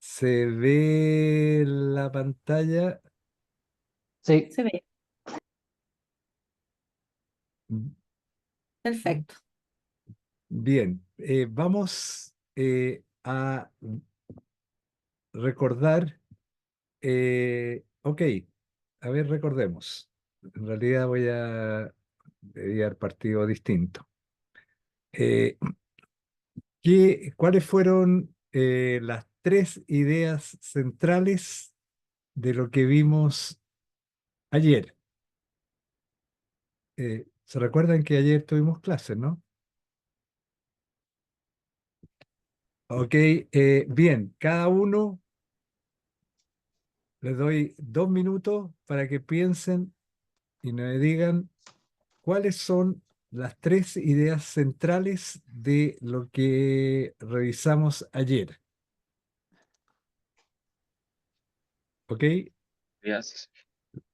¿se ve la pantalla? Sí, Se ve. Perfecto. Bien, vamos a recordar. Ok, a ver, recordemos. En realidad debía haber partido distinto. Eh, ¿Cuáles fueron las tres ideas centrales de lo que vimos ayer? ¿Se recuerdan que ayer tuvimos clases, no? Ok, bien, cada uno les doy 2 minutos para que piensen y me digan cuáles son las tres ideas centrales de lo que revisamos ayer. ¿Ok? Gracias.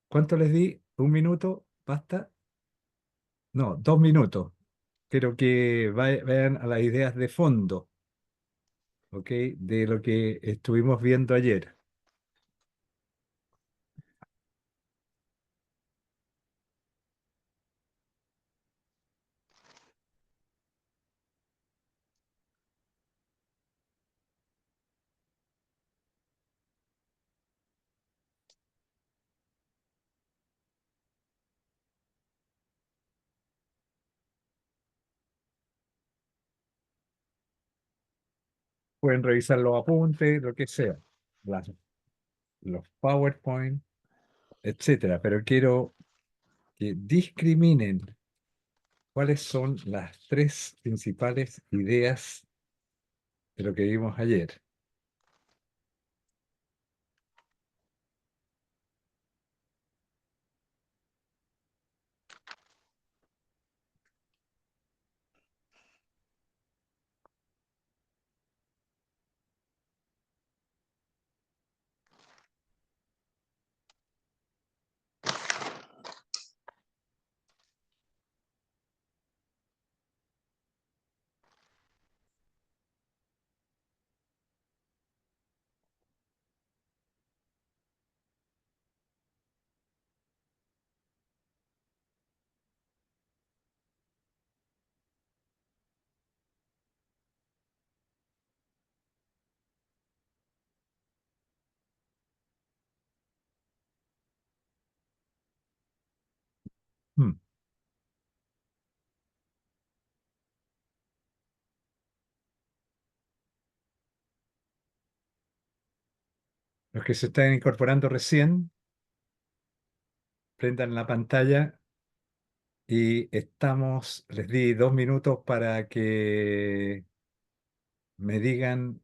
¿Cuánto les di? ¿1 minuto? ¿Basta? No, 2 minutos. Quiero que vayan a las ideas de fondo, ¿ok? De lo que estuvimos viendo ayer. Pueden revisar los apuntes, lo que sea, las- los PowerPoint, etcétera. Pero quiero que discriminen cuáles son las tres principales ideas de lo que vimos ayer. Hmm. Los que se están incorporando recién, prendan la pantalla y les di 2 minutos para que me digan,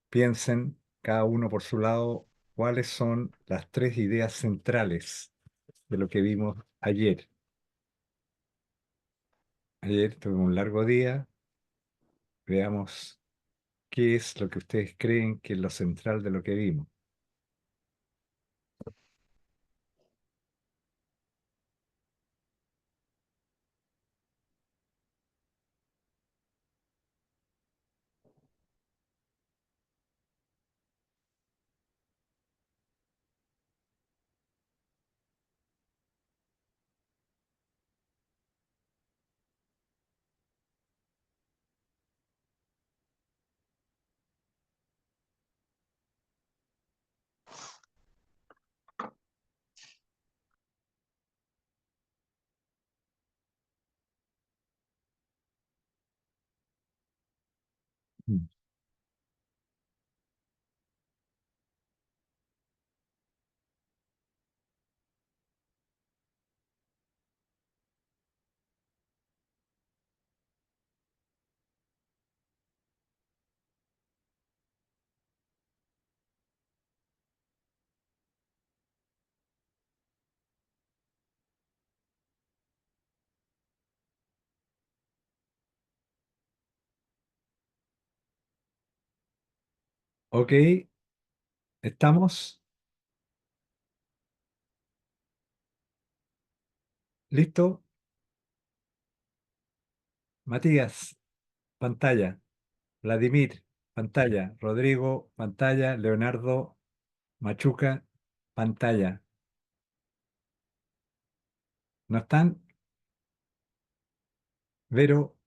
piensen cada uno por su lado, cuáles son las tres ideas centrales de lo que vimos ayer. Ayer tuvimos un largo día. Veamos qué es lo que ustedes creen que es lo central de lo que vimos. Mm. Ok, ¿estamos? ¿Listo? Matías, pantalla. Vladimir, pantalla. Rodrigo, pantalla. Leonardo, Machuca, pantalla. ¿No están? Vero,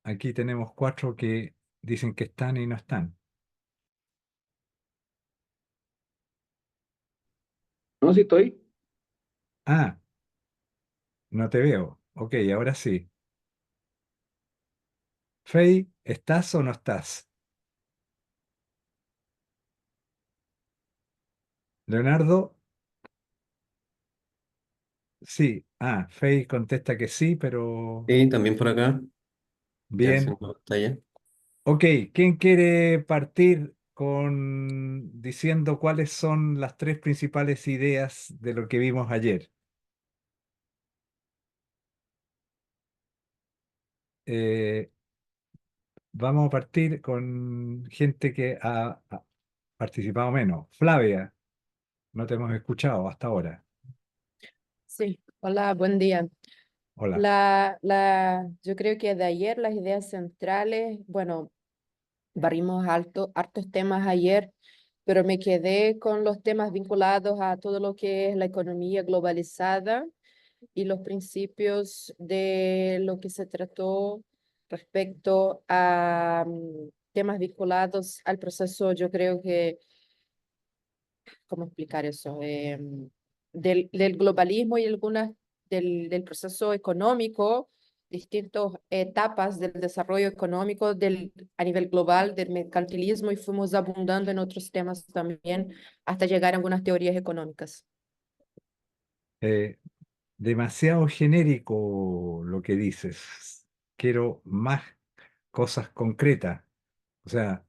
aquí tenemos 4 que dicen que están y no están. No, sí estoy. Ah, no te veo. Ok, ahora sí. Fey, ¿estás o no estás? Leonardo, sí. Ah, Fey contesta que sí, pero Sí, también por acá, ya bien. se la pantalla. Ok, ¿quién quiere partir con diciendo cuáles son las 3 principales ideas de lo que vimos ayer? Eh, Vamos a partir con gente que ha participado menos. Flavia, no te hemos escuchado hasta ahora. Sí, hola, buen día. Hola. Yo creo que de ayer las ideas centrales, bueno, barrimos hartos temas ayer, pero me quedé con los temas vinculados a todo lo que es la economía globalizada y los principios de lo que se trató respecto a temas vinculados al proceso, yo creo que ¿cómo explicar eso? Del globalismo y algunas del proceso económico, distintas etapas del desarrollo económico a nivel global, del mercantilismo, y fuimos abundando en otros temas también hasta llegar a algunas teorías económicas. Eh, Demasiado genérico lo que dices. Quiero más cosas concretas. O sea,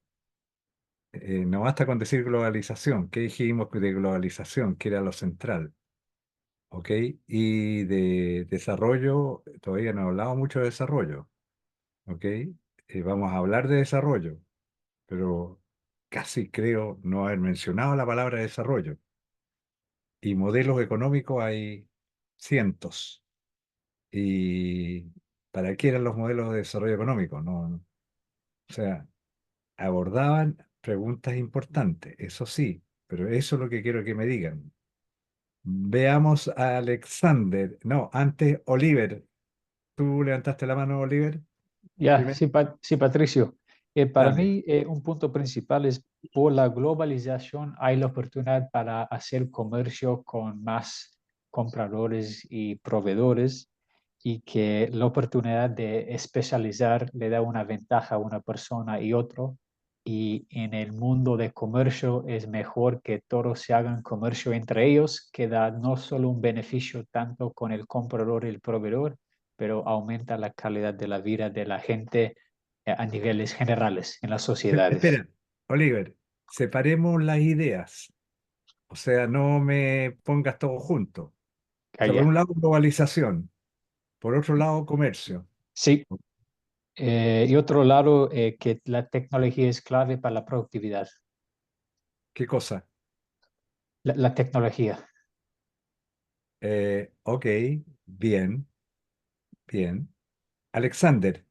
no basta con decir globalización. ¿Qué dijimos de globalización? Que era lo central. ¿Ok? Y de desarrollo, todavía no he hablado mucho de desarrollo. ¿Ok? Vamos a hablar de desarrollo, pero casi creo no haber mencionado la palabra desarrollo. Y modelos económicos hay cientos. ¿Y para qué eran los modelos de desarrollo económico? No, o sea, abordaban preguntas importantes, eso sí, pero eso es lo que quiero que me digan. Veamos a Alexander. No, antes Oliver. ¿Tú levantaste la mano, Oliver? Ya, Primero. sí, sí, Patricio. Para Dale. mí, un punto principal es por la globalización hay la oportunidad para hacer comercio con más compradores y proveedores y que la oportunidad de especializar le da una ventaja a una persona y otro. Y en el mundo de comercio es mejor que todos se hagan comercio entre ellos, que da no solo un beneficio tanto con el comprador y el proveedor, pero aumenta la calidad de la vida de la gente a niveles generales en las sociedades. Espera, Oliver, separemos las ideas. O sea, no me pongas todo junto. O sea, por un Allá. lado, globalización. Por otro lado, comercio. Sí. Y otro lado, que la tecnología es clave para la productividad. ¿Qué cosa? La tecnología. Ok, bien, bien. Alexander,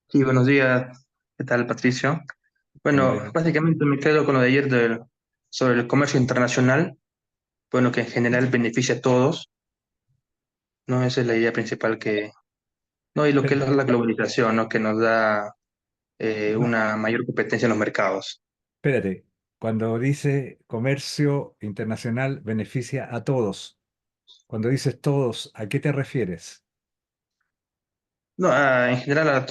Sí, buenos días. ¿Qué tal, Patricio? Bueno, hola. básicamente me quedo con lo de ayer sobre el comercio internacional, bueno, que en general beneficia a todos, ¿no? Esa es la idea principal no, y lo que es Espérate, la globalización, ¿no? Que nos da no, una mayor competencia en los mercados. espérate. Cuando dice comercio internacional beneficia a todos. Cuando dices todos, ¿a qué te refieres? No, en general,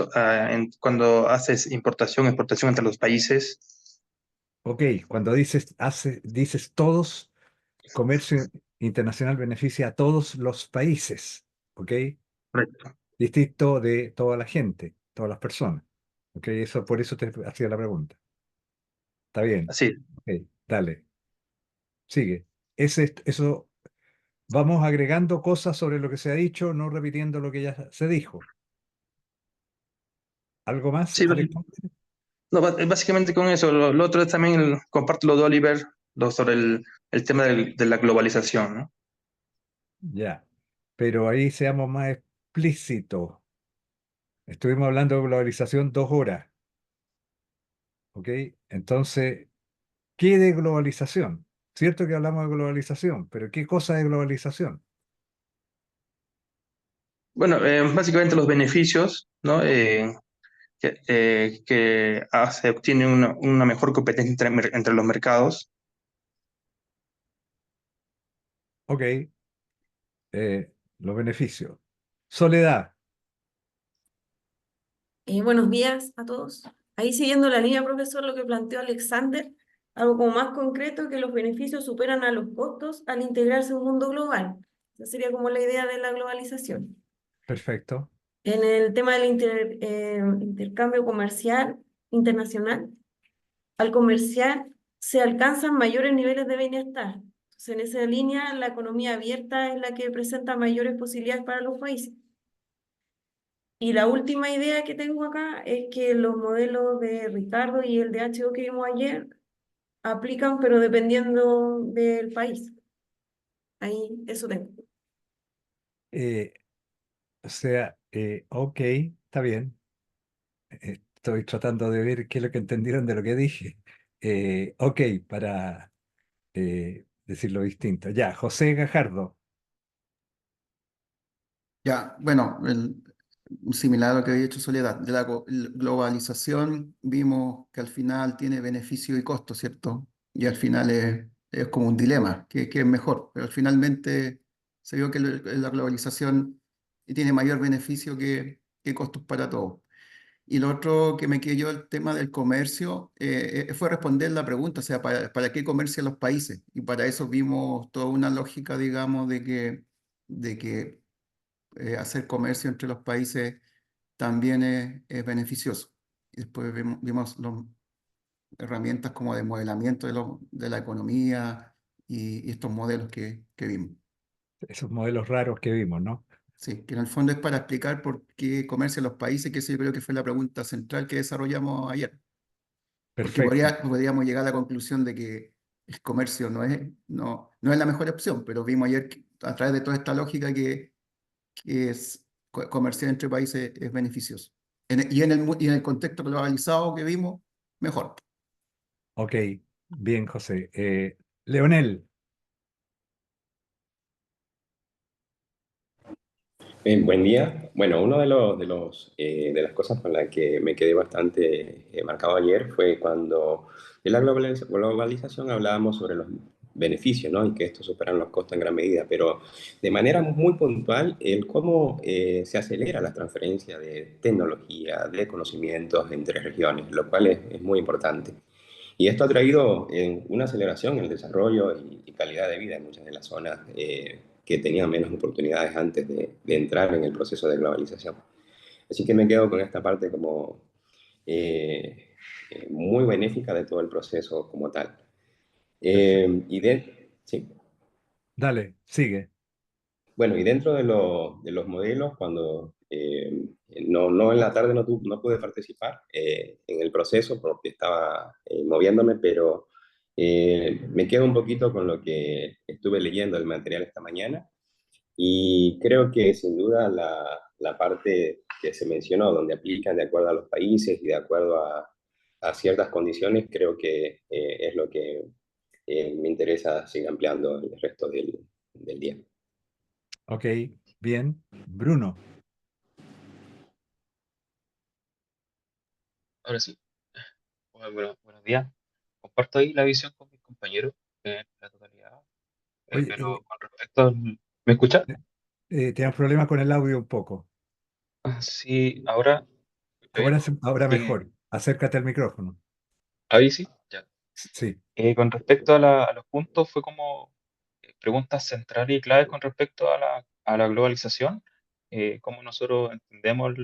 cuando haces importación, exportación entre los países, Ok, cuando dices todos, comercio internacional beneficia a todos los países. ¿Ok? correcto. Distinto de toda la gente, todas las personas. ¿Ok? Eso, por eso te hacía la pregunta. Está bien. Así. Ok, dale, sigue. Eso, vamos agregando cosas sobre lo que se ha dicho, no repitiendo lo que ya se dijo. ¿Algo más, Sí, Alexander? no, básicamente con eso. Lo otro es también, comparto lo de Oliver, sobre el tema de la globalización, ¿no? Ya. Pero ahí seamos más explícitos. Estuvimos hablando de globalización 2 horas, ¿ok? Entonces, ¿qué de globalización? Cierto que hablamos de globalización, pero ¿qué cosa de globalización? Bueno, básicamente los beneficios, ¿no? Que se obtiene una mejor competencia entre los mercados. Ok, los beneficios. Soledad, Buenos días a todos. Ahí siguiendo la línea, profesor, lo que planteó Alexander, algo como más concreto, que los beneficios superan a los costos al integrarse a un mundo global. Esa sería como la idea de la globalización. perfecto. En el tema del intercambio comercial internacional, al comerciar se alcanzan mayores niveles de bienestar. Entonces, en esa línea, la economía abierta es la que presenta mayores posibilidades para los países. Y la última idea que tengo acá es que los modelos de Ricardo y el de HO que vimos ayer aplican, pero dependiendo del país. Ahí, eso tengo. Eh, o sea, ok, está bien. Estoy tratando de ver qué es lo que entendieron de lo que dije. Ok, para decirlo distinto. Ya, José Gajardo. Ya, bueno, similar a lo que había dicho Soledad, de la globalización vimos que al final tiene beneficio y costo, ¿cierto? Y al final es como un dilema, que es mejor, pero finalmente se vio que la globalización tiene mayor beneficio que costos para todos. Y lo otro que me quedó el tema del comercio fue responder la pregunta, o sea, ¿para qué comercian los países? Y para eso vimos toda una lógica, digamos, de que hacer comercio entre los países también es beneficioso. Y después vimos las herramientas como de modelamiento de la economía y estos modelos que vimos. Esos modelos raros que vimos, ¿no? Sí, que en el fondo es para explicar por qué comercian los países, que eso yo creo que fue la pregunta central que desarrollamos ayer. Porque Perfecto. podríamos llegar a la conclusión de que el comercio no es la mejor opción, pero vimos ayer a través de toda esta lógica que es comerciar entre países es beneficioso. Y en el contexto globalizado que vimos, mejor. Ok, bien, José. Leonel, Buen día. Bueno, uno de las cosas con las que me quedé bastante marcado ayer fue cuando de la globalización hablábamos sobre los beneficios, ¿no? Y que estos superan los costos en gran medida, pero de manera muy puntual, el cómo se acelera la transferencia de tecnología, de conocimientos entre regiones, lo cual es muy importante. Y esto ha traído una aceleración en el desarrollo y calidad de vida en muchas de las zonas que tenían menos oportunidades antes de entrar en el proceso de globalización. Así que me quedo con esta parte como muy benéfica de todo el proceso como tal. perfecto. Sí. Dale, sigue. Bueno, y dentro de los modelos, cuando no en la tarde no pude participar en el proceso porque estaba moviéndome, pero me quedo un poquito con lo que estuve leyendo el material esta mañana y creo que sin duda la parte que se mencionó, donde aplican de acuerdo a los países y de acuerdo a ciertas condiciones, creo que es lo que me interesa seguir ampliando el resto del día. Ok, bien. Bruno, Ahora sí, buenos días. Comparto ahí la visión con mis compañeros en la totalidad, oye, pero con respecto ¿me escucha? tenemos problemas con el audio un poco. Sí, ahora, eh, Ahora eh, mejor. Acércate al micrófono. ahí sí, ya. Sí, Con respecto a los puntos, fue como preguntas centrales y claves con respecto a la globalización, cómo nosotros entendemos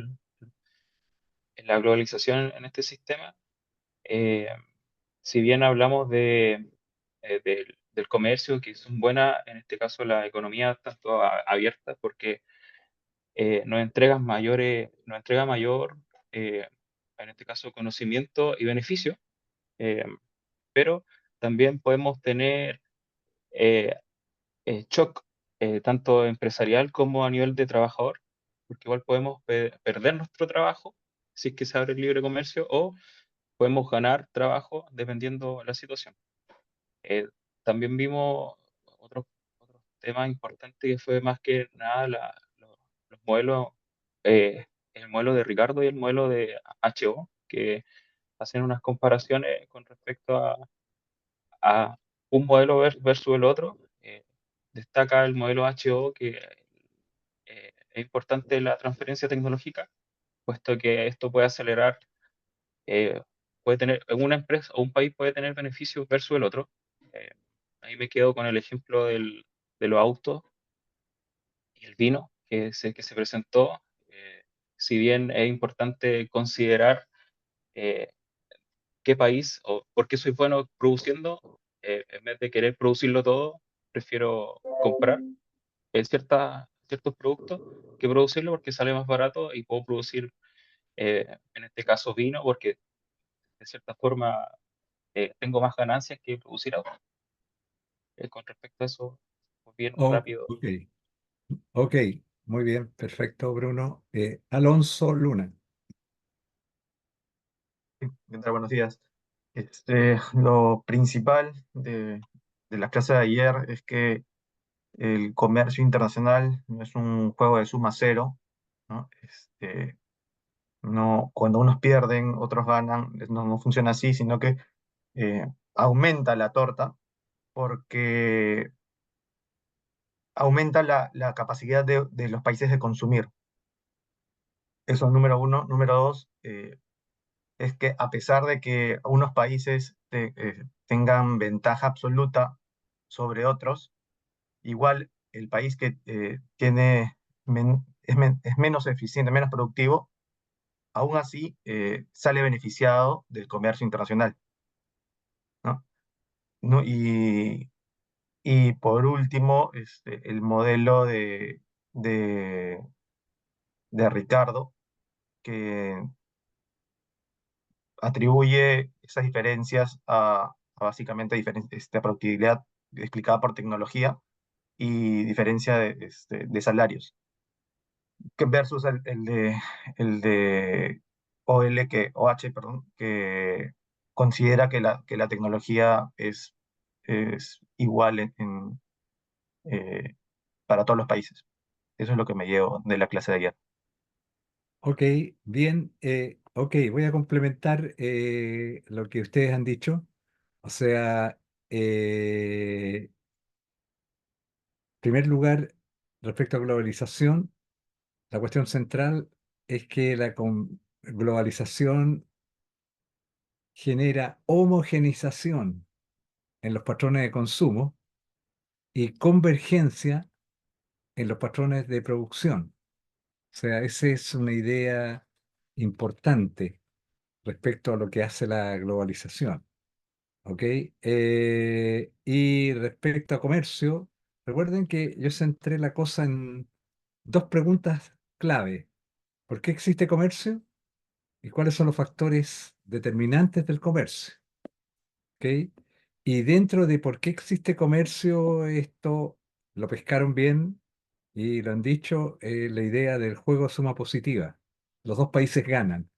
la globalización en este sistema. Eh, si bien hablamos del comercio, que son buenas, en este caso la economía tanto abierta, porque nos entrega mayor, eh, en este caso, conocimiento y beneficio, eh, pero también podemos tener eh, shock, tanto empresarial como a nivel de trabajador, porque igual podemos perder nuestro trabajo si es que se abre el libre comercio, o podemos ganar trabajo dependiendo la situación. También vimos otro, otro tema importante que fue más que nada los modelos, el modelo de Ricardo y el modelo de HO, que hacen unas comparaciones con respecto a un modelo versus el otro. Destaca el modelo HO que es importante la transferencia tecnológica, puesto que esto puede acelerar, puede tener, una empresa o un país puede tener beneficios versus el otro. Eh, Ahí me quedo con el ejemplo de los autos y el vino que se presentó. Si bien es importante considerar eh, qué país o por qué soy bueno produciendo, en vez de querer producirlo todo, prefiero comprar ciertos productos que producirlo porque sale más barato y puedo producir, en este caso, vino, porque de cierta forma tengo más ganancias que producir ahora. Con respecto a eso, pues bien Oh, rápido. ok, ok, muy bien, perfecto, Bruno. Alonso Luna. ¿Qué tal? Buenos días. Lo principal de la clase de ayer es que el comercio internacional no es un juego de suma cero, ¿no? No, cuando unos pierden, otros ganan, no funciona así, sino que aumenta la torta porque aumenta la capacidad de los países de consumir. Eso es número uno. Número dos, es que a pesar de que unos países tengan ventaja absoluta sobre otros, igual el país que es menos eficiente, menos productivo, aún así sale beneficiado del comercio internacional, ¿no? ¿No? Y por último, el modelo de, de Ricardo, que atribuye esas diferencias a básicamente productividad explicada por tecnología y diferencia de salarios, versus el de OH, perdón, que considera que la tecnología es igual eh, para todos los países. Eso es lo que me llevo de la clase de ayer. Ok, bien, ok, voy a complementar lo que ustedes han dicho. O sea, en primer lugar, respecto a globalización, la cuestión central es que la globalización genera homogenización en los patrones de consumo y convergencia en los patrones de producción. O sea, esa es una idea importante respecto a lo que hace la globalización. ¿Ok? Y respecto a comercio, recuerden que yo centré la cosa en dos preguntas clave. ¿Por qué existe comercio? ¿Y cuáles son los factores determinantes del comercio? ¿Ok? Y dentro de por qué existe comercio, esto lo pescaron bien y lo han dicho, la idea del juego suma positiva. Los dos países ganan.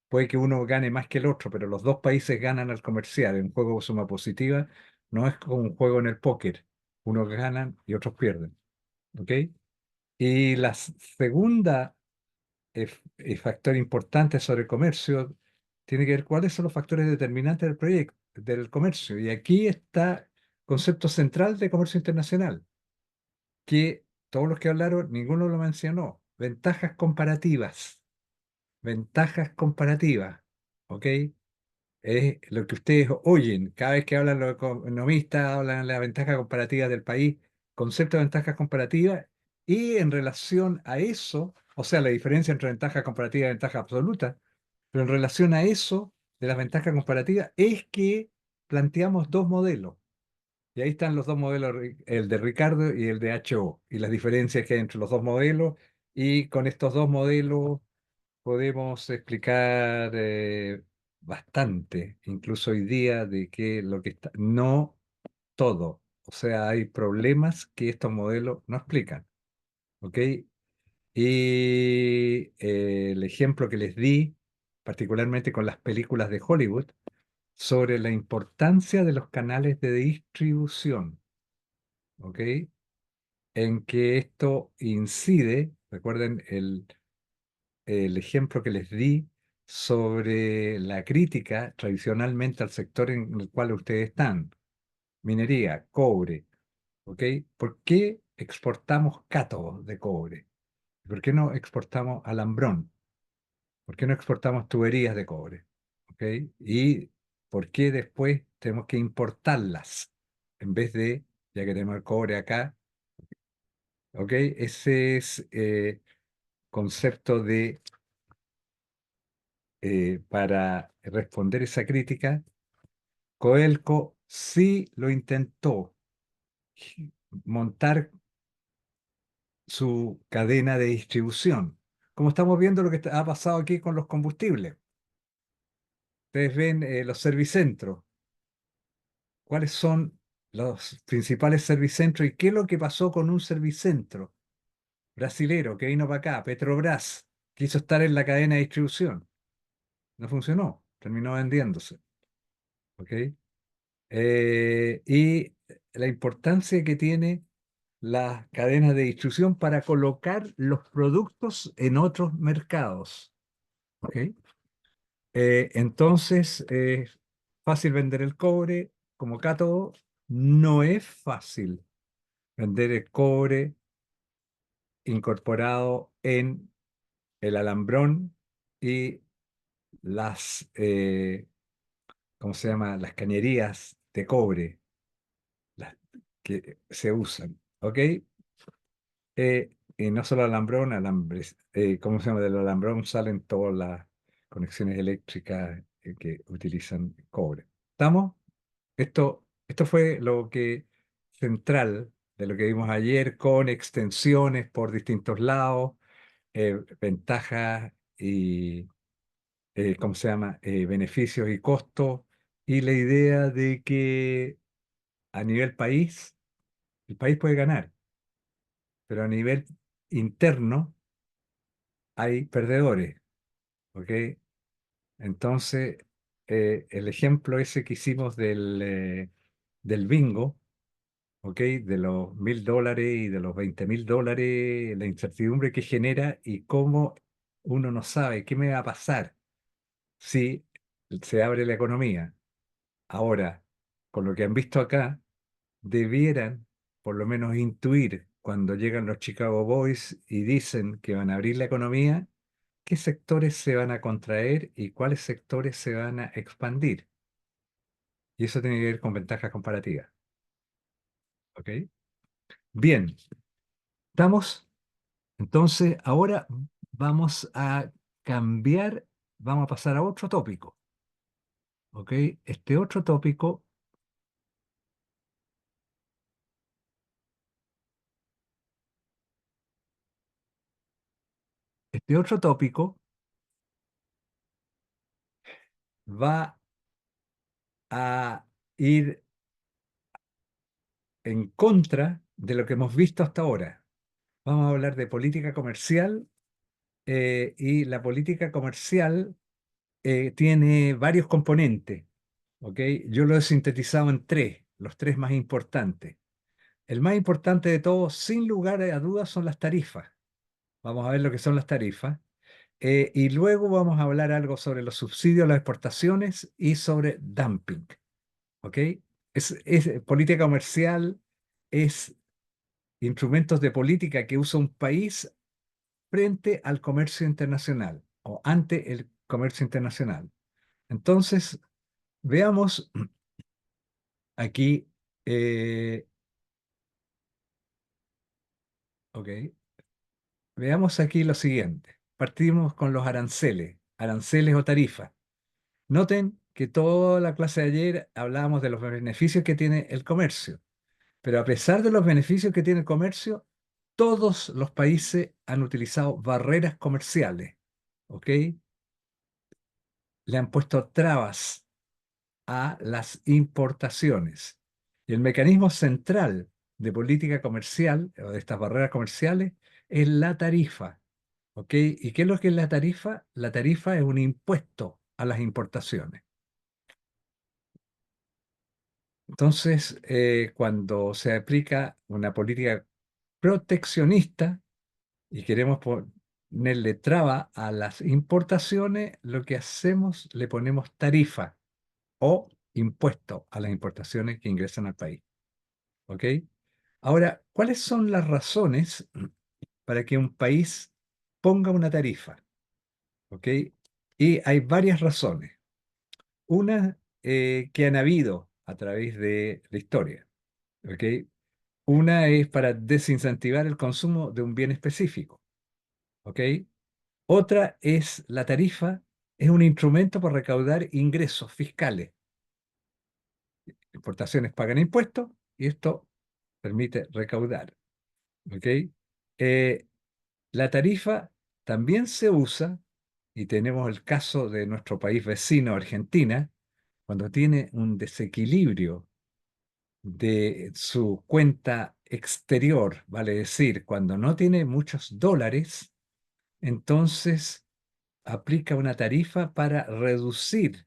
Puede que uno gane más que el otro, pero los dos países ganan al comerciar. En un juego suma positiva no es como un juego en el póker. Unos ganan y otros pierden. ¿Ok? Y la segunda factor importante sobre el comercio tiene que ver cuáles son los factores determinantes del proyecto, del comercio. Y aquí está el concepto central de comercio internacional, que todos los que hablaron, ninguno lo mencionó. Ventajas comparativas. Ventajas comparativas. ¿Ok? Es lo que ustedes oyen cada vez que hablan los economistas, hablan de la ventaja comparativa del país, concepto de ventajas comparativas, y en relación a eso, o sea, la diferencia entre ventaja comparativa y ventaja absoluta, pero en relación a eso, de las ventajas comparativas, es que planteamos dos modelos. Y ahí están los dos modelos, el de Ricardo y el de HO, y las diferencias que hay entre los dos modelos, y con estos dos modelos podemos explicar bastante, incluso hoy día, de que lo que está, no todo, o sea, hay problemas que estos modelos no explican, ¿ok? Y el ejemplo que les di, particularmente con las películas de Hollywood, sobre la importancia de los canales de distribución, ¿ok? En que esto incide, recuerden el ejemplo que les di sobre la crítica tradicionalmente al sector en el cual ustedes están, minería, cobre, ¿ok? ¿Por qué exportamos cátodos de cobre? ¿Por qué no exportamos alambrón? ¿Por qué no exportamos tuberías de cobre? ¿Ok? ¿Y por qué después tenemos que importarlas en vez de, ya que tenemos el cobre acá? ¿Ok? Ese es concepto de, para responder esa crítica, Codelco sí lo intentó montar su cadena de distribución, como estamos viendo lo que ha pasado aquí con los combustibles. Ustedes ven los servicentros. ¿Cuáles son los principales servicentros y qué es lo que pasó con un servicentro brasilero que vino para acá, Petrobras, quiso estar en la cadena de distribución? No funcionó, terminó vendiéndose. ¿Ok? Y la importancia que tiene las cadenas de distribución para colocar los productos en otros mercados. ¿Ok? Entonces, es fácil vender el cobre como cátodo, no es fácil vender el cobre incorporado en el alambrón y las, ¿cómo se llama? Las cañerías de cobre las que se usan, ¿ok? Y no solo alambrón, alambres, ¿cómo se llama? Del alambrón salen todas las conexiones eléctricas que utilizan cobre. ¿Estamos? Esto fue lo que central de lo que vimos ayer con extensiones por distintos lados, ventajas y, ¿cómo se llama? Beneficios y costos, y la idea de que a nivel país, el país puede ganar, pero a nivel interno hay perdedores, ¿ok? Entonces, el ejemplo ese que hicimos del bingo, ¿ok? De los $1.000 y de los $20.000, la incertidumbre que genera y cómo uno no sabe qué me va a pasar si se abre la economía. Ahora, con lo que han visto acá, debieran por lo menos intuir cuando llegan los Chicago Boys y dicen que van a abrir la economía, qué sectores se van a contraer y cuáles sectores se van a expandir. Y eso tiene que ver con ventajas comparativas. ¿Ok? Bien, estamos. Entonces, ahora vamos a cambiar, vamos a pasar a otro tópico. ¿Ok? Este otro tópico, este otro tópico va a ir en contra de lo que hemos visto hasta ahora. Vamos a hablar de política comercial y la política comercial tiene varios componentes. ¿Ok? Yo lo he sintetizado en tres, los tres más importantes. El más importante de todos, sin lugar a dudas, son las tarifas. Vamos a ver lo que son las tarifas. Y luego vamos a hablar algo sobre los subsidios a las exportaciones y sobre dumping. ¿Ok? Política comercial, es instrumentos de política que usa un país frente al comercio internacional o ante el comercio internacional. Entonces, veamos aquí, ok, veamos aquí lo siguiente. Partimos con los aranceles o tarifas. Noten que toda la clase de ayer hablábamos de los beneficios que tiene el comercio, pero a pesar de los beneficios que tiene el comercio, todos los países han utilizado barreras comerciales, ¿ok? Le han puesto trabas a las importaciones. Y el mecanismo central de política comercial o de estas barreras comerciales es la tarifa. ¿Ok? ¿Y qué es lo que es la tarifa? La tarifa es un impuesto a las importaciones. Entonces, cuando se aplica una política proteccionista y queremos ponerle traba a las importaciones, lo que hacemos, le ponemos tarifa o impuesto a las importaciones que ingresan al país. ¿Ok? Ahora, ¿cuáles son las razones para que un país ponga una tarifa? ¿Ok? Y hay varias razones. Una que han habido a través de la historia. ¿Ok? Una es para desincentivar el consumo de un bien específico. ¿Ok? Otra es la tarifa, es un instrumento para recaudar ingresos fiscales. Importaciones pagan impuestos y esto permite recaudar. ¿Ok? Eh, la tarifa también se usa, y tenemos el caso de nuestro país vecino, Argentina, cuando tiene un desequilibrio de su cuenta exterior, vale decir, cuando no tiene muchos dólares, entonces aplica una tarifa para reducir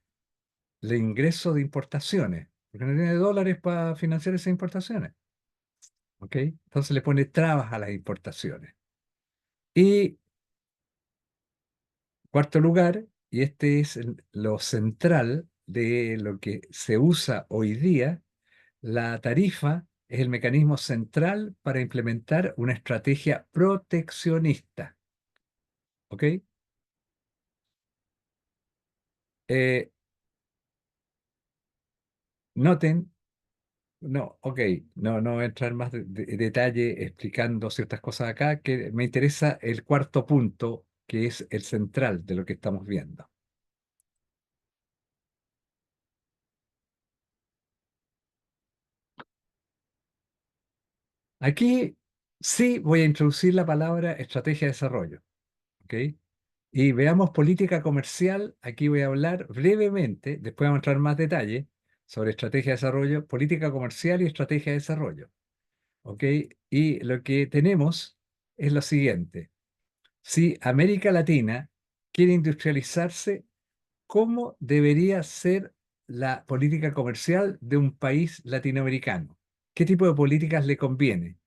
el ingreso de importaciones, porque no tiene dólares para financiar esas importaciones. ¿Ok? Entonces le pone trabas a las importaciones. Y cuarto lugar, y este es lo central de lo que se usa hoy día, la tarifa es el mecanismo central para implementar una estrategia proteccionista. ¿Ok? Eh, noten, no, ok, no voy a entrar más detalle explicando ciertas cosas acá, que me interesa el cuarto punto, que es el central de lo que estamos viendo. Aquí sí voy a introducir la palabra estrategia de desarrollo. ¿Ok? Y veamos política comercial. Aquí voy a hablar brevemente, después vamos a entrar en más detalle sobre estrategia de desarrollo, política comercial y estrategia de desarrollo. ¿Ok? Y lo que tenemos es lo siguiente. Si América Latina quiere industrializarse, ¿cómo debería ser la política comercial de un país latinoamericano? ¿Qué tipo de políticas le conviene?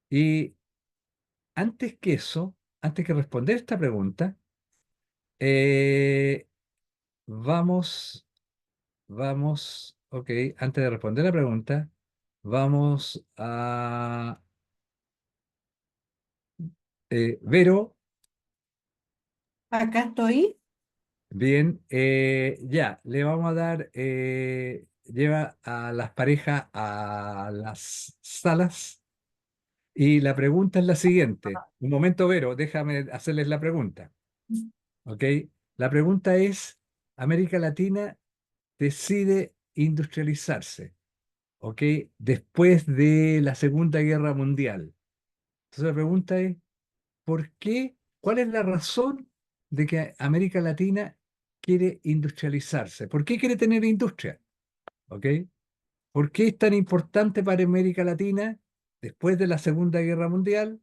Y antes que eso, antes que responder esta pregunta, eh, vamos, ok, antes de responder la pregunta, vamos a Vero, Acá estoy. bien, ya, le vamos a dar, lleva a las parejas a las salas y la pregunta es la siguiente. Un momento, Vero, déjame hacerles la pregunta, ok. La pregunta es, América Latina decide industrializarse. ¿Ok? Después de la Segunda Guerra Mundial. Entonces la pregunta es, ¿por qué? ¿Cuál es la razón de que América Latina quiere industrializarse? ¿Por qué quiere tener industria? ¿Ok? ¿Por qué es tan importante para América Latina, después de la Segunda Guerra Mundial,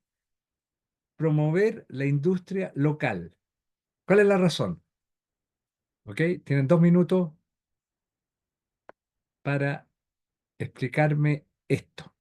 promover la industria local? ¿Cuál es la razón? ¿Ok? Tienen 2 minutos para explicarme esto.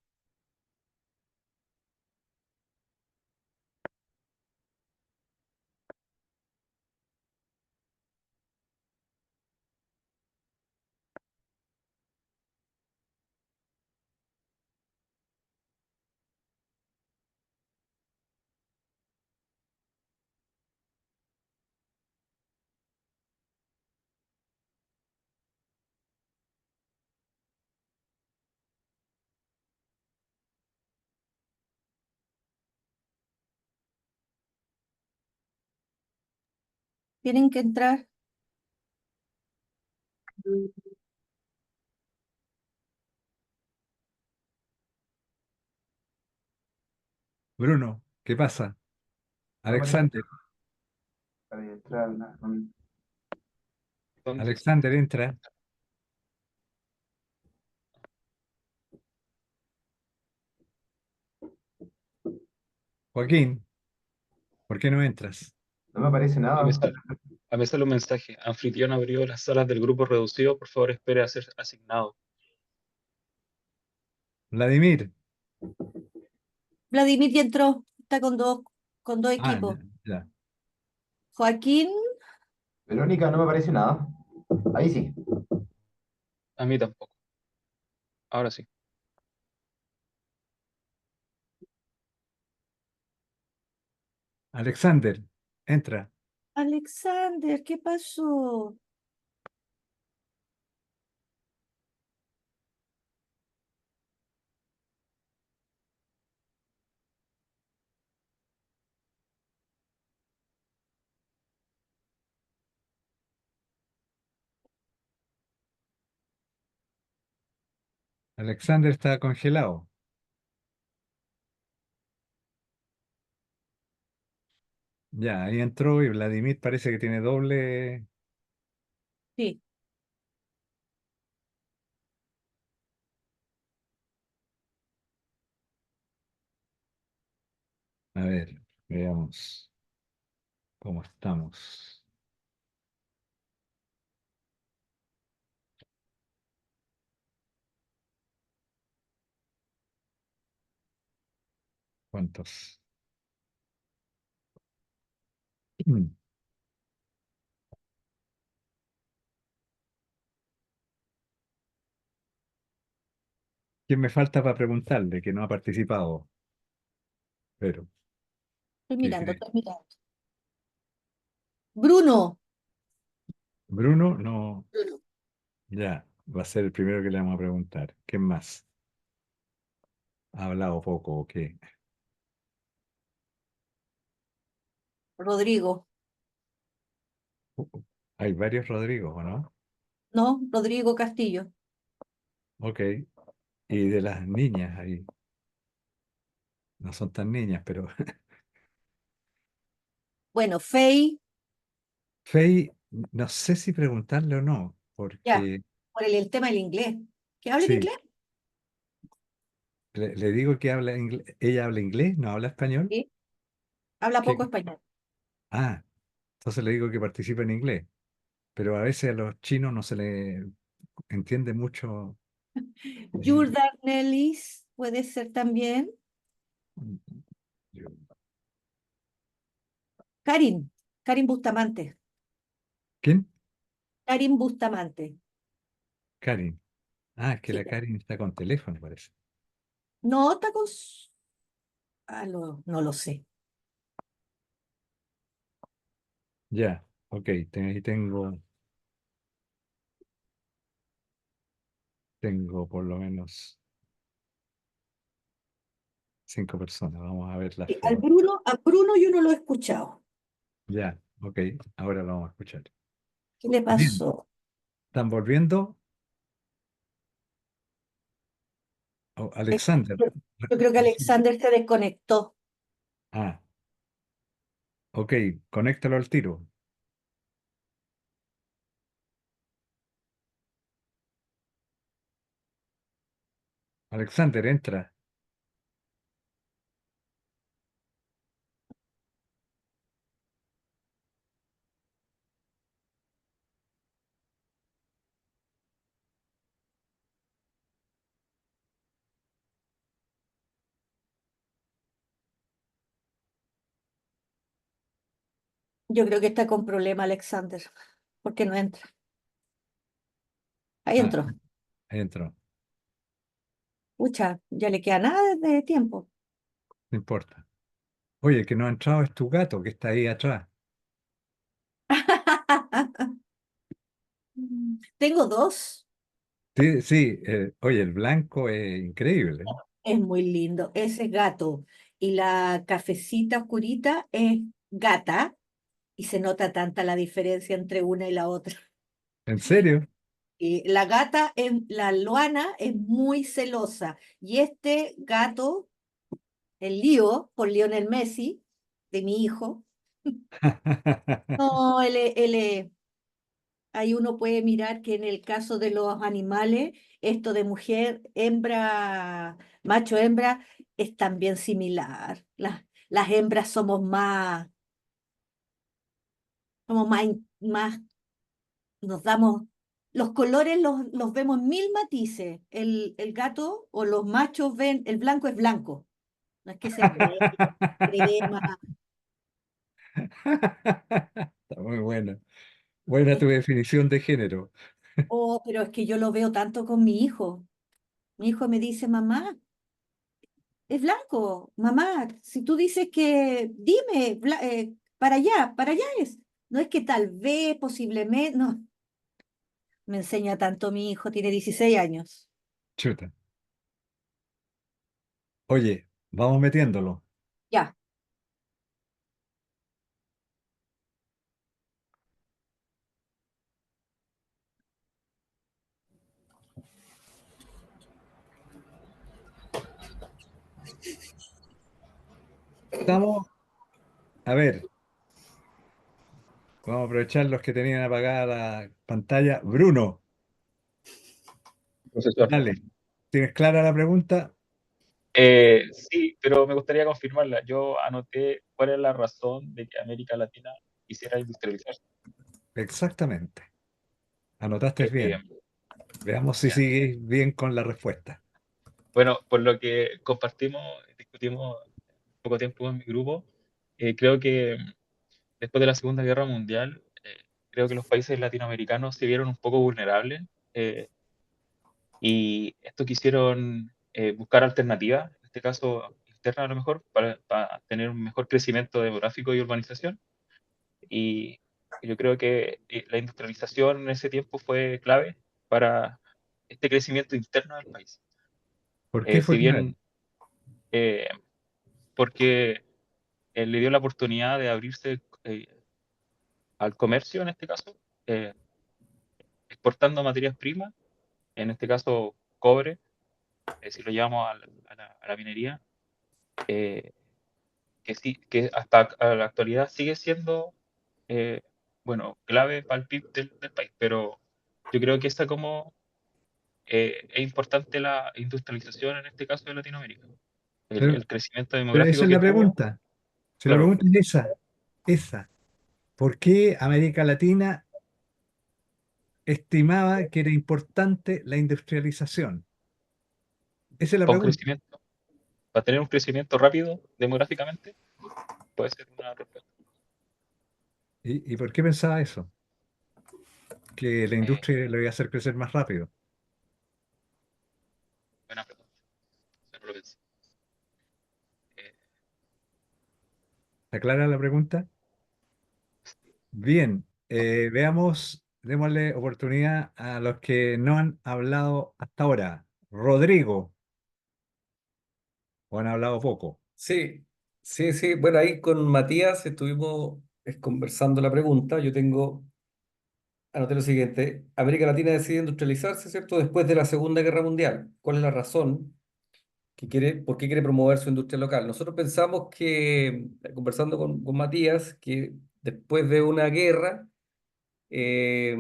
Tienen que entrar. Bruno, ¿qué pasa? Alexander, Entonces, Alexander, entra. Joaquín, ¿Por qué no entras? No me aparece A mí nada. me sale, a mí me sale un mensaje. Anfitrión abrió las salas del grupo reducido. Por favor, espere a ser asignado. Vladimir. Vladimir ya entró, está con dos Ah, ya, equipos. ya. Joaquín, Verónica, no me aparece nada. Ahí sí. A mí tampoco. Ahora sí. Alexander, entra. Alexander, ¿qué pasó? Alexander está congelado. Ya, ahí entró y Vladimir parece que tiene doble. Sí, A ver, veamos cómo estamos. ¿Cuántos? ¿Quién me falta para preguntarle que no ha participado? Pero, estoy ¿qué mirando, cree? estoy mirando. Bruno. Bruno, no, Bruno. ya, va a ser el primero que le vamos a preguntar. ¿Quién más? ¿Ha hablado poco o qué? Rodrigo. Hay varios Rodrigos, ¿o no? No, Rodrigo Castillo. Ok. Y de las niñas ahí, no son tan niñas, pero Bueno, Fey, Fey, no sé si preguntarle o no, ya, porque por el tema del inglés. ¿Que hablen sí, inglés? le digo que ella habla inglés, no habla español. Sí, habla poco Que, español. ah, entonces le digo que participe en inglés, pero a veces a los chinos no se le entiende mucho. eh, Jordan Ellis puede ser también. yo- Karin Bustamante. ¿Quién? Karin Bustamante. Karin. Ah, es que Sí. la Karin está con teléfono, parece. No, está con... no lo sé. Ya, ok, ahí tengo por lo menos 5 personas. Vamos a ver la Sí, fe. A Bruno yo no lo he escuchado. Ya, ok, ahora lo vamos a escuchar. ¿Qué le Bien, pasó? ¿están volviendo? Oh, Eh, Alexander. Yo, yo creo que Alexander se desconectó. Ah, ok, conéctalo al tiro. Alexander, entra. Yo creo que está con problema Alexander, porque no entra. Ahí Ah, entró. ahí entró. Pucha, ya le queda nada de tiempo. No importa. Oye, el que no ha entrado es tu gato, que está ahí atrás. Tengo dos. Sí, sí, oye, el blanco es increíble. Es muy lindo. Ese es gato. Y la cafecita oscurita es gata. Y se nota tanta la diferencia entre una y la otra. ¿En serio? Y la gata, la Luana, es muy celosa. Y este gato, el Lío, por Lionel Messi, de mi hijo, no, ahí uno puede mirar que en el caso de los animales, esto de mujer, hembra, macho, hembra, es también similar. Las hembras somos más Somos más, nos damos, los colores los vemos en mil matices. El gato o los machos ven, el blanco es blanco. No es que sea negro, crema. Está muy buena. Buena tu definición de género. Oh, pero es que yo lo veo tanto con mi hijo. Mi hijo me dice, mamá, es blanco. Mamá, si tú dices que, dime, para allá es. No es que tal vez, posiblemente, no. Me enseña tanto mi hijo, tiene 16 años. Chuta. Oye, vamos metiéndolo. Ya. Estamos, a ver, vamos a aprovechar los que tenían apagada la pantalla. Bruno, Profesor. dale. ¿Tienes clara la pregunta? Sí, pero me gustaría confirmarla. Yo anoté cuál es la razón de que América Latina quisiera industrializarse. Exactamente. Anotaste Eh, bien. Veamos si ya. sigues bien con la respuesta. Bueno, por lo que compartimos, discutimos poco tiempo en mi grupo, creo que después de la Segunda Guerra Mundial, creo que los países latinoamericanos se vieron un poco vulnerables, y esto quisieron buscar alternativas, en este caso internas a lo mejor, para tener un mejor crecimiento demográfico y urbanización. Y yo creo que la industrialización en ese tiempo fue clave para este crecimiento interno del país. ¿Por qué Si fue clave? bien, eh, porque le dio la oportunidad de abrirse al comercio, en este caso, eh, exportando materias primas, en este caso cobre, si lo llevamos a la minería, eh, que sí, que hasta a la actualidad sigue siendo, eh, bueno, clave para el PIB del país, pero yo creo que esta como es importante la industrialización en este caso de Latinoamérica. Pero, El crecimiento pero esa demográfico es que la tuvo, pregunta. Si la claro, pregunta es esa. ¿Por qué América Latina estimaba que era importante la industrialización? Esa es la para un pregunta. crecimiento, para tener un crecimiento rápido demográficamente, puede ser una respuesta. ¿Y por qué pensaba eso? Que la Eh, industria lo iba a hacer crecer más rápido. buena pregunta, no lo pensé. Eh, ¿Está clara la pregunta? Bien, veamos, démosle oportunidad a los que no han hablado hasta ahora. Rodrigo, o han hablado poco. Sí, sí, sí. Bueno, ahí con Matías estuvimos conversando la pregunta. Yo anoté lo siguiente. América Latina decide industrializarse, ¿cierto? Después de la Segunda Guerra Mundial. ¿Cuál es la razón por qué quiere promover su industria local? Nosotros pensamos que, conversando con Matías, que después de una guerra, eh,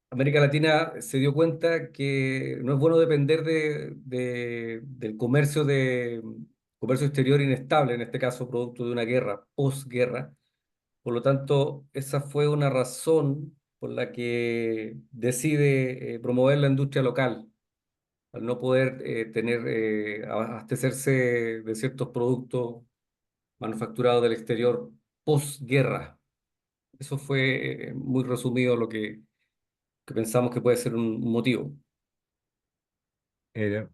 América Latina se dio cuenta que no es bueno depender del comercio exterior inestable, en este caso producto de una guerra, posguerra. Por lo tanto, esa fue una razón por la que decide promover la industria local, al no poder abastecerse de ciertos productos manufacturados del exterior posguerra. Eso fue muy resumido lo que pensamos que puede ser un motivo.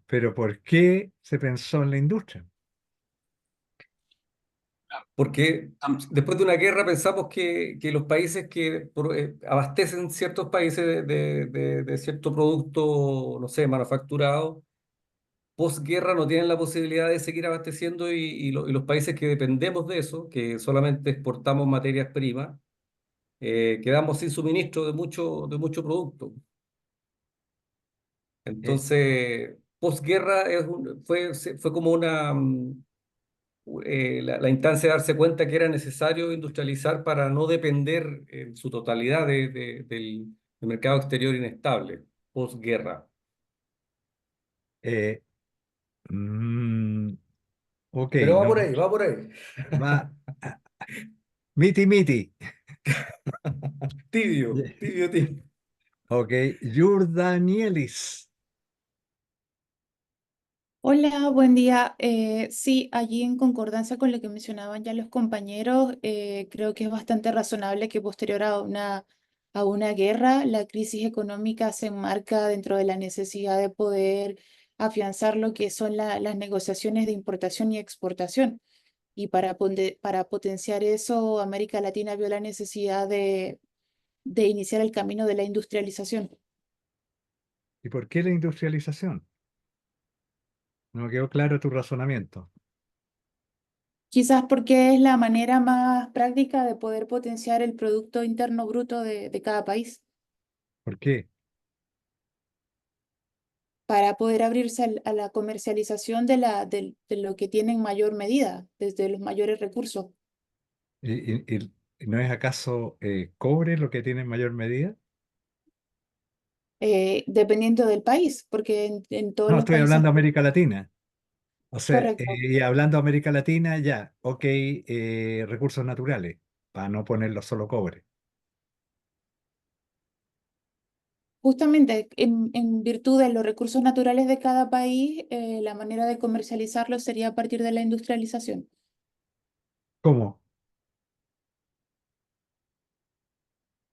Pero ¿por qué se pensó en la industria? Porque después de una guerra pensamos que los países que abastecen ciertos países de cierto producto, no sé, manufacturado, posguerra no tienen la posibilidad de seguir abasteciendo y los países que dependemos de eso, que solamente exportamos materias primas, quedamos sin suministro de mucho producto. Eh, Entonces, posguerra fue como la instancia de darse cuenta que era necesario industrializar para no depender en su totalidad del mercado exterior inestable, posguerra. eh, mm, ok, Pero va no, por ahí, va por ahí. va. Miti, miti. Tibio, Yeah. tibio, tibio. Ok, Jordanielis. Hola, buen día. Sí, allí en concordancia con lo que mencionaban ya los compañeros, creo que es bastante razonable que posterior a una guerra, la crisis económica se enmarca dentro de la necesidad de poder afianzar lo que son las negociaciones de importación y exportación. Y para potenciar eso, América Latina vio la necesidad de iniciar el camino de la industrialización. ¿Y por qué la industrialización? No me quedó claro tu razonamiento. Quizás porque es la manera más práctica de poder potenciar el Producto Interno Bruto de cada país, ¿Por qué? para poder abrirse a la comercialización de lo que tiene en mayor medida, desde los mayores recursos, ¿Y no es acaso cobre lo que tiene en mayor medida? dependiendo del país, porque en todos No, los estoy países, hablando de América Latina. O sea, correcto. y hablando de América Latina, ya, ok, recursos naturales, para no ponerlo solo cobre. Justamente en virtud de los recursos naturales de cada país, la manera de comercializarlos sería a partir de la industrialización, ¿Cómo?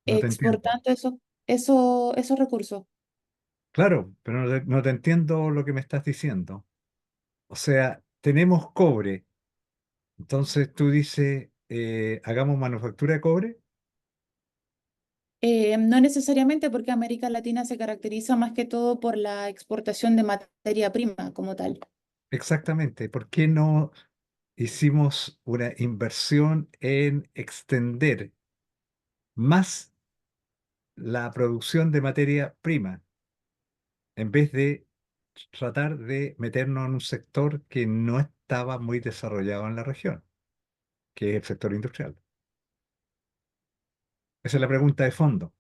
No te entiendo. exportando esos recursos. Claro, pero no te entiendo lo que me estás diciendo. O sea, tenemos cobre. Entonces tú dices, hagamos manufactura de cobre. No necesariamente porque América Latina se caracteriza más que todo por la exportación de materia prima como tal. Exactamente. ¿Por qué no hicimos una inversión en extender más la producción de materia prima en vez de tratar de meternos en un sector que no estaba muy desarrollado en la región, que es el sector industrial? Esa es la pregunta de fondo.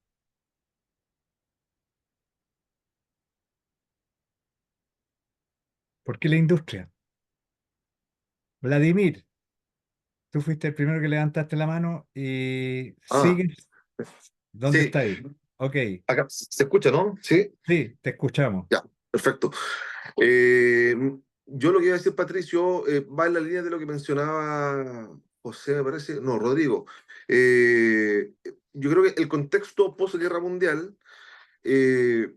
¿Por qué la industria? Vladimir, tú fuiste el primero que levantaste la mano y Ah, sigues. ¿Dónde sí, está ahí? Ok, acá se escucha, ¿no? Sí, sí, te escuchamos. ya, perfecto. Eh, yo lo que iba a decir, Patricio, va en la línea de lo que mencionaba José, me parece, no, Rodrigo. Eh, yo creo que el contexto post-guerra mundial, eh,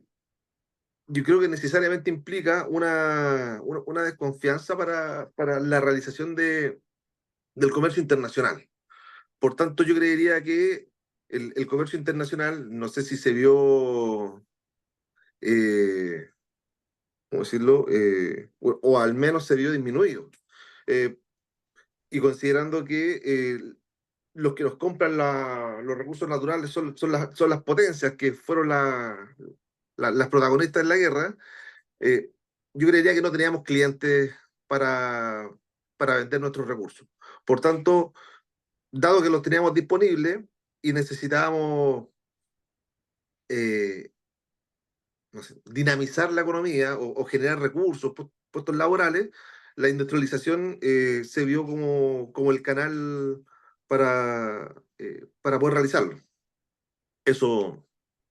yo creo que necesariamente implica una desconfianza para la realización del comercio internacional. Por tanto, yo creería que el comercio internacional, no sé si se vio eh, ¿cómo decirlo? O al menos se vio disminuido. Eh, y considerando que los que nos compran los recursos naturales son las potencias que fueron las protagonistas en la guerra, eh, yo creería que no teníamos clientes para, para vender nuestros recursos. Por tanto, dado que los teníamos disponibles y necesitábamos eh, no sé, dinamizar la economía o generar recursos, puestos laborales, la industrialización se vio como el canal para poder realizarlo. Eso,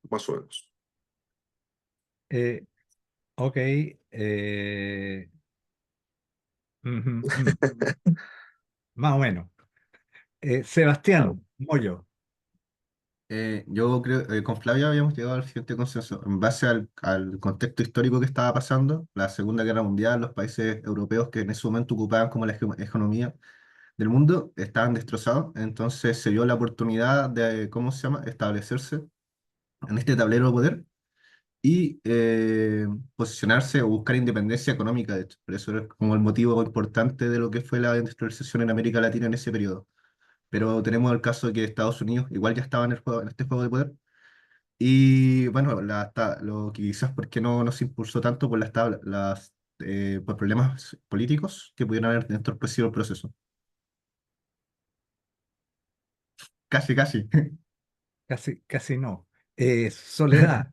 más o menos. Eh, ok, ujú, mm, más o menos. Sebastián Moyo, Yo creo que con Flavia habíamos llegado al siguiente consenso. En base al contexto histórico que estaba pasando, la Segunda Guerra Mundial, los países europeos que en ese momento ocupaban como la economía del mundo estaban destrozados. Entonces se dio la oportunidad de, ¿cómo se llama?, establecerse en este tablero de poder y posicionarse o buscar independencia económica, de hecho. Por eso es como el motivo importante de lo que fue la industrialización en América Latina en ese periodo. Pero tenemos el caso de que Estados Unidos igual ya estaba en el juego, en este juego de poder. Y bueno, lo que quizás porque no nos impulsó tanto por por problemas políticos que pudieran haber entorpecido el proceso. Casi, casi. casi no. Soledad,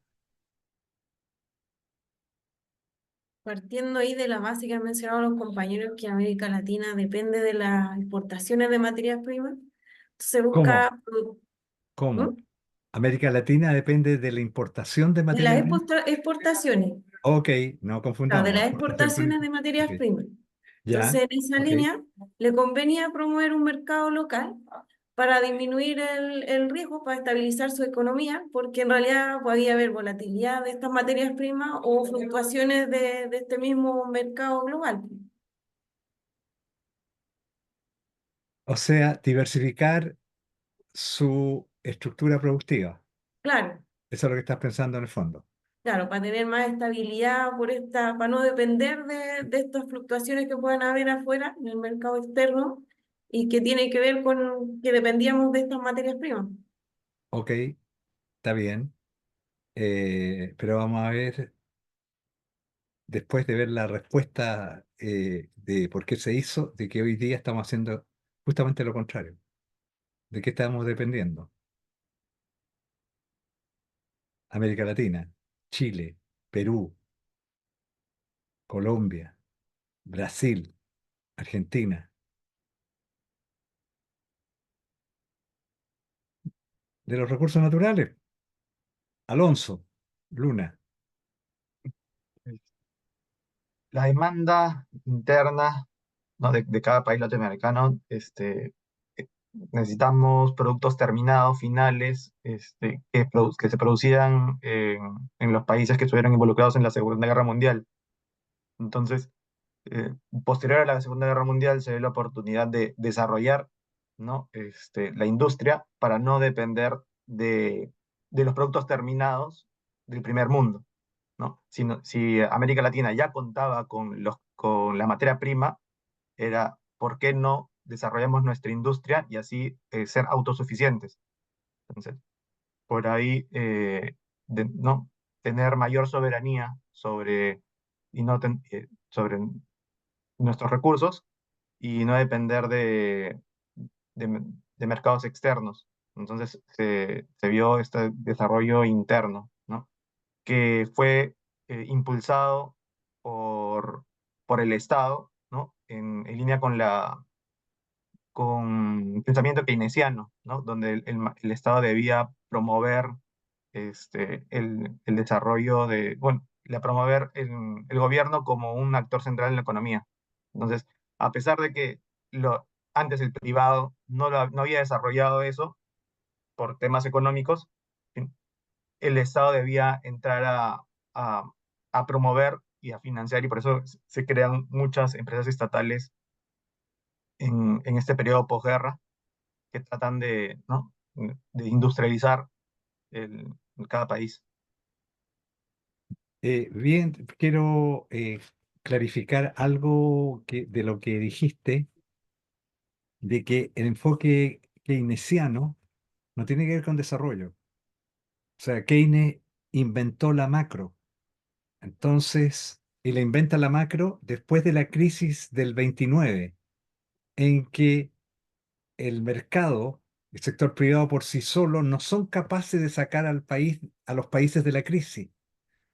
Partiendo ahí de la base que han mencionado los compañeros, que América Latina depende de las exportaciones de materias primas, se ¿cómo? busca ¿Cómo? ¿Mm? América Latina depende de la importación de De las materias primas. exportaciones, Ok, no claro, de confundamos. las Exportación exportaciones de materias ok, primas. ya, Entonces, en esa ok. línea, le convenía promover un mercado local para disminuir el riesgo, para estabilizar su economía, porque en realidad podía haber volatilidad de estas materias primas o fluctuaciones de este mismo mercado global. O sea, diversificar su estructura productiva. Claro, Eso es lo que estás pensando en el fondo. claro, para tener más estabilidad, para no depender de estas fluctuaciones que puedan haber afuera, en el mercado externo, y que tiene que ver con que dependíamos de estas materias primas. Ok, está bien. Pero vamos a ver, después de ver la respuesta de por qué se hizo, de que hoy día estamos haciendo justamente lo contrario. ¿De qué estamos dependiendo? América Latina, Chile, Perú, Colombia, Brasil, Argentina. De los recursos naturales, Alonso, Luna. La demanda interna, ¿no? de cada país latinoamericano, necesitamos productos terminados, finales, que se producían en los países que estuvieron involucrados en la Segunda Guerra Mundial. Entonces, posterior a la Segunda Guerra Mundial se dio la oportunidad de desarrollar, ¿no? La industria para no depender de los productos terminados del primer mundo, ¿no? Si América Latina ya contaba con la materia prima, era ¿por qué no desarrollamos nuestra industria y así ser autosuficientes? Entonces, por ahí, ¿no? Tener mayor soberanía sobre nuestros recursos y no depender de, de mercados externos. Entonces se vio este desarrollo interno, ¿no? Que fue impulsado por, por el Estado, ¿no? En línea con pensamiento keynesiano, ¿no? Donde el Estado debía promover el desarrollo bueno, promover el gobierno como un actor central en la economía. Entonces, a pesar de que antes el privado no había desarrollado eso por temas económicos, el Estado debía entrar a, a promover y a financiar, y por eso se crean muchas empresas estatales en este periodo posguerra que tratan ¿no? de industrializar cada país. Bien, quiero clarificar algo de lo que dijiste, de que el enfoque keynesiano no tiene que ver con desarrollo. O sea, Keynes inventó la macro. Entonces, y la inventa la macro después de la crisis del 29, en que el mercado, el sector privado por sí solo, no son capaces de sacar al país, a los países de la crisis.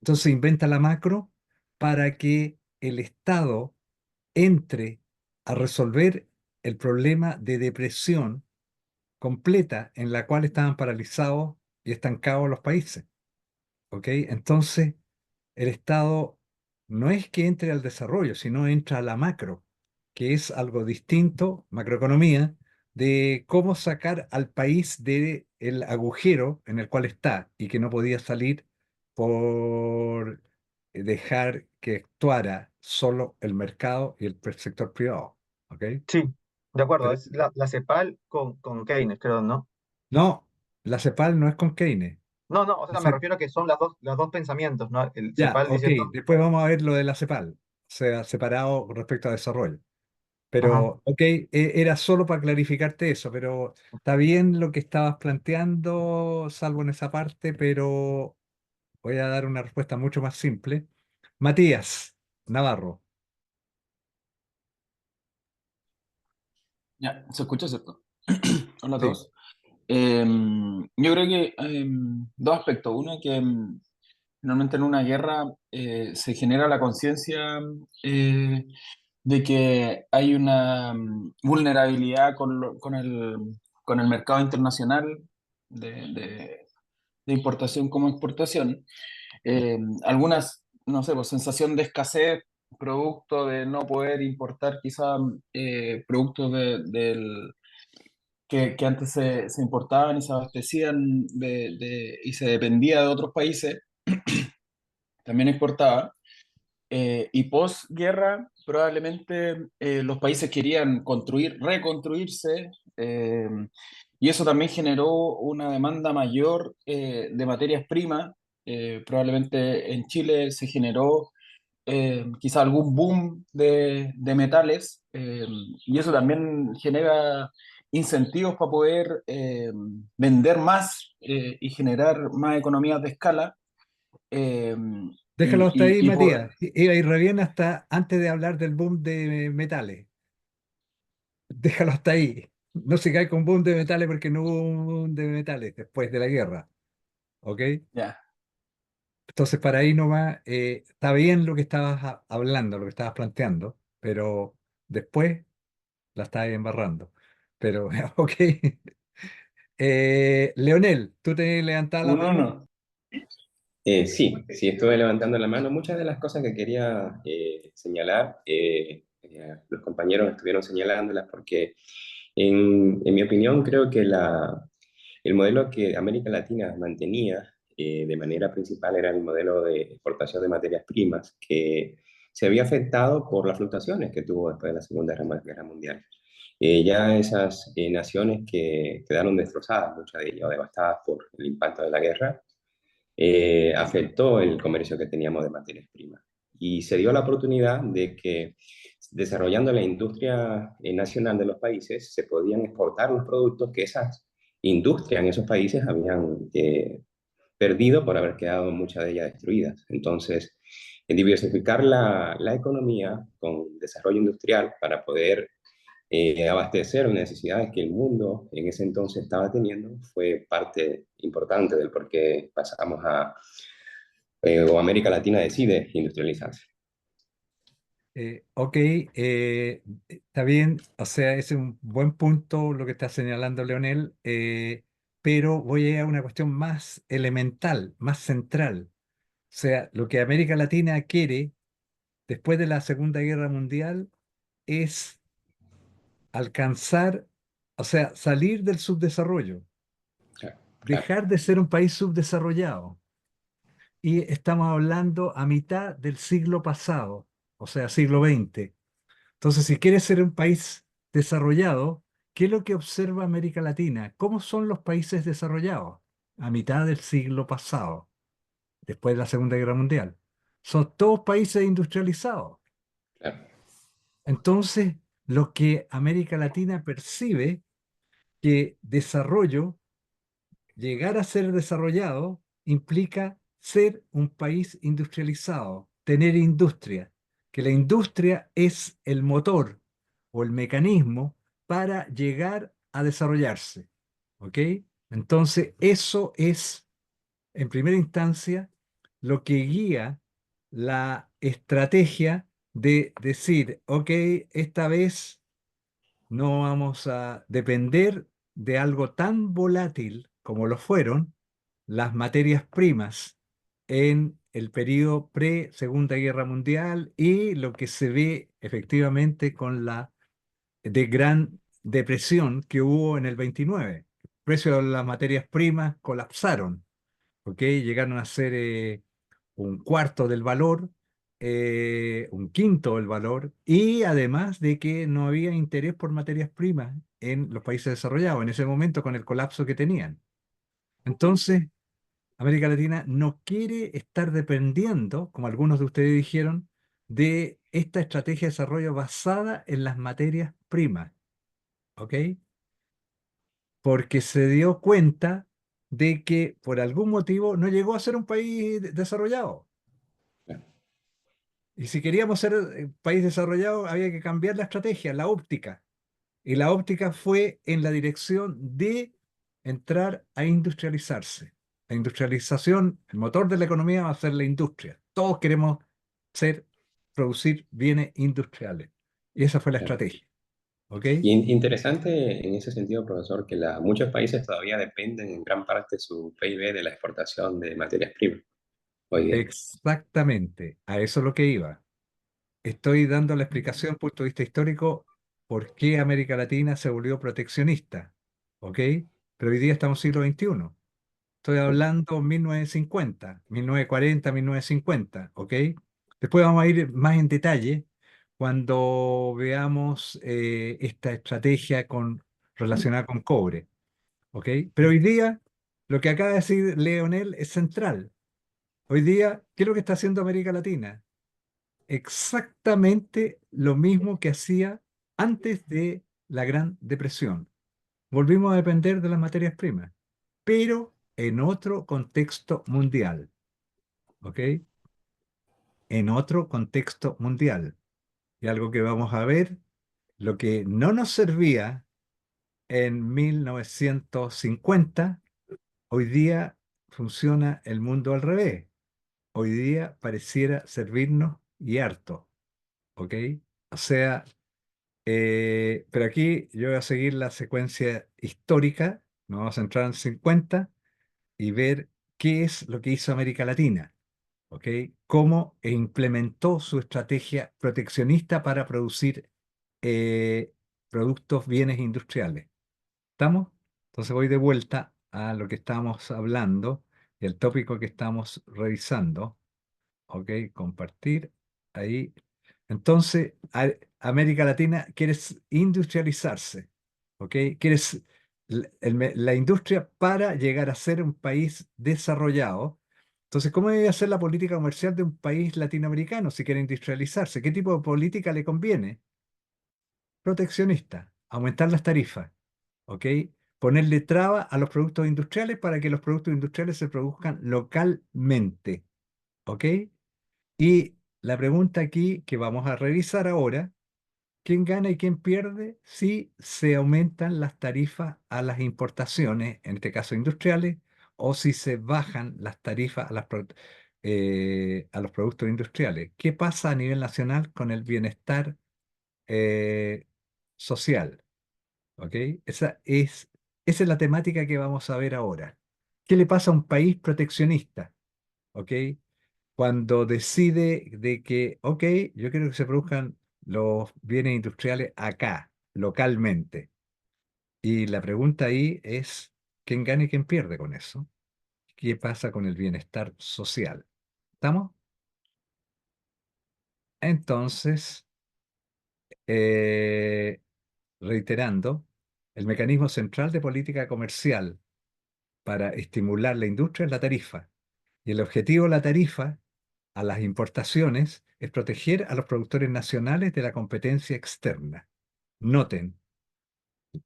Entonces inventa la macro para que el Estado entre a resolver el problema de depresión completa en la cual estaban paralizados y estancados los países. ¿Ok? Entonces, el Estado no es que entre al desarrollo, sino entra a la macro, que es algo distinto, macroeconomía, de cómo sacar al país del agujero en el cual está y que no podía salir por dejar que actuara solo el mercado y el sector privado. ¿Ok? Sí, de acuerdo, Pero es la CEPAL con Keynes, creo, ¿no? no, la CEPAL no es con Keynes. No, no, o La sea, me CEP- refiero a que son los dos pensamientos, ¿no? El ya, CEPAL ok, diciendo, después vamos a ver lo de la CEPAL, o sea, separado respecto a desarrollo. ajá, Pero, ok, era solo para clarificarte eso, pero está bien lo que estabas planteando, salvo en esa parte, pero voy a dar una respuesta mucho más simple. Matías Navarro, Ya, se escucha, ¿cierto? Hola a sí, todos. Yo creo que dos aspectos. Uno, que finalmente en una guerra se genera la conciencia eh, de que hay una vulnerabilidad con el mercado internacional de importación como exportación. Algunas, no sé, pues sensación de escasez, producto de no poder importar quizá productos que antes se importaban y se abastecían y se dependía de otros países, también exportaba. Y posguerra, probablemente los países querían reconstruirse, y eso también generó una demanda mayor de materias primas. Probablemente en Chile se generó quizá algún boom de metales, y eso también genera incentivos para poder vender más y generar más economías de escala. eh, Déjalo hasta ahí, y por, Matías. Iba a ir re bien hasta antes de hablar del boom de metales. Déjalo hasta ahí. No se cae con boom de metales porque no hubo un boom de metales después de la guerra. ¿Ok? ya. Entonces, para ahí nomás, está bien lo que estabas hablando, lo que estabas planteando, pero después la estabas embarrando. Pero, ok. Leonel, tú te levantabas la Un mano. uno. Sí, sí, estuve levantando la mano. Muchas de las cosas que quería señalar, los compañeros estuvieron señalándolas porque, en mi opinión, creo que el modelo que América Latina mantenía de manera principal era el modelo de exportación de materias primas, que se había afectado por las fluctuaciones que tuvo después de la Segunda Guerra Mundial. Ya esas naciones que quedaron destrozadas, muchas de ellas, o devastadas por el impacto de la guerra, afectó el comercio que teníamos de materias primas. Y se dio la oportunidad de que, desarrollando la industria nacional de los países, se podían exportar los productos que esas industrias en esos países habían perdido por haber quedado muchas de ellas destruidas. Entonces, diversificar la economía con desarrollo industrial para poder abastecer las necesidades que el mundo en ese entonces estaba teniendo fue parte importante del por qué pasamos o América Latina decide industrializarse. Ok, está bien, o sea, es un buen punto lo que está señalando Leonel, pero voy a ir a una cuestión más elemental, más central. O sea, lo que América Latina quiere después de la Segunda Guerra Mundial es alcanzar, o sea, salir del subdesarrollo, Claro, claro. dejar de ser un país subdesarrollado. Y estamos hablando a mitad del siglo pasado, o sea, siglo XX. Entonces, si quieres ser un país desarrollado, ¿qué es lo que observa América Latina? ¿Cómo son los países desarrollados a mitad del siglo pasado, después de la Segunda Guerra Mundial? Son todos países industrializados. Claro. Entonces, lo que América Latina percibe que desarrollo, llegar a ser desarrollado, implica ser un país industrializado, tener industria, que la industria es el motor o el mecanismo para llegar a desarrollarse. ¿Ok? Entonces, eso es, en primera instancia, lo que guía la estrategia de decir, ok, esta vez no vamos a depender de algo tan volátil como lo fueron las materias primas en el periodo pre-Segunda Guerra Mundial y lo que se ve efectivamente con la gran depresión que hubo en el 29. El precio de las materias primas colapsaron, ¿ok? Llegaron a ser un cuarto del valor, un quinto del valor, y además de que no había interés por materias primas en los países desarrollados en ese momento con el colapso que tenían. Entonces, América Latina no quiere estar dependiendo, como algunos de ustedes dijeron, de esta estrategia de desarrollo basada en las materias primas, ¿ok? Porque se dio cuenta de que por algún motivo no llegó a ser un país desarrollado. Y si queríamos ser país desarrollado, había que cambiar la estrategia, la óptica. Y la óptica fue en la dirección de entrar a industrializarse. La industrialización, el motor de la economía va a ser la industria. Todos queremos producir bienes industriales. Y esa fue la Claro. estrategia. ¿Ok? Interesante en ese sentido, profesor, que muchos países todavía dependen en gran parte de su PIB de la exportación de materias primas hoy día. Exactamente, a eso es lo que iba. Estoy dando la explicación, punto de vista histórico, por qué América Latina se volvió proteccionista. ¿Ok? Pero hoy día estamos en siglo XXI. Estoy hablando 1950, 1940, 1950, ¿ok? Después vamos a ir más en detalle cuando veamos esta estrategia relacionada con cobre, ¿ok? Pero hoy día, lo que acaba de decir Leonel es central. Hoy día, ¿qué es lo que está haciendo América Latina? Exactamente lo mismo que hacía antes de la Gran Depresión. Volvimos a depender de las materias primas, pero en otro contexto mundial, ¿ok? En otro contexto mundial. Y algo que vamos a ver, lo que no nos servía en 1950, hoy día funciona el mundo al revés. Hoy día pareciera servirnos y harto, ¿ok? O sea, pero aquí yo voy a seguir la secuencia histórica, nos vamos a centrar en 50 y ver qué es lo que hizo América Latina, ¿ok? Cómo implementó su estrategia proteccionista para producir eh, productos, bienes industriales. ¿Estamos? Entonces voy de vuelta a lo que estábamos hablando, el tópico que estamos revisando. ¿Ok? Compartir. Ahí. Entonces, América Latina quiere industrializarse. ¿Ok? Quiere la industria para llegar a ser un país desarrollado. Entonces, ¿cómo debe ser la política comercial de un país latinoamericano si quiere industrializarse? ¿Qué tipo de política le conviene? Proteccionista, aumentar las tarifas, ¿ok? Ponerle traba a los productos industriales para que los productos industriales se produzcan localmente, ¿ok? Y la pregunta aquí que vamos a revisar ahora, ¿quién gana y quién pierde si se aumentan las tarifas a las importaciones, en este caso industriales, o si se bajan las tarifas a los productos industriales? ¿Qué pasa a nivel nacional con el bienestar eh, social? ¿Ok? Esa es la temática que vamos a ver ahora. ¿Qué le pasa a un país proteccionista? ¿Ok? Cuando decide de que, ok, yo quiero que se produzcan los bienes industriales acá, localmente. Y la pregunta ahí es, ¿quién gana y quién pierde con eso? ¿Qué pasa con el bienestar social? ¿Estamos? Entonces, eh, reiterando, el mecanismo central de política comercial para estimular la industria es la tarifa. Y el objetivo de la tarifa a las importaciones es proteger a los productores nacionales de la competencia externa. Noten,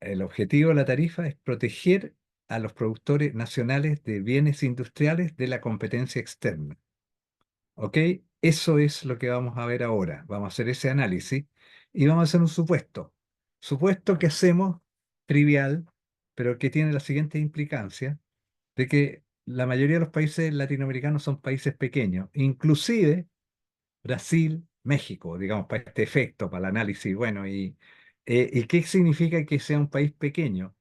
el objetivo de la tarifa es proteger a los productores nacionales de bienes industriales de la competencia externa. ¿Ok? Eso es lo que vamos a ver ahora. Vamos a hacer ese análisis y vamos a hacer un supuesto. Supuesto que hacemos trivial, pero que tiene la siguiente implicancia de que la mayoría de los países latinoamericanos son países pequeños, inclusive Brasil, México, digamos, para este efecto, para el análisis. Bueno, ¿y qué significa que sea un país pequeño?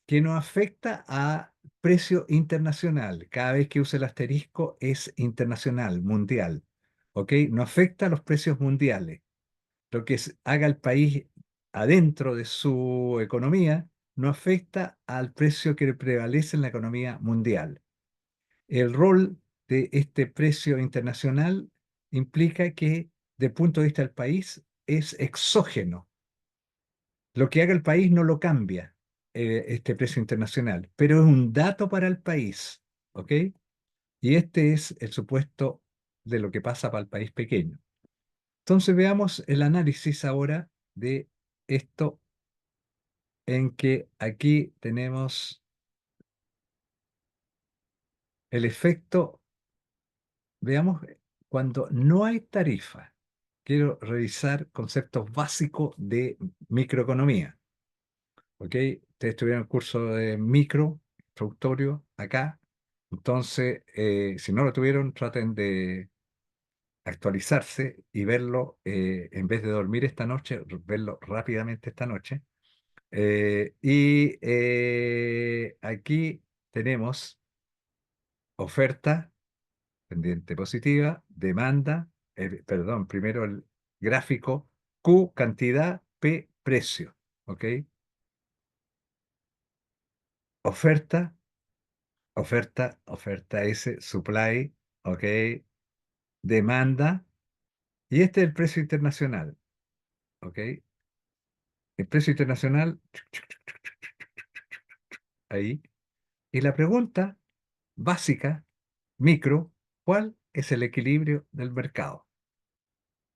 Que no afecta a precio internacional. Cada vez que use el asterisco es internacional, mundial. ¿Ok? No afecta a los precios mundiales. Lo que haga el país adentro de su economía no afecta al precio que prevalece en la economía mundial. El rol de este precio internacional implica que, desde el punto de vista del país, es exógeno. Lo que haga el país no lo cambia, este precio internacional, pero es un dato para el país, ¿ok? Y este es el supuesto de lo que pasa para el país pequeño. Entonces veamos el análisis ahora de esto en que aquí tenemos el efecto. Veamos, cuando no hay tarifa, quiero revisar conceptos básicos de microeconomía. ¿Ok? Ustedes tuvieron el curso de micro, introductorio, acá. Entonces, si no lo tuvieron, traten de actualizarse y verlo, en vez de dormir esta noche, verlo rápidamente esta noche, Aquí tenemos oferta, pendiente positiva, demanda, perdón, primero el gráfico Q, cantidad, P, precio. ¿Ok? Oferta, oferta S, supply, ¿ok? Demanda, y este es el precio internacional, ¿ok? El precio internacional, ahí. Y la pregunta básica, micro, ¿cuál es el equilibrio del mercado?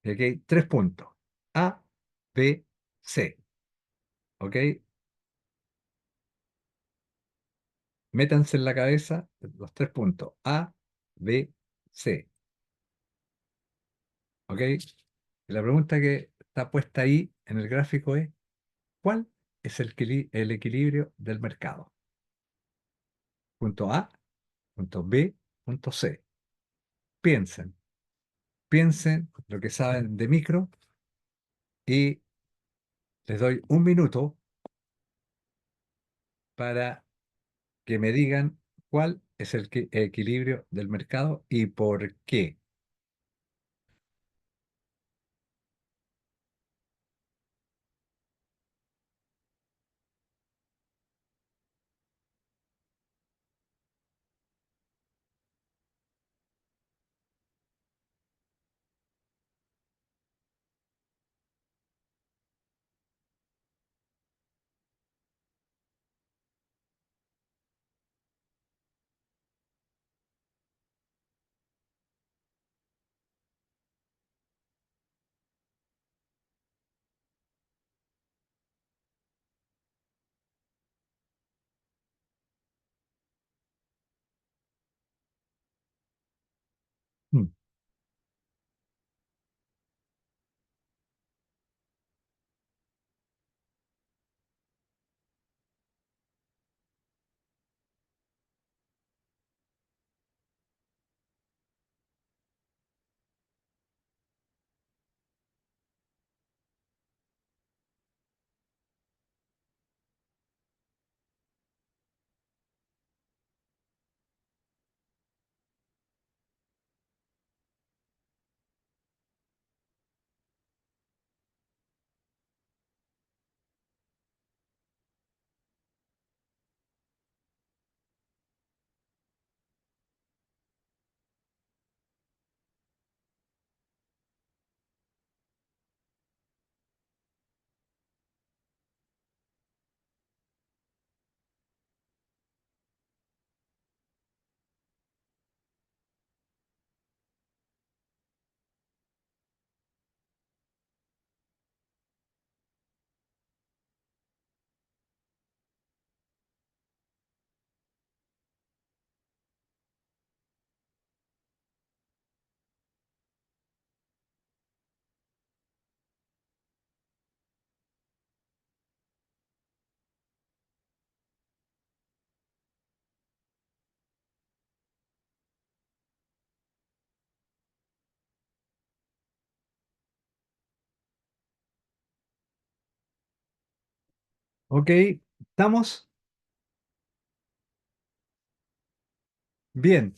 Y aquí hay 3 puntos. A, B, C. ¿Ok? Métanse en la cabeza los 3 puntos. A, B, C. ¿Ok? Y la pregunta que está puesta ahí en el gráfico es, ¿cuál es el equilibrio del mercado? Punto A, punto B, punto C. Piensen, piensen lo que saben de micro y les doy 1 minuto para que me digan cuál es el equilibrio del mercado y por qué. Hmm. Ok, ¿estamos? Bien.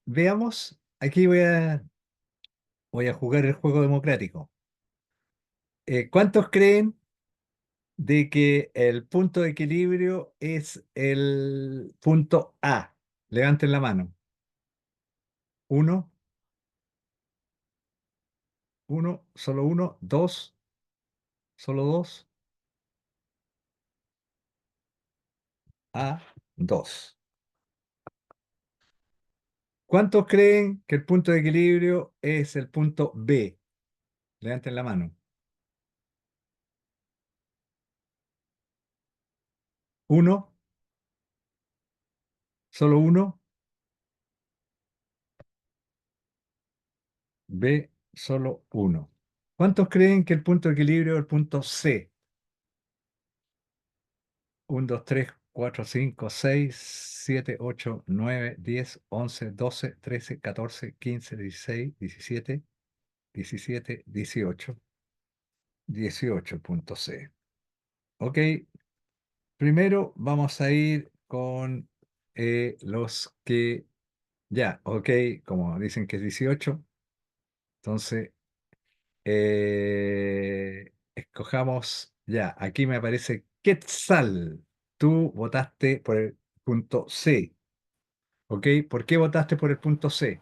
Veamos, aquí voy a jugar el juego democrático. ¿Cuántos creen de que el punto de equilibrio es el punto A? Levanten la mano. Uno, uno, solo uno, dos, solo dos, A, dos. ¿Cuántos creen que el punto de equilibrio es el punto B? Levanten la mano. Uno, solo uno, B, solo uno. ¿Cuántos creen que el punto de equilibrio es el punto C? 1, 2, 3, 4, 5, 6, 7, 8, 9, 10, 11, 12, 13, 14, 15, 16, 17, 17, 18. 18 punto C. Ok, primero vamos a ir con los que ya, ok, como dicen que es 18, entonces escojamos ya. Aquí me aparece Quetzal. Tú votaste por el punto C, ¿ok? ¿Por qué votaste por el punto C?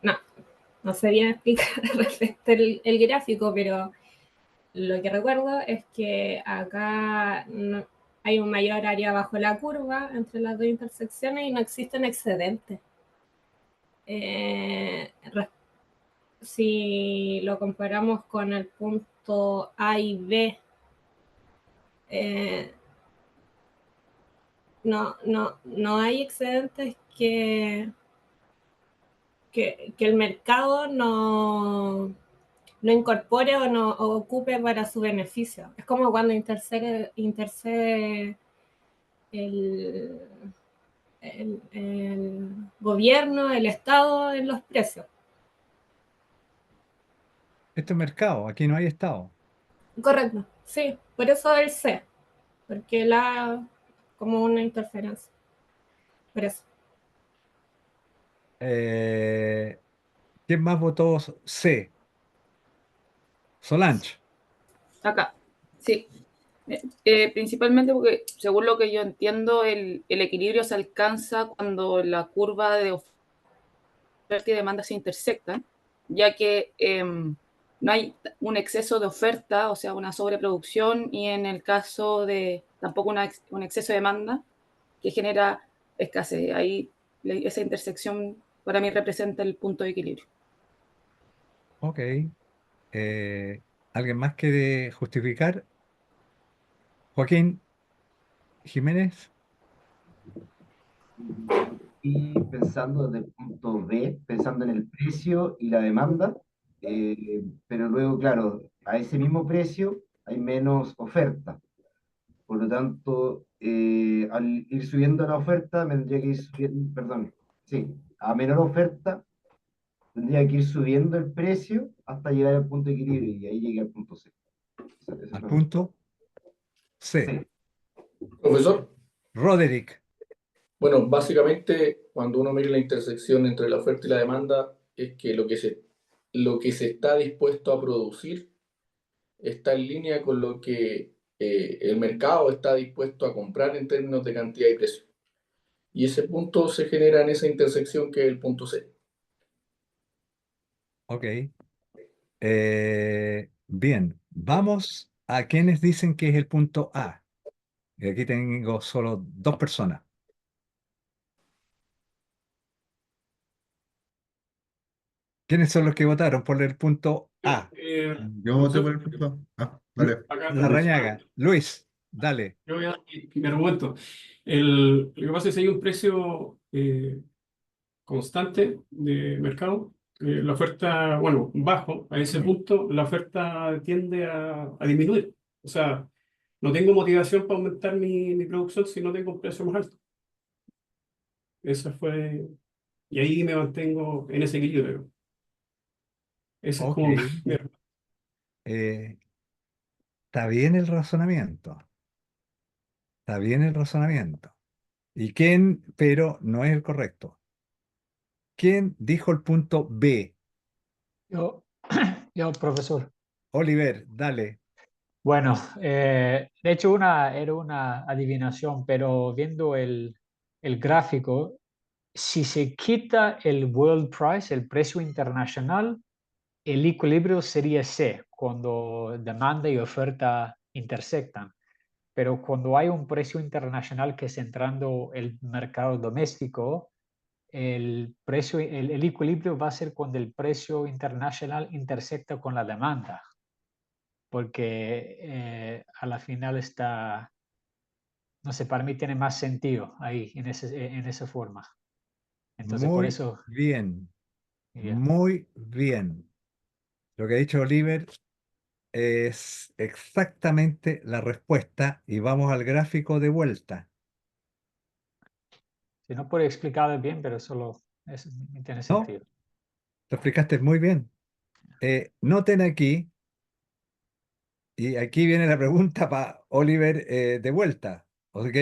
No, no sabía explicar respecto el gráfico, pero lo que recuerdo es que acá hay un mayor área bajo la curva entre las dos intersecciones y no existen excedentes. Si lo comparamos con el punto A y B, no hay excedentes que el mercado no incorpore o no ocupe para su beneficio. Es como cuando intercede el gobierno, el Estado en los precios. Esto es mercado, aquí no hay estado. Correcto, sí, por eso el C, porque como una interferencia. Por eso. ¿Quién más votó C? Solange. Acá, sí. Principalmente porque, según lo que yo entiendo, el equilibrio se alcanza cuando la curva de oferta y demanda se intersectan, ya que no hay un exceso de oferta, o sea, una sobreproducción, y en el caso de tampoco un exceso de demanda que genera escasez. Ahí esa intersección para mí representa el punto de equilibrio. Ok. ¿Alguien más quiere justificar? Joaquín Jiménez. Y pensando desde el punto B, pensando en el precio y la demanda, pero luego, claro, a ese mismo precio hay menos oferta. Por lo tanto, al ir subiendo la oferta, tendría que ir subiendo, perdón, sí, a menor oferta, tendría que ir subiendo el precio hasta llegar al punto de equilibrio y ahí llegué al punto C. Al punto C. Sí. Profesor, Roderick. bueno, básicamente cuando uno mira la intersección entre la oferta y la demanda es que lo que se está dispuesto a producir está en línea con lo que el mercado está dispuesto a comprar en términos de cantidad y precio. Y ese punto se genera en esa intersección que es el punto C. Ok. Bien, vamos a quienes dicen que es el punto A. Y aquí tengo solo dos personas. ¿Quiénes son los que votaron por el punto A? Yo voté por el punto A. Ah, vale. Larrañaga. Luis, dale. Yo voy a dar mi argumento. Lo que pasa es que hay un precio constante de mercado. La oferta, bueno, bajo, a ese punto la oferta tiende a disminuir. O sea, no tengo motivación para aumentar mi producción si no tengo un precio más alto. Eso fue, y ahí me mantengo en ese equilibrio. Ese es Ok. como mi Está bien el razonamiento. Está bien el razonamiento. ¿Y quién, pero no es el correcto? ¿Quién dijo el punto B? Yo, profesor. Oliver, dale. Bueno, de hecho era una adivinación, pero viendo el gráfico, si se quita el world price, el precio internacional, el equilibrio sería C, cuando demanda y oferta intersectan. Pero cuando hay un precio internacional que es entrando el mercado doméstico, el equilibrio va a ser cuando el precio internacional intersecta con la demanda, porque a la final está, no sé, para mí tiene más sentido ahí, en esa forma. Entonces, por Muy eso, bien. ya. Muy bien. Lo que ha dicho Oliver es exactamente la respuesta y vamos al gráfico de vuelta. Si no puedo explicar bien, pero solo tiene ¿No? sentido. Lo explicaste muy bien. Noten aquí Y aquí viene la pregunta para Oliver de vuelta. ¿Ok?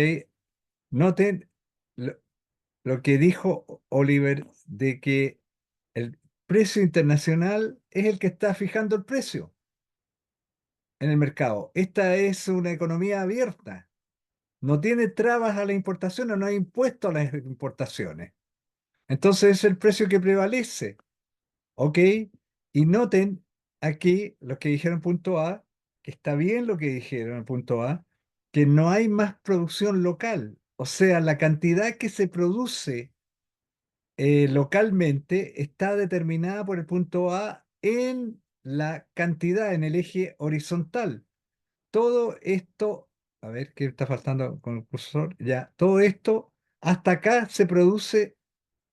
Noten lo, lo que dijo Oliver de que el precio internacional es el que está fijando el precio en el mercado. Esta es una economía abierta. No tiene trabas a la importación o no hay impuesto a las importaciones. Entonces es el precio que prevalece. ¿Ok? Y noten aquí los que dijeron punto A, que está bien lo que dijeron en punto A, que no hay más producción local. O sea, la cantidad que se produce localmente está determinada por el punto A en la cantidad, en el eje horizontal. Todo esto, a ver qué está faltando con el cursor, ya, todo esto hasta acá se produce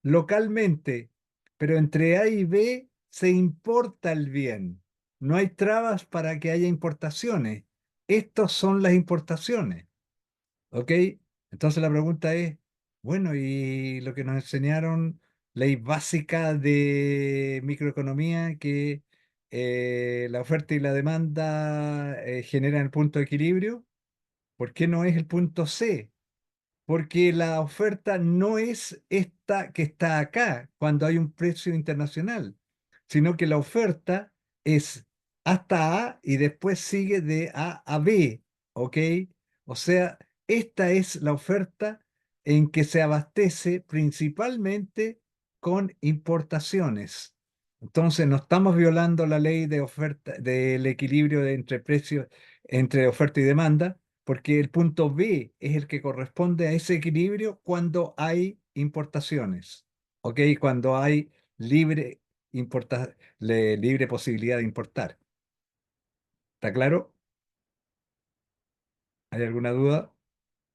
localmente, pero entre A y B se importa el bien. No hay trabas para que haya importaciones. Estos son las importaciones. ¿Ok? Entonces la pregunta es, bueno, y lo que nos enseñaron, ley básica de microeconomía, que la oferta y la demanda generan el punto de equilibrio, ¿por qué no es el punto C? Porque la oferta no es esta que está acá cuando hay un precio internacional, sino que la oferta es hasta A y después sigue de A a B, ¿ok? O sea, esta es la oferta en que se abastece principalmente con importaciones. Entonces, no estamos violando la ley de oferta, del equilibrio entre precios, entre oferta y demanda, porque el punto B es el que corresponde a ese equilibrio cuando hay importaciones, ¿ok? Cuando hay libre posibilidad de importar. ¿Está claro? ¿Hay alguna duda?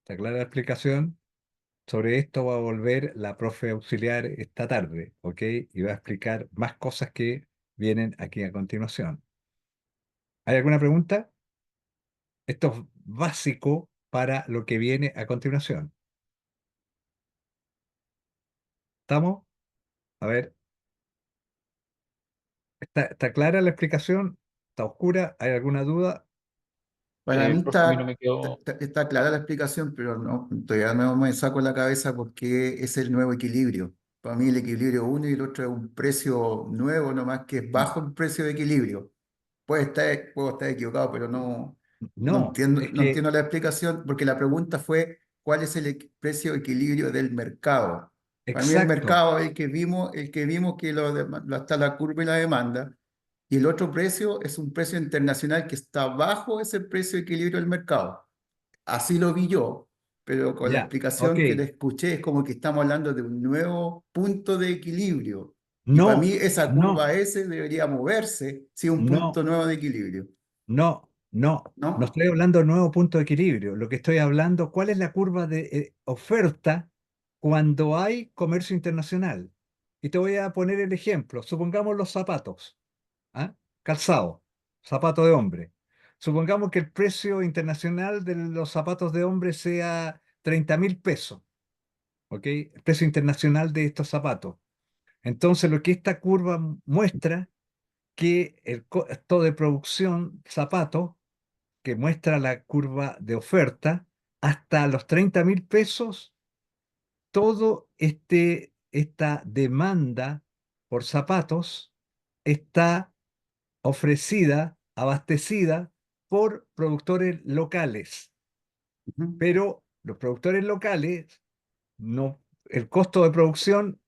¿Está clara la explicación? Sobre esto va a volver la profe auxiliar esta tarde, ¿ok? Y va a explicar más cosas que vienen aquí a continuación. ¿Hay alguna pregunta? Esto es básico para lo que viene a continuación. ¿Estamos? A ver, ¿está clara la explicación? ¿Está oscura? ¿Hay alguna duda? Para mí Profe, a mí no me quedó. está clara la explicación, pero no, todavía no me saco la cabeza porque es el nuevo equilibrio. Para mí el equilibrio uno y el otro es un precio nuevo, nomás que es bajo el precio de equilibrio. Puedo estar equivocado, pero No, es no que entiendo la explicación porque la pregunta fue ¿cuál es el precio de equilibrio del mercado? Para mí el exacto, mercado es el que vimos que está la curva y la demanda, y el otro precio es un precio internacional que está bajo ese precio de equilibrio del mercado. Así lo vi yo, pero con la ya, ok. explicación que le escuché es como que estamos hablando de un nuevo punto de equilibrio. Y para mí No, esa curva no, S debería moverse si es un punto no, nuevo de equilibrio. no ¿No? estoy hablando de nuevo punto de equilibrio. Lo que estoy hablando, ¿cuál es la curva de oferta cuando hay comercio internacional? Y te voy a poner el ejemplo. Supongamos los zapatos, ¿ah? Calzado, zapato de hombre. Supongamos que el precio internacional de los zapatos de hombre sea 30.000 pesos, ¿ok? El precio internacional de estos zapatos. Entonces, lo que esta curva muestra que el costo de producción zapatos, que muestra la curva de oferta, hasta los 30.000 pesos, esta demanda por zapatos está ofrecida, abastecida por productores locales. Ujú. Pero los productores locales, no, el costo de producción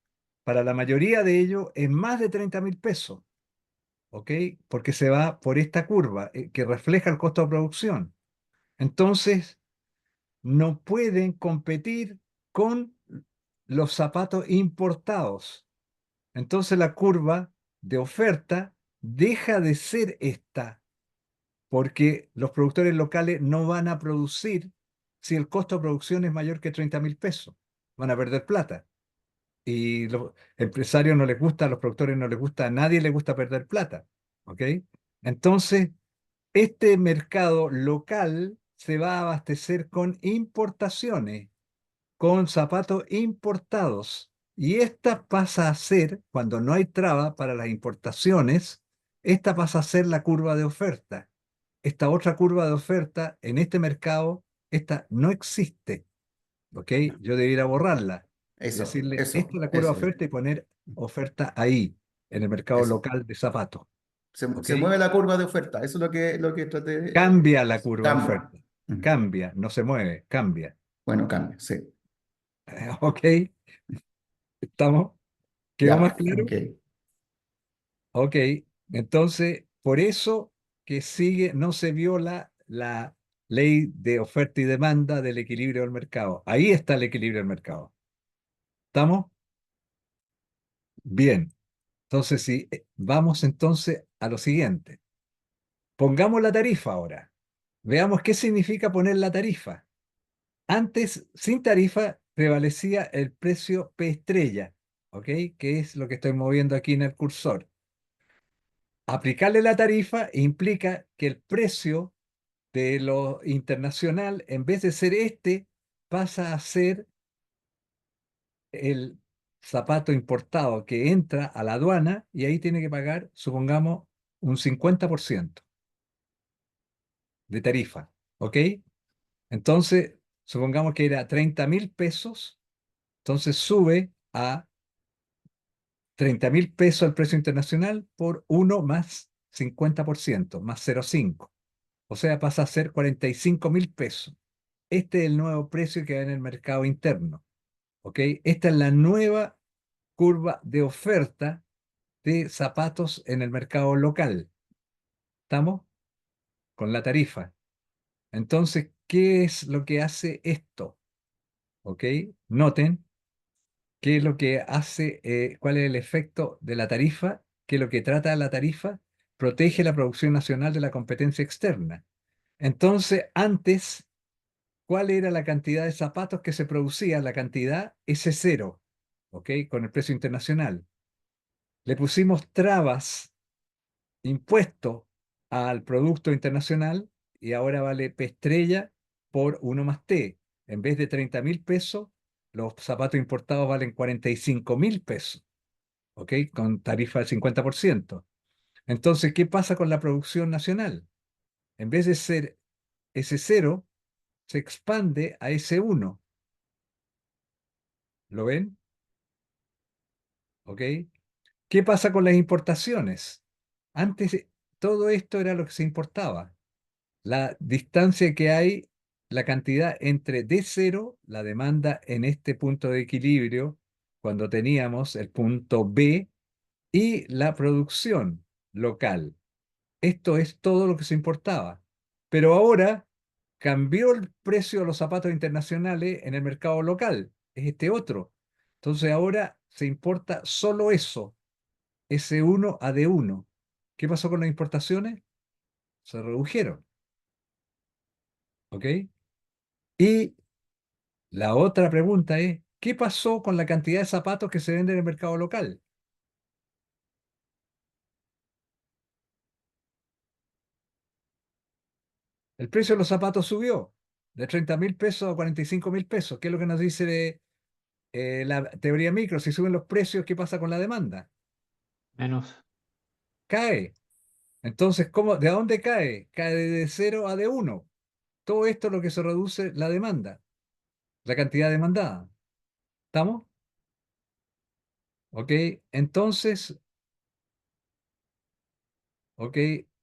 para la mayoría de ellos es más de 30.000 pesos, ¿ok? Porque se va por esta curva que refleja el costo de producción. Entonces, no pueden competir con los zapatos importados. Entonces, la curva de oferta deja de ser esta, porque los productores locales no van a producir si el costo de producción es mayor que 30.000 pesos. Van a perder plata. Y los empresarios no les gusta, a los productores no les gusta, a nadie le gusta perder plata. ¿Ok? Entonces, este mercado local se va a abastecer con importaciones, con zapatos importados. Y esta pasa a ser, cuando no hay traba para las importaciones, esta pasa a ser la curva de oferta. esta otra curva de oferta en este mercado, esta no existe. ¿Ok? Yo debería borrarla y decirle, esta es la curva de eso. oferta y poner oferta ahí, en el mercado Eso. local de zapatos. Se ¿Ok? mueve la curva de oferta. Eso es lo que traté de... Cambia la curva de Cambia. oferta. Cambia, no se mueve, cambia. Bueno, cambia, sí. ¿Ok? ¿Estamos? ¿Quedó Ya, más claro? ok. Ok, entonces, por eso que sigue, no se viola la ley de oferta y demanda del equilibrio del mercado. Ahí está el equilibrio del mercado. ¿Estamos? Bien. Entonces, si vamos entonces a lo siguiente. Pongamos la tarifa ahora. Veamos qué significa poner la tarifa. Antes, sin tarifa, prevalecía el precio P estrella, ¿ok? Que es lo que estoy moviendo aquí en el cursor. Aplicarle la tarifa implica que el precio de lo internacional, en vez de ser este, pasa a ser el zapato importado que entra a la aduana y ahí tiene que pagar, supongamos, un 50% de tarifa, ¿ok? Entonces, supongamos que era 30.000 pesos, entonces sube a 30.000 pesos el precio internacional por 1 más 50%, más 0,5. O sea, pasa a ser 45.000 pesos. Este es el nuevo precio que hay en el mercado interno. ¿Ok? Esta es la nueva curva de oferta de zapatos en el mercado local. ¿Estamos? Con la tarifa. Entonces, ¿qué es lo que hace esto? ¿Ok? Noten qué es lo que hace, cuál es el efecto de la tarifa, qué es lo que trata la tarifa, protege la producción nacional de la competencia externa. Entonces, antes, ¿cuál era la cantidad de zapatos que se producía? La cantidad S0, ¿ok? Con el precio internacional. Le pusimos trabas, impuesto al producto internacional y ahora vale P estrella por 1 más T. En vez de 30.000 pesos, los zapatos importados valen 45.000 pesos, ¿ok? Con tarifa del 50%. Entonces, ¿qué pasa con la producción nacional? En vez de ser S0, se expande a S1. ¿Lo ven? ¿Ok? ¿Qué pasa con las importaciones? Antes todo esto era lo que se importaba. La distancia que hay, la cantidad entre D0, la demanda en este punto de equilibrio, cuando teníamos el punto B, y la producción local. Esto es todo lo que se importaba. Pero ahora cambió el precio de los zapatos internacionales en el mercado local. Es este otro. Entonces ahora se importa solo eso, S1 a D1. ¿Qué pasó con las importaciones? Se redujeron. ¿Ok? Y la otra pregunta es, ¿qué pasó con la cantidad de zapatos que se venden en el mercado local? El precio de los zapatos subió de 30.000 pesos a 45.000 pesos. ¿Qué es lo que nos dice la teoría micro? Si suben los precios, ¿qué pasa con la demanda? Menos. Cae. Entonces, ¿de dónde cae? Cae de 0 a de 1. Todo esto es lo que se reduce la demanda, la cantidad demandada. ¿Estamos? ¿Ok? Entonces, ¿ok?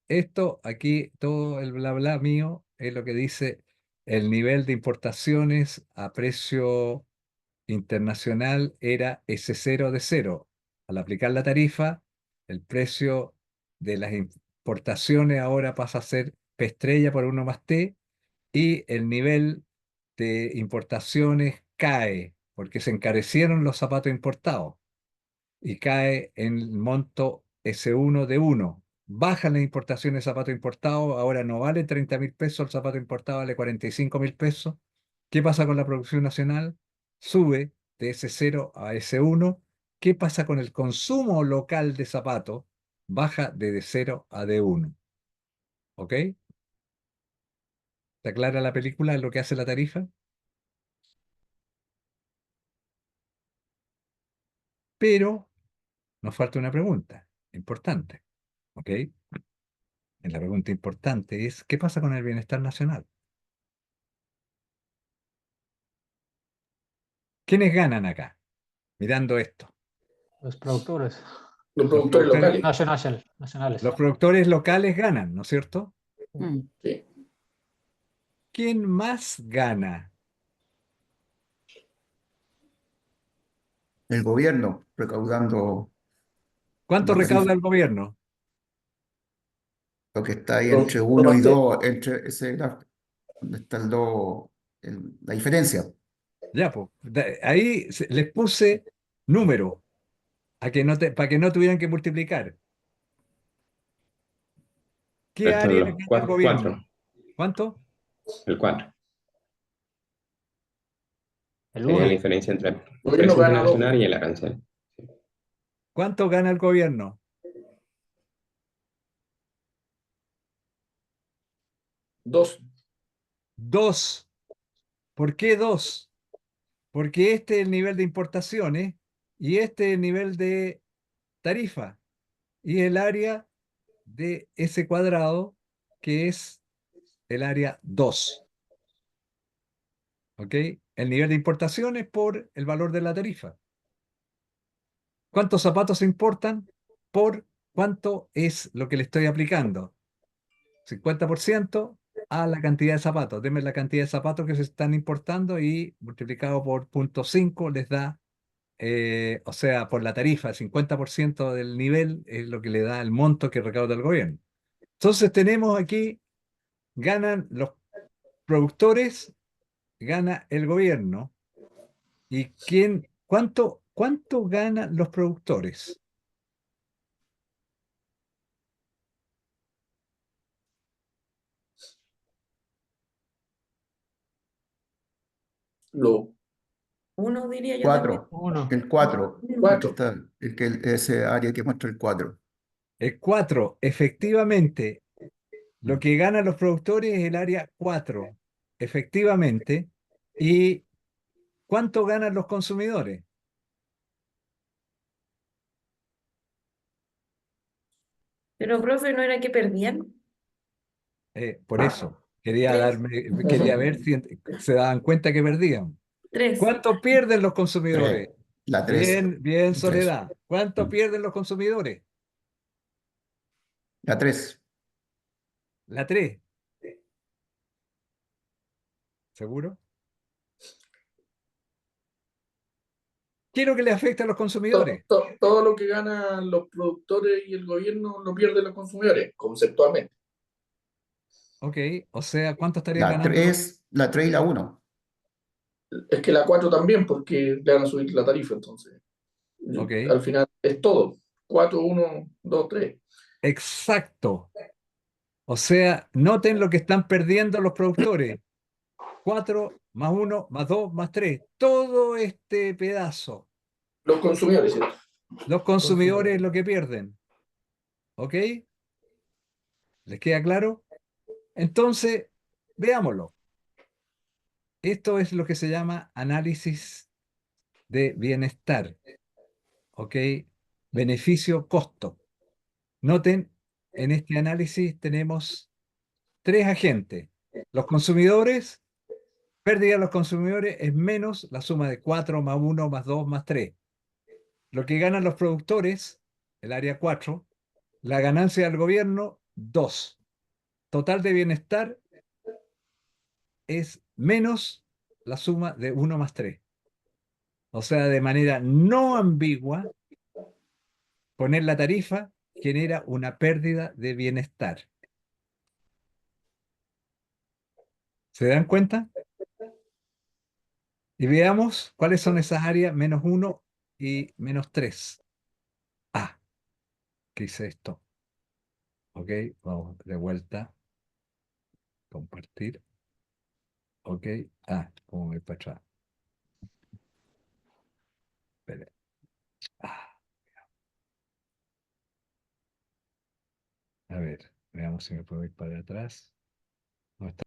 Esto aquí, todo el bla bla mío, es lo que dice el nivel de importaciones a precio internacional era S0 de 0. Al aplicar la tarifa, el precio de las importaciones ahora pasa a ser P estrella por 1 más T y el nivel de importaciones cae porque se encarecieron los zapatos importados y cae en el monto S1 de 1. Bajan las importaciones de zapatos importados, ahora no vale 30.000 pesos, el zapato importado vale 45.000 pesos. ¿Qué pasa con la producción nacional? Sube de S0 a S1. ¿Qué pasa con el consumo local de zapatos? Baja de D0 a D1. ¿Ok? ¿Está clara la película, lo que hace la tarifa? Pero nos falta una pregunta importante. ¿Ok? en la pregunta importante es, ¿qué pasa con el bienestar nacional? ¿Quiénes ganan acá? Mirando esto. Los productores Los productores locales. nacionales. Los productores locales ganan, ¿no es cierto? Sí. ¿Quién más gana? El gobierno recaudando ¿Cuánto la tarifa, recauda el gobierno? lo que está ahí Lo- entre lo 1 y pasé. 2, entre ese donde está el 2, la diferencia. Ya, pues, ahí les puse número para que no tuvieran que multiplicar. ¿Qué Estos área son le los gana al gobierno? cuatro. ¿Cuánto? El 4. El Sería la 1. diferencia entre el Gobierno precio gana internacional y el arancel. ¿Cuánto gana el gobierno? 2. 2. ¿Por qué 2? Porque este es el nivel de importaciones y este es el nivel de tarifa y el área de ese cuadrado que es el área 2. ¿Ok? El nivel de importaciones por el valor de la tarifa. ¿Cuántos zapatos se importan? Por cuánto es lo que le estoy aplicando. 50% a la cantidad de zapatos. Denme la cantidad de zapatos que se están importando y multiplicado por 0,5 les da, o sea, por la tarifa, el 50% del nivel es lo que le da el monto que recauda el gobierno. Entonces tenemos aquí, ganan los productores, gana el gobierno. ¿Y cuánto ganan los productores? Lo Uno diría yo también. 4, el 4, cuatro. ese área que muestra el 4. El 4, efectivamente, lo que ganan los productores es el área 4, efectivamente. ¿Y cuánto ganan los consumidores? Pero, profe, ¿no era que perdían? Por eso, quería ver si se daban cuenta que perdían. 3. ¿Cuánto pierden los consumidores? 3. La 3. Bien, bien, 3. Soledad. ¿Cuánto pierden los consumidores? La 3. La 3. ¿Seguro? ¿Qué es lo que le afecta a los consumidores? Todo lo que ganan los productores y el gobierno lo pierden los consumidores, conceptualmente. Ok, o sea, ¿cuánto estarían La ganando? 3, la 3 y la 1. Es que la 4 también, porque le van a subir la tarifa, entonces. Ok, Al final es todo. 4, 1, 2, 3. exacto. O sea, noten lo que están perdiendo los productores. 4 más 1 más 2 más 3. Todo este pedazo. Los consumidores, ¿cierto? Los consumidores es lo que pierden. ¿Ok? ¿Les queda claro? Entonces, veámoslo. Esto es lo que se llama análisis de bienestar. ¿Ok? Beneficio-costo. Noten, en este análisis tenemos 3 agentes. Los consumidores, pérdida de los consumidores es menos la suma de 4 más 1 más 2 más 3. Lo que ganan los productores, el área 4, la ganancia del gobierno, 2. Total de bienestar es menos la suma de 1 más 3. O sea, de manera no ambigua, poner la tarifa genera una pérdida de bienestar. ¿Se dan cuenta? Y veamos cuáles son esas áreas menos 1 y menos 3. Ah, ¿qué hice esto? Ok, vamos de vuelta. Compartir. Ok, ¿cómo voy para atrás? Espere. Ah, a ver, veamos si me puedo ir para atrás. No está.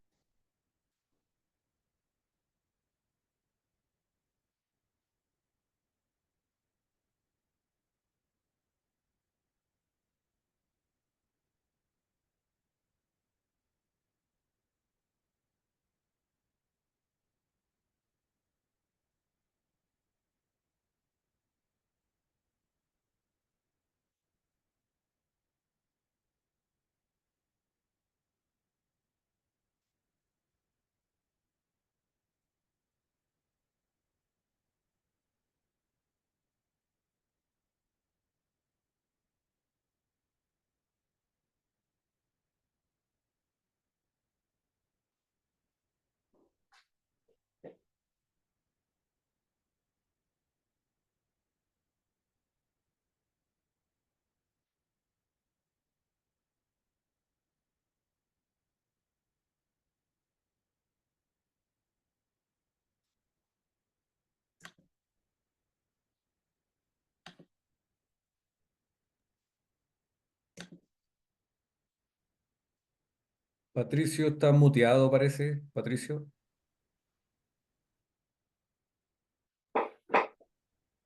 Patricio está muteado, parece. Patricio.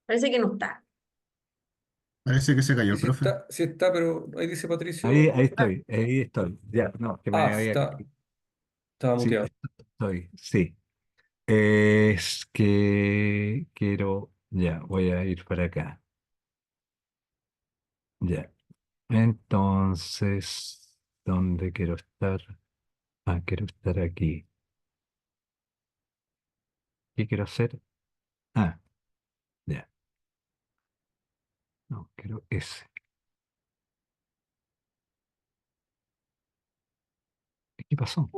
Parece que no está. Parece que se cayó el Sí profe. está, sí está, pero ahí dice Patricio. Ahí estoy. Ya, no, que me Ah, había estaba Sí, muteado. estoy, sí. Es que quiero, ya, voy a ir para acá. Ya. Entonces, ¿dónde quiero estar? Ah, quiero estar aquí. ¿Qué quiero hacer? Ah, ya. No, quiero ese. ¿Qué pasó?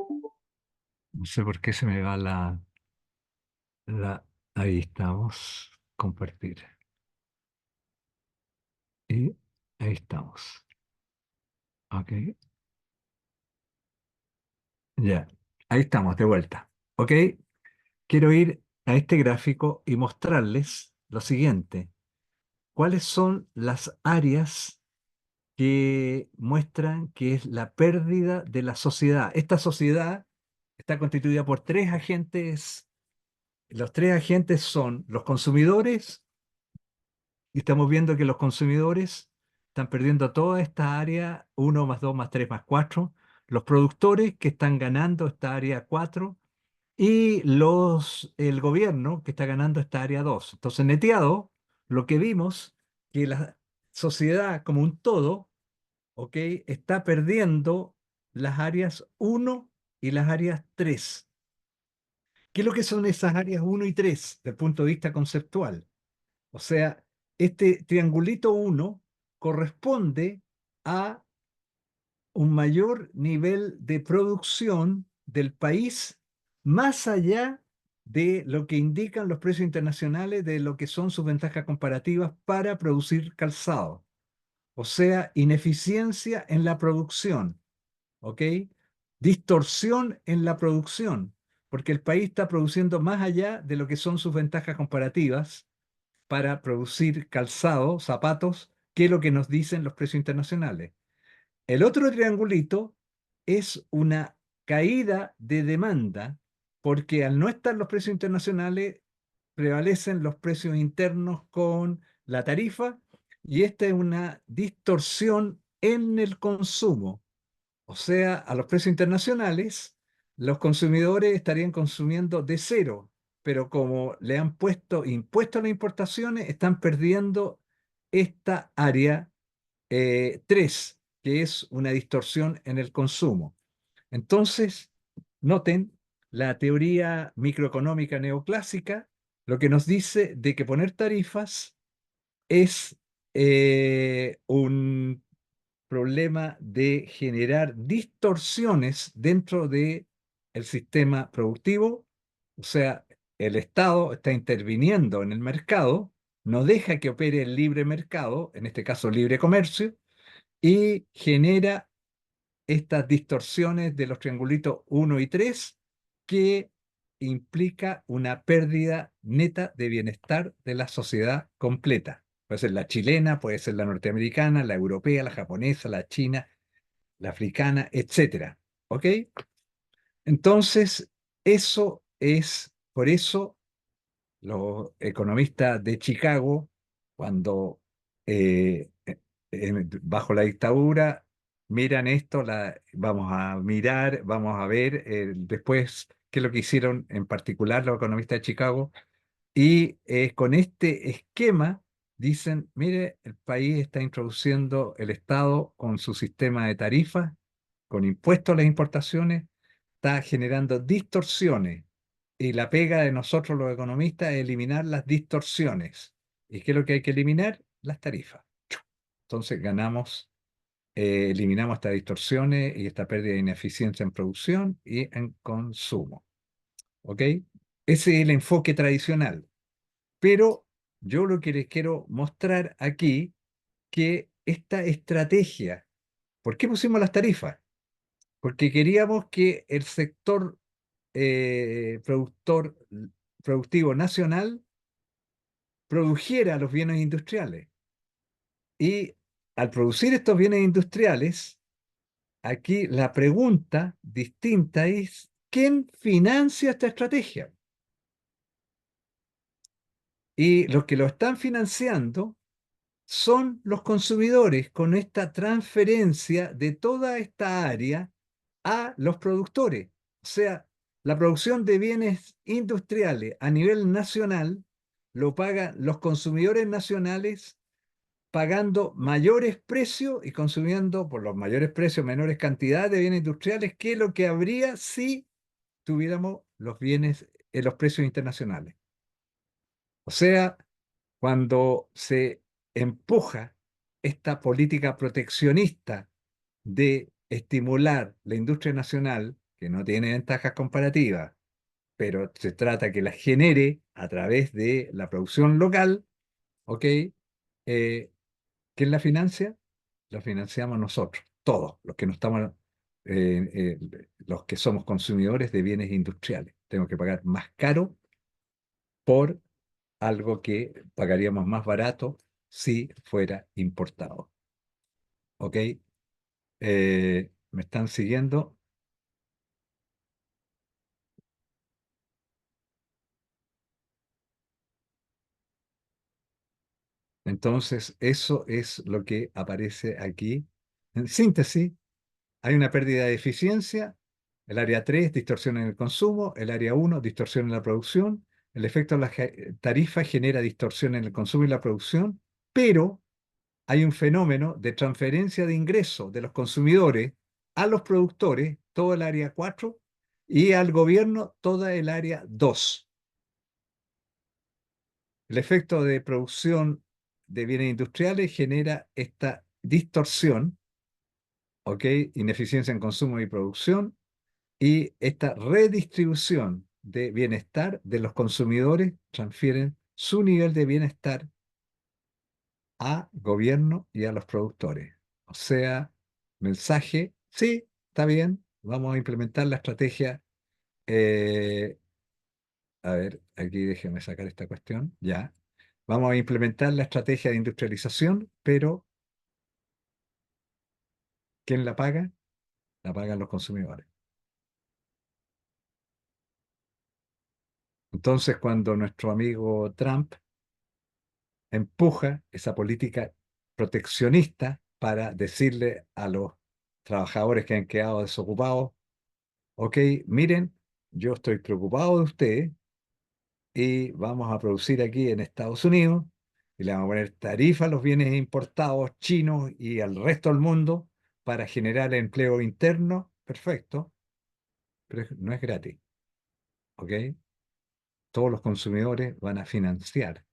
No sé por qué se me va ahí estamos. Compartir. Y ahí estamos. Ok. Ya. Ahí estamos, de vuelta. Ok. Quiero ir a este gráfico y mostrarles lo siguiente. ¿Cuáles son las áreas que muestran que es la pérdida de la sociedad? Esta sociedad está constituida por tres agentes. Los tres agentes son los consumidores, y estamos viendo que los consumidores están perdiendo toda esta área 1 más 2 más 3 más 4. Los productores que están ganando esta área 4 y el gobierno que está ganando esta área 2. Entonces, neteado, lo que vimos que la sociedad como un todo, ¿ok? Está perdiendo las áreas 1 y las áreas 3. ¿Qué es lo que son esas áreas 1 y 3 desde el punto de vista conceptual? O sea, este triangulito 1 corresponde a un mayor nivel de producción del país más allá de lo que indican los precios internacionales de lo que son sus ventajas comparativas para producir calzado. O sea, ineficiencia en la producción, ¿ok? Distorsión en la producción, porque el país está produciendo más allá de lo que son sus ventajas comparativas para producir calzado, zapatos, que lo que nos dicen los precios internacionales. El otro triangulito es una caída de demanda, porque al no estar los precios internacionales, prevalecen los precios internos con la tarifa, y esta es una distorsión en el consumo. O sea, a los precios internacionales, los consumidores estarían consumiendo de cero, pero como le han puesto impuestos a las importaciones, están perdiendo esta área 3, que es una distorsión en el consumo. Entonces, noten la teoría microeconómica neoclásica, lo que nos dice de que poner tarifas es un problema de generar distorsiones dentro de el sistema productivo. O sea, el Estado está interviniendo en el mercado, no deja que opere el libre mercado, en este caso libre comercio, y genera estas distorsiones de los triangulitos 1 y 3 que implica una pérdida neta de bienestar de la sociedad completa. Puede ser la chilena, puede ser la norteamericana, la europea, la japonesa, la china, la africana, etcétera. ¿Ok? Entonces, eso es, por eso los economistas de Chicago, cuando bajo la dictadura miran esto, vamos a mirar, vamos a ver después qué es lo que hicieron en particular los economistas de Chicago, y con este esquema dicen, mire, el país está introduciendo el Estado con su sistema de tarifas, con impuestos a las importaciones, está generando distorsiones. Y la pega de nosotros los economistas es eliminar las distorsiones. ¿Y qué es lo que hay que eliminar? Las tarifas. Entonces eliminamos estas distorsiones y esta pérdida de ineficiencia en producción y en consumo. ¿Ok? Ese es el enfoque tradicional. Pero yo lo que les quiero mostrar aquí, que esta estrategia, ¿por qué pusimos las tarifas? Porque queríamos que el sector productivo nacional produjera los bienes industriales. Y al producir estos bienes industriales, aquí la pregunta distinta es, ¿quién financia esta estrategia? Y los que lo están financiando son los consumidores con esta transferencia de toda esta área a los productores. O sea, la producción de bienes industriales a nivel nacional lo pagan los consumidores nacionales pagando mayores precios y consumiendo por los mayores precios menores cantidades de bienes industriales que lo que habría si tuviéramos los bienes en los precios internacionales. O sea, cuando se empuja esta política proteccionista de estimular la industria nacional, que no tiene ventajas comparativas, pero se trata que las genere a través de la producción local, ¿ok? ¿Quién la financia? La financiamos nosotros, todos, los que no estamos, los que somos consumidores de bienes industriales. Tengo que pagar más caro por algo que pagaríamos más barato si fuera importado. ¿Ok? ¿Me están siguiendo? Entonces, eso es lo que aparece aquí. En síntesis, hay una pérdida de eficiencia. El área 3, distorsión en el consumo. El área 1, distorsión en la producción. El efecto de la tarifa genera distorsión en el consumo y la producción, pero hay un fenómeno de transferencia de ingresos de los consumidores a los productores, todo el área 4, y al gobierno, toda el área 2. El efecto de producción de bienes industriales genera esta distorsión, ¿ok? Ineficiencia en consumo y producción, y esta redistribución de bienestar de los consumidores transfieren su nivel de bienestar a gobierno y a los productores. O sea, mensaje, sí, está bien, vamos a implementar la estrategia. A ver, aquí déjenme sacar esta cuestión, ya. Vamos a implementar la estrategia de industrialización, pero ¿quién la paga? La pagan los consumidores. Entonces, cuando nuestro amigo Trump empuja esa política proteccionista para decirle a los trabajadores que han quedado desocupados, ok, miren, yo estoy preocupado de ustedes y vamos a producir aquí en Estados Unidos y le vamos a poner tarifa a los bienes importados chinos y al resto del mundo para generar empleo interno, perfecto, pero no es gratis, ¿ok? Todos los consumidores van a financiar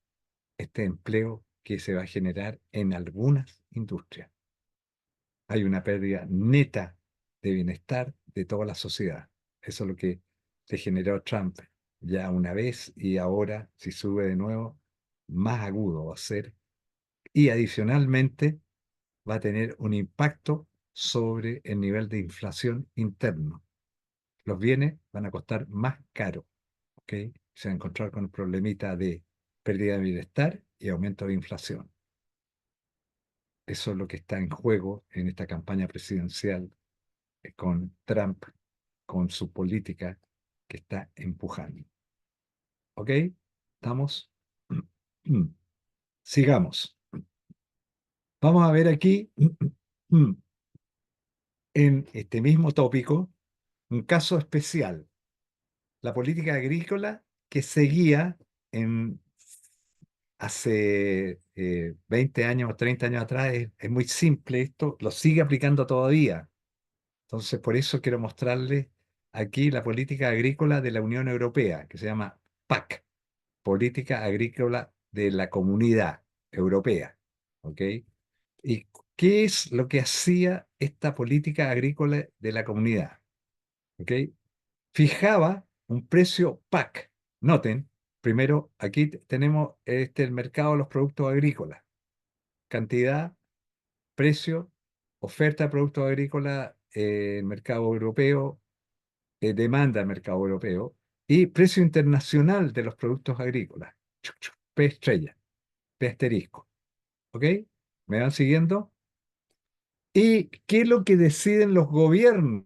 este empleo que se va a generar en algunas industrias. Hay una pérdida neta de bienestar de toda la sociedad. Eso es lo que le generó Trump ya una vez y ahora, si sube de nuevo, más agudo va a ser. Y adicionalmente va a tener un impacto sobre el nivel de inflación interno. Los bienes van a costar más caro, ¿ok? Se va a encontrar con un problemita de pérdida de bienestar y aumento de inflación. Eso es lo que está en juego en esta campaña presidencial con Trump, con su política que está empujando. ¿Ok? ¿Estamos? Sigamos. Vamos a ver aquí, en este mismo tópico, un caso especial. La política agrícola que seguía hace 20 años o 30 años atrás es muy simple esto, lo sigue aplicando todavía. Entonces, por eso quiero mostrarles aquí la política agrícola de la Unión Europea, que se llama PAC, Política Agrícola de la Comunidad Europea. ¿Ok? ¿Y qué es lo que hacía esta política agrícola de la comunidad? ¿Ok? Fijaba un precio PAC. Noten, primero aquí tenemos el mercado de los productos agrícolas. Cantidad, precio, oferta de productos agrícolas, mercado europeo, demanda del mercado europeo y precio internacional de los productos agrícolas. P estrella, P asterisco. ¿Ok? ¿Me van siguiendo? ¿Y qué es lo que deciden los gobiernos?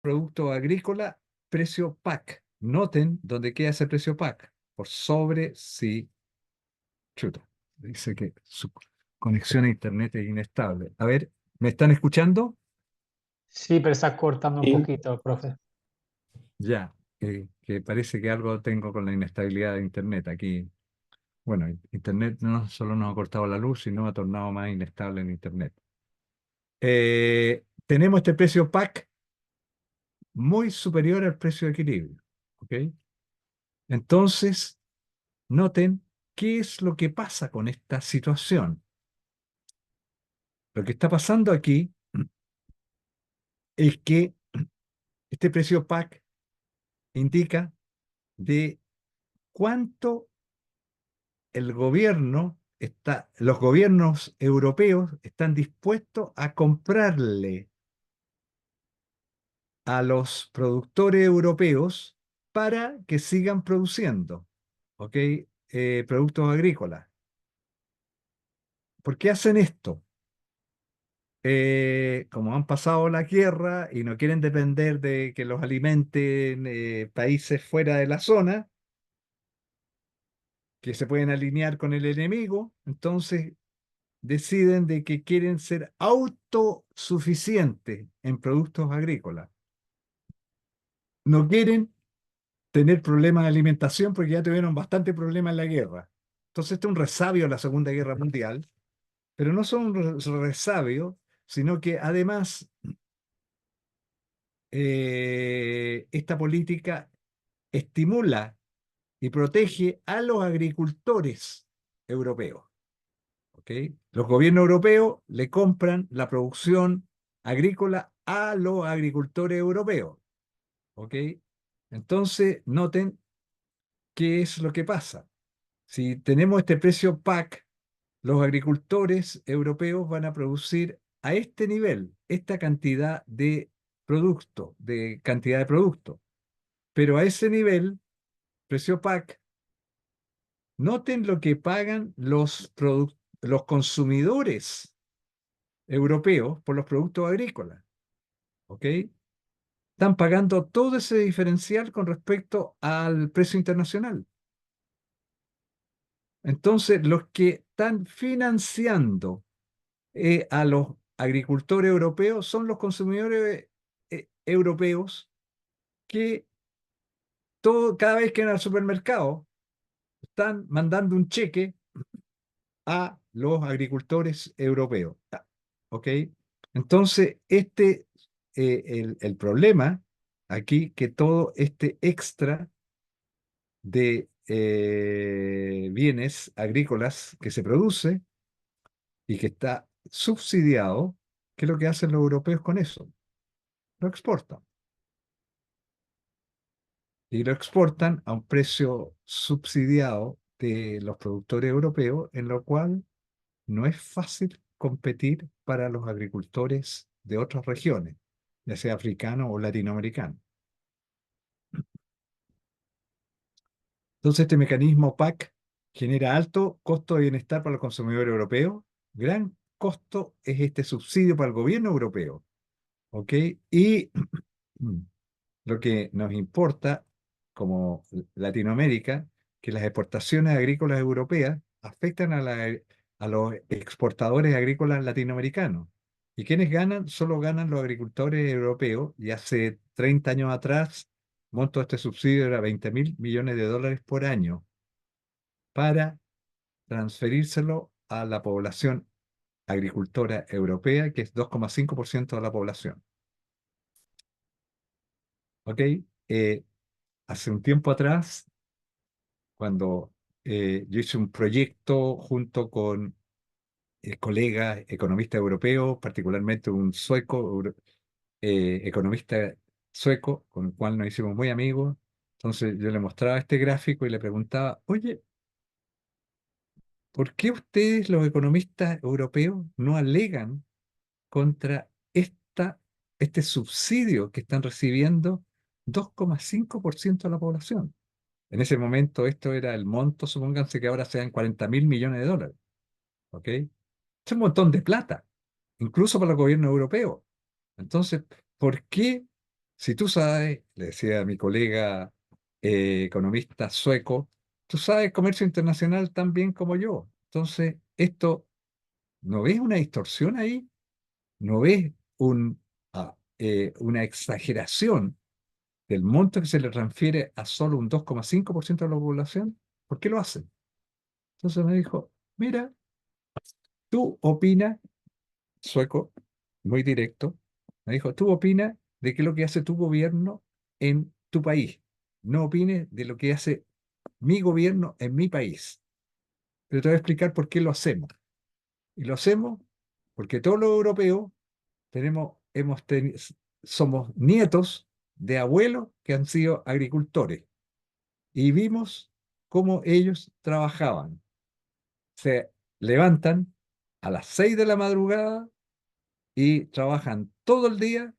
Producto agrícola, precio PAC. Noten dónde queda ese precio PAC. Por sobre si... Chuta, dice que su conexión a internet es inestable. A ver, ¿me están escuchando? Sí, pero está cortando un Sí. poquito, profe. Ya, que parece que algo tengo con la inestabilidad de internet aquí. Bueno, internet no solo nos ha cortado la luz, sino ha tornado más inestable en internet. Tenemos este precio PAC muy superior al precio de equilibrio. ¿Ok? Entonces, noten qué es lo que pasa con esta situación. Lo que está pasando aquí es que este precio PAC indica de cuánto el gobierno está, los gobiernos europeos están dispuestos a comprarle a los productores europeos para que sigan produciendo, ¿ok? Productos agrícolas. ¿Por qué hacen esto? Como han pasado la guerra y no quieren depender de que los alimenten países fuera de la zona, que se pueden alinear con el enemigo, entonces deciden de que quieren ser autosuficientes en productos agrícolas. No quieren tener problemas de alimentación porque ya tuvieron bastante problemas en la guerra. Entonces, este es un resabio de la Segunda Guerra Mundial, pero no son un resabio, sino que además esta política estimula y protege a los agricultores europeos. ¿Ok? Los gobiernos europeos le compran la producción agrícola a los agricultores europeos. ¿Ok? Entonces, noten qué es lo que pasa. Si tenemos este precio PAC, los agricultores europeos van a producir a este nivel, esta cantidad de producto, Pero a ese nivel, precio PAC, noten lo que pagan los consumidores europeos por los productos agrícolas. ¿Ok? Están pagando todo ese diferencial con respecto al precio internacional. Entonces, los que están financiando a los agricultores europeos son los consumidores europeos que cada vez que van al supermercado están mandando un cheque a los agricultores europeos. ¿Ok? Entonces, el problema aquí, que todo este extra de bienes agrícolas que se produce y que está subsidiado, ¿qué es lo que hacen los europeos con eso? Lo exportan. Y lo exportan a un precio subsidiado de los productores europeos, en lo cual no es fácil competir para los agricultores de otras regiones, ya sea africano o latinoamericano. Entonces, este mecanismo PAC genera alto costo de bienestar para los consumidores europeos. Gran costo es este subsidio para el gobierno europeo. ¿Ok? Y lo que nos importa como Latinoamérica, que las exportaciones agrícolas europeas afectan a los exportadores agrícolas latinoamericanos. ¿Y quienes ganan? Solo ganan los agricultores europeos. Y hace 30 años atrás, monto de este subsidio era 20.000 millones de dólares por año para transferírselo a la población agricultora europea, que es 2,5% de la población. ¿Ok? Hace un tiempo atrás, cuando yo hice un proyecto junto con colegas economistas europeos, particularmente un economista sueco, con el cual nos hicimos muy amigos. Entonces yo le mostraba este gráfico y le preguntaba, oye, ¿por qué ustedes, los economistas europeos, no alegan contra este subsidio que están recibiendo 2,5% de la población? En ese momento esto era el monto, supónganse que ahora sean 40.000 millones de dólares. ¿Ok? Es un montón de plata, incluso para el gobierno europeo. Entonces, ¿por qué, si tú sabes, le decía a mi colega economista sueco, tú sabes comercio internacional tan bien como yo? Entonces, esto, ¿no ves una distorsión ahí? ¿No ves una exageración del monto que se le transfiere a solo un 2,5% de la población? ¿Por qué lo hacen? Entonces me dijo, mira, tú opinas, sueco, muy directo, me dijo, tú opinas de qué es lo que hace tu gobierno en tu país. No opines de lo que hace mi gobierno en mi país. Pero te voy a explicar por qué lo hacemos. Y lo hacemos porque todos los europeos somos nietos de abuelos que han sido agricultores y vimos cómo ellos trabajaban. Se levantan a las 6 de la madrugada y trabajan todo el día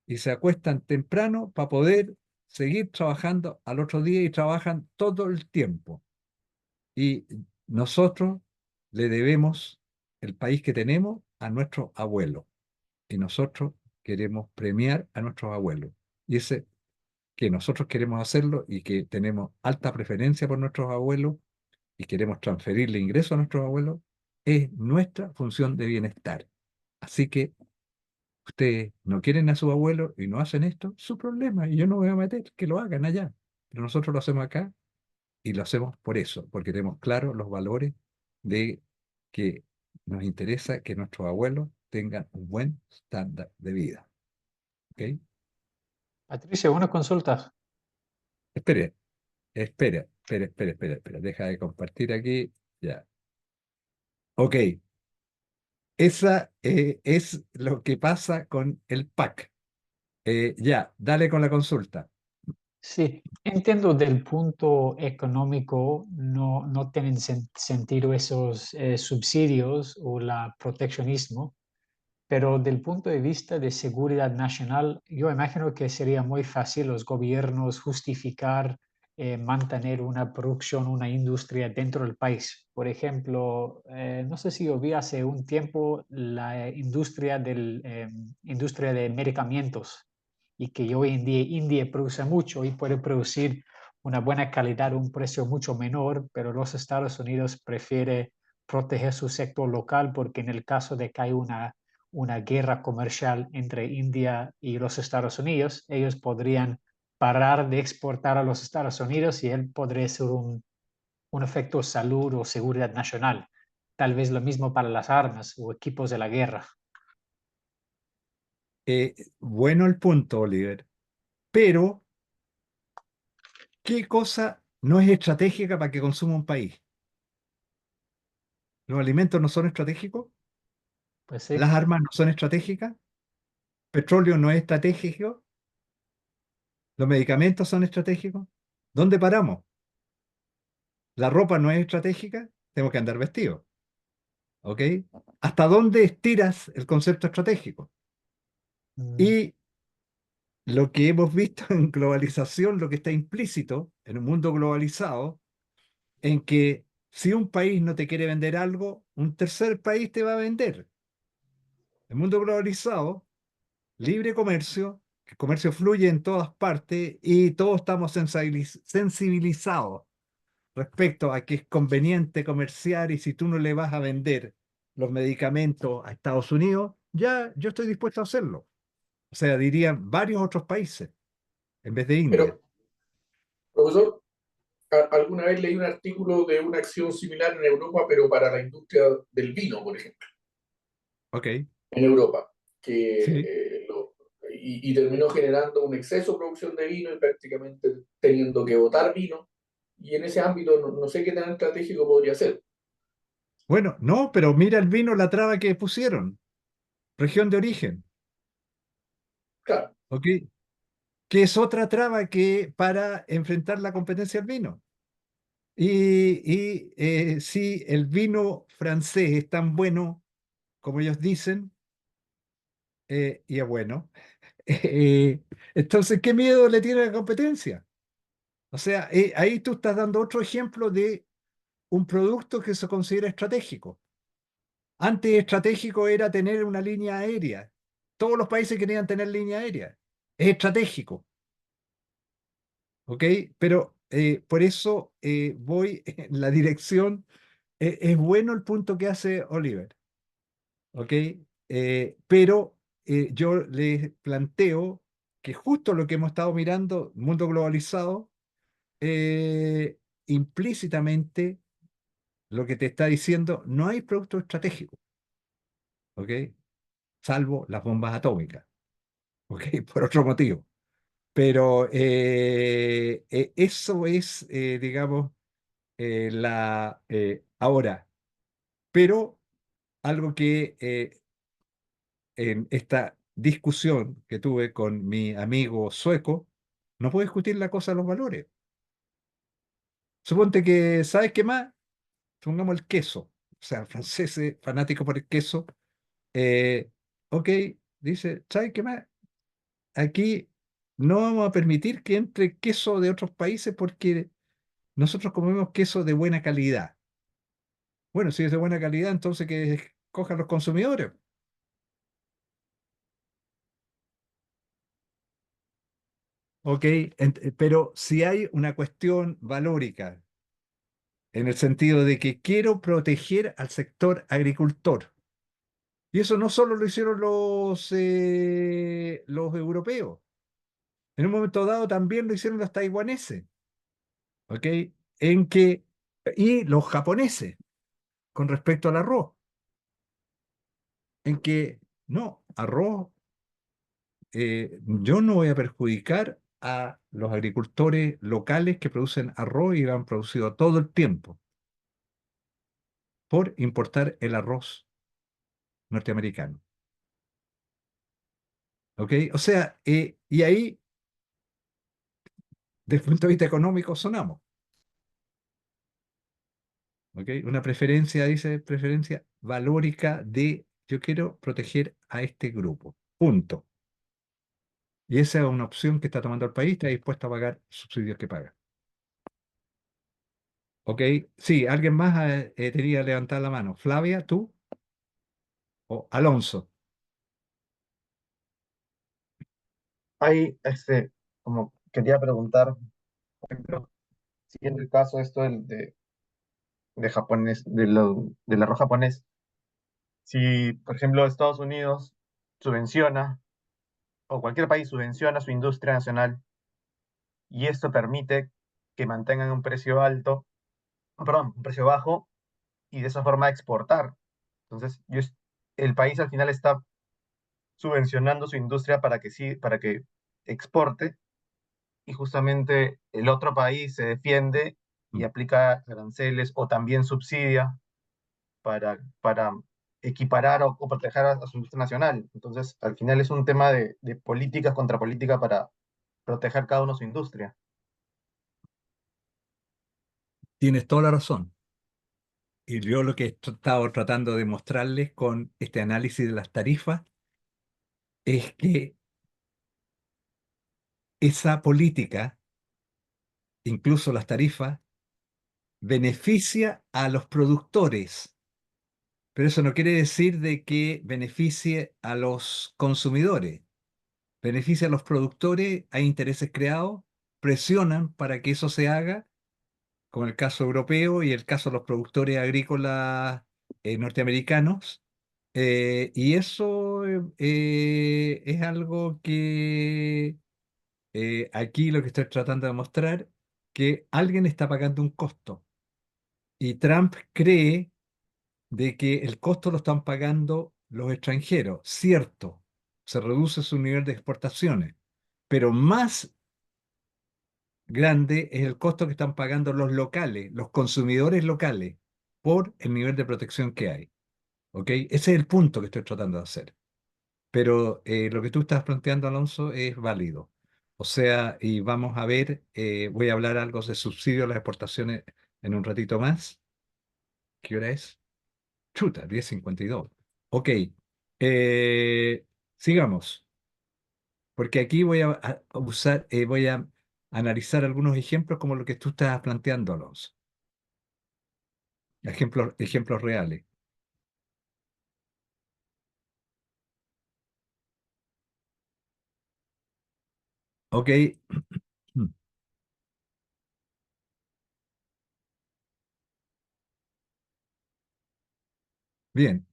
y se acuestan temprano para poder seguir trabajando al otro día y trabajan todo el tiempo. Y nosotros le debemos el país que tenemos a nuestros abuelos y nosotros queremos premiar a nuestros abuelos. Y ese que nosotros queremos hacerlo y que tenemos alta preferencia por nuestros abuelos y queremos transferirle ingresos a nuestros abuelos, es nuestra función de bienestar. Así que ustedes no quieren a su abuelo y no hacen esto, su problema, y yo no me voy a meter, que lo hagan allá. Pero nosotros lo hacemos acá y lo hacemos por eso, porque tenemos claros los valores de que nos interesa que nuestros abuelos tengan un buen estándar de vida. ¿Ok? Patricia, una consulta. Espere, espera. Deja de compartir aquí. Ya. Ok. Esa es lo que pasa con el PAC. Ya, dale con la consulta. Sí, entiendo del punto económico, no tienen sentido esos subsidios o la proteccionismo, pero del punto de vista de seguridad nacional, yo imagino que sería muy fácil los gobiernos justificar mantener una producción, una industria dentro del país. Por ejemplo, no sé si yo vi hace un tiempo la industria de medicamentos y que hoy en día India produce mucho y puede producir una buena calidad a un precio mucho menor, pero los Estados Unidos prefiere proteger su sector local porque en el caso de que haya una guerra comercial entre India y los Estados Unidos, ellos podrían parar de exportar a los Estados Unidos y él podría ser un efecto salud o seguridad nacional. Tal vez lo mismo para las armas o equipos de la guerra. Bueno el punto, Oliver. Pero, ¿qué cosa no es estratégica para que consuma un país? ¿Los alimentos no son estratégicos? Pues sí. ¿Las armas no son estratégicas? ¿Petróleo no es estratégico? ¿Los medicamentos son estratégicos? ¿Dónde paramos? ¿La ropa no es estratégica? Tengo que andar vestido. ¿Ok? ¿Hasta dónde estiras el concepto estratégico? Y lo que hemos visto en globalización, lo que está implícito en un mundo globalizado, en que si un país no te quiere vender algo, un tercer país te va a vender. El mundo globalizado, libre comercio, el comercio fluye en todas partes y todos estamos sensibilizados respecto a que es conveniente comerciar y si tú no le vas a vender los medicamentos a Estados Unidos, ya yo estoy dispuesto a hacerlo. O sea, dirían varios otros países en vez de India. Pero, profesor, alguna vez leí un artículo de una acción similar en Europa, pero para la industria del vino, por ejemplo, Ok, en Europa, sí. y terminó generando un exceso de producción de vino y prácticamente teniendo que botar vino. Y en ese ámbito no sé qué tan estratégico podría ser. Bueno, no, pero mira el vino, la traba que pusieron. Región de origen, Claro, ¿ok? Que es otra traba que para enfrentar la competencia del vino. Y si el vino francés es tan bueno como ellos dicen, y es bueno, entonces, ¿qué miedo le tiene a la competencia? O sea, ahí tú estás dando otro ejemplo de un producto que se considera estratégico. Antes estratégico era tener una línea aérea. Todos los países querían tener línea aérea. Es estratégico, ¿ok? Pero por eso voy en la dirección. Es bueno el punto que hace Oliver, ¿ok? Pero yo les planteo que justo lo que hemos estado mirando, mundo globalizado, eh, implícitamente lo que te está diciendo, no hay producto estratégico, ¿ok? Salvo las bombas atómicas, ¿ok? Por otro motivo. Pero eso es, digamos, ahora. Pero algo que en esta discusión que tuve con mi amigo sueco, no puedo discutir la cosa de los valores. Suponte que, ¿sabes qué más? Pongamos el queso. O sea, el francés es fanático por el queso. Eh, ok, dice, ¿sabes qué más? Aquí no vamos a permitir que entre queso de otros países porque nosotros comemos queso de buena calidad. Bueno, si es de buena calidad, entonces que escojan los consumidores. Ok, pero si hay una cuestión valórica, en el sentido de que quiero proteger al sector agricultor, y eso no solo lo hicieron los europeos, en un momento dado también lo hicieron los taiwaneses, ¿ok? En que, y los japoneses con respecto al arroz, en que no, arroz, yo no voy a perjudicar a los agricultores locales que producen arroz y lo han producido todo el tiempo por importar el arroz norteamericano. ¿Ok? O sea, y ahí, desde el punto de vista económico, sonamos. ¿Ok? Una preferencia, dice, preferencia valórica de yo quiero proteger a este grupo. Punto. Y esa es una opción que está tomando el país, está dispuesto a pagar subsidios que paga. ¿Ok? Sí, alguien más tenía que levantar la mano. Flavia, tú o Alonso. Ahí, como quería preguntar, por ejemplo, si en el caso esto de japonés, del arroz japonés, si, por ejemplo, Estados Unidos subvenciona, o cualquier país subvenciona su industria nacional, y esto permite que mantengan un precio alto, perdón, un precio bajo, y de esa forma exportar. Entonces, el país al final está subvencionando su industria para que sí, para que exporte, y justamente el otro país se defiende y aplica aranceles o también subsidia para equiparar o proteger a su industria nacional. Entonces, al final es un tema de políticas contra política para proteger cada uno su industria. Tienes toda la razón. Y yo lo que he estado tratando de mostrarles con este análisis de las tarifas es que esa política, incluso las tarifas, beneficia a los productores, pero eso no quiere decir de que beneficie a los consumidores. Beneficia a los productores, hay intereses creados, presionan para que eso se haga, como el caso europeo y el caso de los productores agrícolas norteamericanos. Y eso es algo que aquí lo que estoy tratando de mostrar, que alguien está pagando un costo. Y Trump cree de que el costo lo están pagando los extranjeros. Cierto, se reduce su nivel de exportaciones, pero más grande es el costo que están pagando los locales, los consumidores locales, por el nivel de protección que hay. ¿Ok? Ese es el punto que estoy tratando de hacer. Pero lo que tú estás planteando, Alonso, es válido. O sea, y vamos a ver, voy a hablar algo de subsidio a las exportaciones en un ratito más. ¿Qué hora es? Chuta, 10:52. Ok, sigamos, porque aquí voy a usar, voy a analizar algunos ejemplos como lo que tú estás planteando, Alonso. Ejemplos reales. Ok. Bien.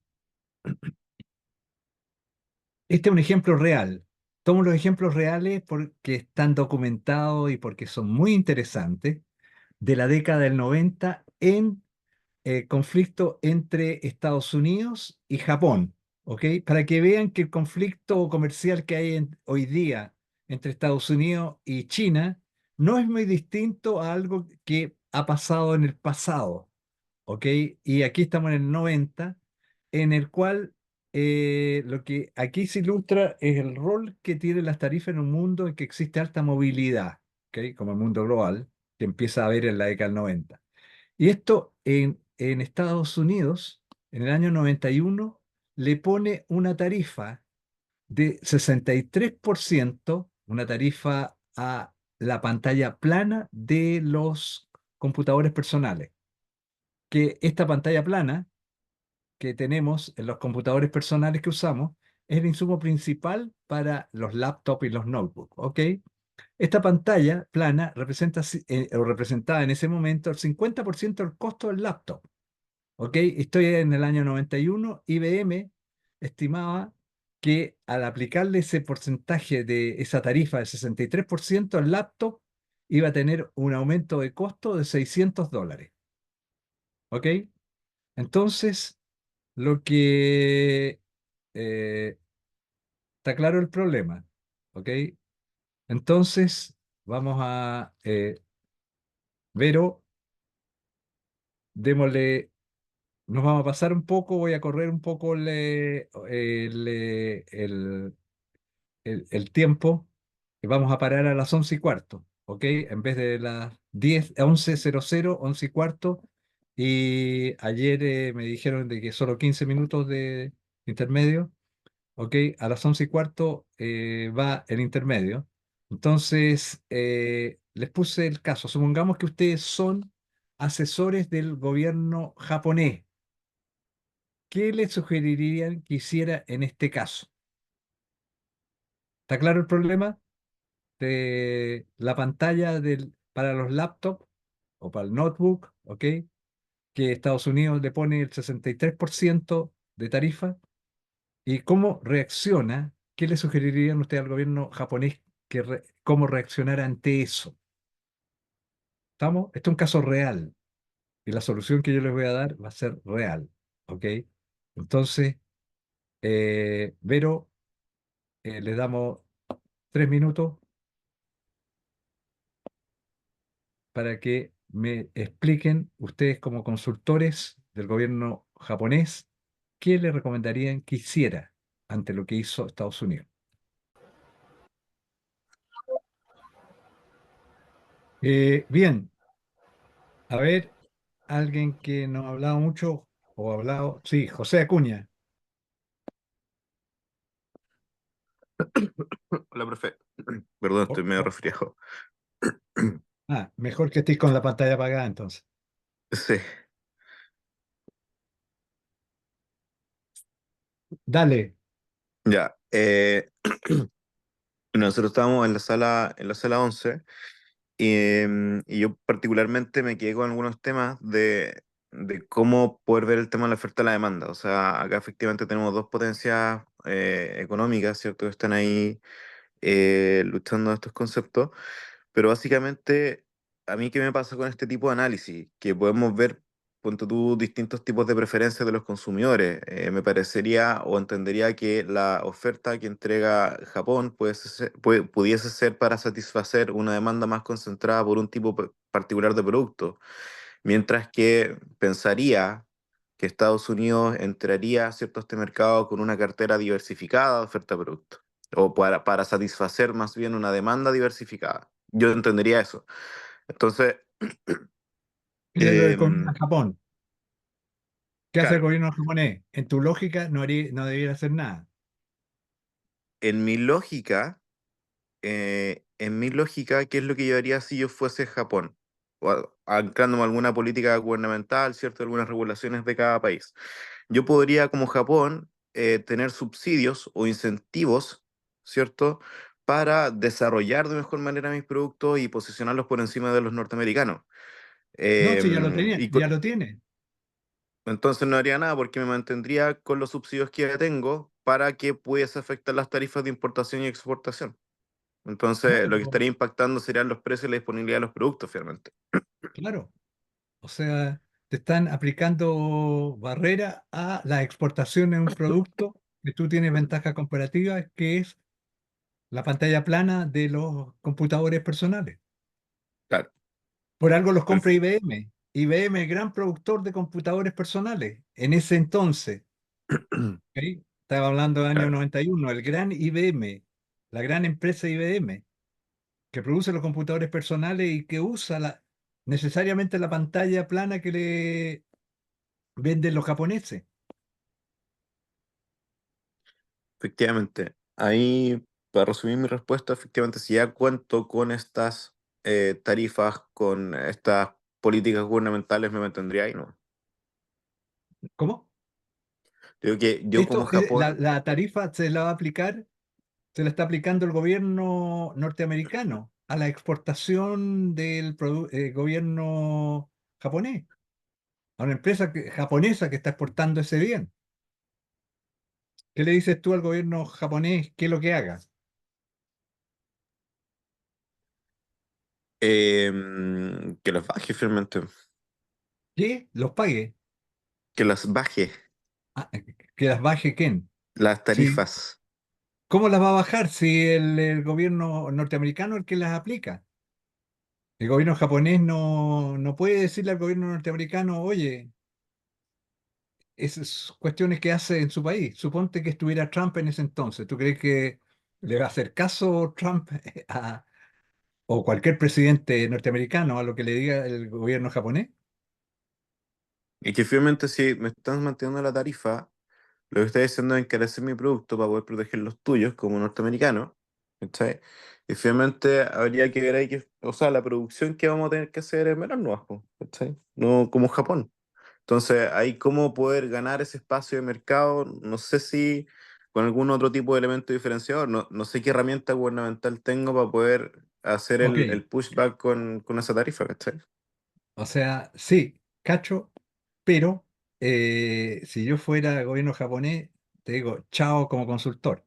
Este es un ejemplo real. Tomo los ejemplos reales porque están documentados y porque son muy interesantes de la década del 90 en conflicto entre Estados Unidos y Japón, ¿ok? Para que vean que el conflicto comercial que hay hoy día entre Estados Unidos y China no es muy distinto a algo que ha pasado en el pasado, ¿ok? Y aquí estamos en el 90, en el cual lo que aquí se ilustra es el rol que tienen las tarifas en un mundo en que existe alta movilidad, ¿ok? Como el mundo global, que empieza a ver en la década del 90. Y esto en Estados Unidos, en el año 91, le pone una tarifa de 63%, una tarifa a la pantalla plana de los computadores personales. Que esta pantalla plana que tenemos en los computadores personales que usamos es el insumo principal para los laptops y los notebooks, ¿ok? Esta pantalla plana representa, o representaba en ese momento el 50% del costo del laptop. ¿Ok? Estoy en el año 91, IBM estimaba que al aplicarle ese porcentaje de esa tarifa del 63% al laptop, iba a tener un aumento de costo de $600. ¿Ok? Entonces, lo que está claro el problema. ¿Ok? Entonces, vamos a Vero, démosle. Nos vamos a pasar un poco, voy a correr un poco el tiempo y vamos a parar a las 11:15, ¿ok? En vez de las 11:00, 11:15. Y ayer me dijeron de que solo 15 minutos de intermedio, ¿ok? A las 11:15 va el intermedio. Entonces, les puse el caso. Supongamos que ustedes son asesores del gobierno japonés. ¿Qué le sugerirían que hiciera en este caso? ¿Está claro el problema de la pantalla para los laptops o para el notebook, ¿ok? Que Estados Unidos le pone el 63% de tarifa. ¿Y cómo reacciona? ¿Qué le sugerirían usted al gobierno japonés cómo reaccionar ante eso? ¿Estamos? Este es un caso real y la solución que yo les voy a dar va a ser real, ¿ok? Entonces, Vero, le damos 3 minutos para que me expliquen ustedes como consultores del gobierno japonés qué le recomendarían que hiciera ante lo que hizo Estados Unidos. Bien, a ver, alguien que no ha hablado mucho o ha hablado, sí, José Acuña. Hola, profe. Perdón, estoy medio Oh. resfriado. Mejor que estés con la pantalla apagada entonces. Sí. Dale. Ya. Nosotros estábamos en la sala 11 y yo particularmente me quedé con algunos temas de cómo poder ver el tema de la oferta y la demanda. O sea, acá efectivamente tenemos dos potencias económicas, ¿cierto? Que están ahí luchando estos conceptos. Pero básicamente, a mí, ¿qué me pasa con este tipo de análisis? Que podemos ver, punto tú, distintos tipos de preferencias de los consumidores. Me parecería o entendería que la oferta que entrega Japón pudiese ser para satisfacer una demanda más concentrada por un tipo particular de producto, mientras que pensaría que Estados Unidos entraría ¿cierto? A este mercado con una cartera diversificada de oferta de producto, o para satisfacer más bien una demanda diversificada. Yo entendería eso. Entonces, ¿Qué le recomienda em, Japón? ¿Qué hace el claro, gobierno japonés? En tu lógica no debiera hacer nada. en mi lógica, en mi lógica, ¿qué es lo que yo haría si yo fuese Japón? O anclándome a alguna política gubernamental, ¿cierto? Algunas regulaciones de cada país. Yo podría, como Japón, tener subsidios o incentivos, ¿cierto? Para desarrollar de mejor manera mis productos y posicionarlos por encima de los norteamericanos. No, si ya lo Y ya lo tiene. entonces no haría nada porque me mantendría con los subsidios que ya tengo para que pudiese afectar las tarifas de importación y exportación. No, Entonces, lo que pero estaría impactando serían los precios y la disponibilidad de los productos, finalmente. claro, o sea, te están aplicando barrera a la exportación de un producto que tú tienes ventaja comparativa, que es la pantalla plana de los computadores personales. Claro. Por algo los compra IBM. IBM es gran productor de computadores personales. En ese entonces, ¿ok? Estaba hablando del año Claro. 91, el gran IBM, la gran empresa IBM, que produce los computadores personales y que usa necesariamente la pantalla plana que le venden los japoneses. Efectivamente. Ahí, para resumir mi respuesta, efectivamente, si ya cuento con estas tarifas, con estas políticas gubernamentales, me mantendría ahí, ¿no? ¿Cómo? Digo que yo como Japón, La tarifa se la va a aplicar, se la está aplicando el gobierno norteamericano a la exportación del gobierno japonés, a una empresa japonesa que está exportando ese bien. ¿Qué le dices tú al gobierno japonés qué es lo que haga? que los baje, finalmente. ¿Qué? ¿Los pague? Que las baje, Ah, ¿que las baje quién? las Sí. tarifas. ¿Cómo las va a bajar si el gobierno norteamericano es el que las aplica? El gobierno japonés no puede decirle al gobierno norteamericano, oye, esas cuestiones que hace en su país. Suponte que estuviera Trump en ese entonces. ¿Tú crees que le va a hacer caso Trump o cualquier presidente norteamericano a lo que le diga el gobierno japonés? Y que finalmente si me están manteniendo la tarifa, lo que estoy diciendo es encarecer mi producto para poder proteger los tuyos como norteamericano. ¿Cachai? Y finalmente habría que ver ahí que, o sea, la producción que vamos a tener que hacer es menos nuevas, po, ¿cachai? No como Japón. Entonces, ahí cómo poder ganar ese espacio de mercado, no sé si con algún otro tipo de elemento diferenciador, no sé qué herramienta gubernamental tengo para poder hacer Ok, el pushback con esa tarifa, ¿cachai? o sea, sí, cacho, pero si yo fuera gobierno japonés, te digo, chao como consultor.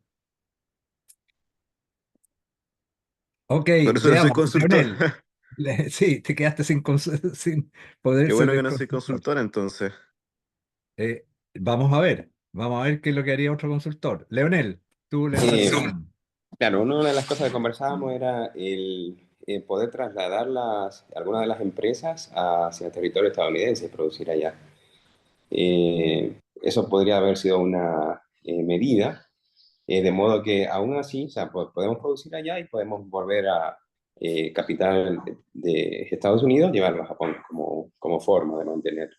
Ok, Por eso no soy veamos, consultor. Leonel. Sí, te quedaste sin poder Qué bueno ser que el no soy consultor. consultor entonces. Eh, vamos a ver qué es lo que haría otro consultor. Leonel, tú levantaste Eh, la mano. claro, una de las cosas que conversábamos era el poder trasladar algunas de las empresas hacia el territorio estadounidense y producir allá. Eso podría haber sido una medida, de modo que aún así, o sea, podemos producir allá y podemos volver a capital de Estados Unidos, llevarlo a Japón como forma de mantener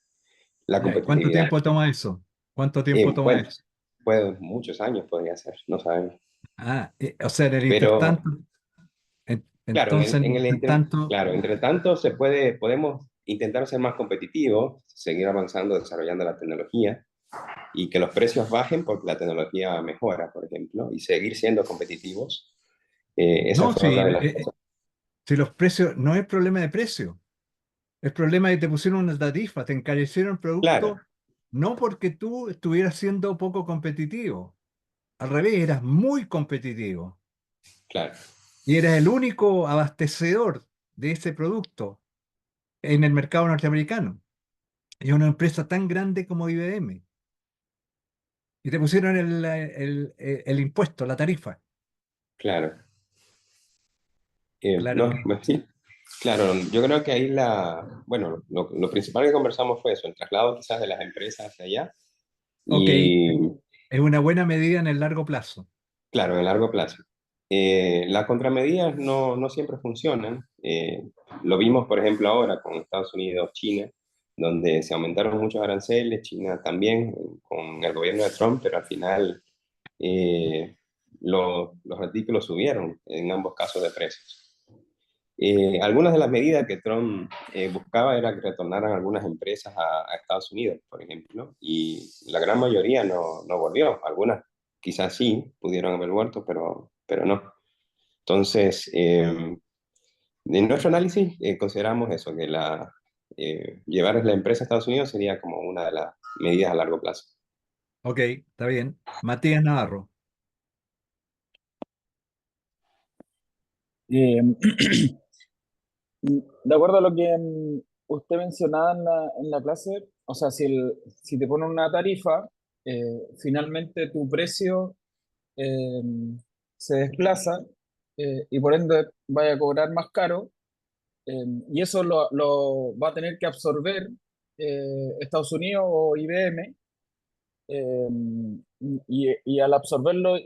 la Ya, ¿y cuánto competitividad. tiempo toma eso? ¿Cuánto tiempo toma Bueno, eso? puede, muchos años podría ser, no sabemos. O sea, en el Pero intertanto, claro, entonces en el intertanto, claro, entre tanto podemos intentar ser más competitivos, seguir avanzando, desarrollando la tecnología y que los precios bajen porque la tecnología mejora, por ejemplo, y seguir siendo competitivos. Esa no, fue otra de las cosas. si los precios, no es problema de precio, es problema de que te pusieron una tarifa, te encarecieron el Claro, producto, no porque tú estuvieras siendo poco competitivo, al revés, eras muy competitivo claro, y eras el único abastecedor de ese producto en el mercado norteamericano. Y una empresa tan grande como IBM. Y te pusieron el impuesto, la tarifa. claro. Claro No, que, sí, claro, yo creo que ahí bueno, lo principal que conversamos fue eso, el traslado quizás de las empresas hacia allá ok, y es una buena medida en el largo plazo. claro, en largo plazo. Las contramedidas no siempre funcionan. Lo vimos, por ejemplo, ahora con Estados Unidos, China, donde se aumentaron muchos aranceles, China también, con el gobierno de Trump, pero al final, eh, los artículos subieron en ambos casos de precios. Algunas de las medidas que Trump buscaba era que retornaran algunas empresas a Estados Unidos, por ejemplo, y la gran mayoría no volvió. Algunas quizás sí pudieron haber vuelto, pero no. Entonces, en nuestro análisis consideramos eso, que llevar la empresa a Estados Unidos sería como una de las medidas a largo plazo. Ok, está bien. Matías Navarro. Eh, de acuerdo a lo que usted mencionaba en la clase, o sea, si te ponen una tarifa, finalmente tu precio eh, se desplaza y por ende vaya a cobrar más caro y eso lo va a tener que absorber Estados Unidos o IBM y al absorberlo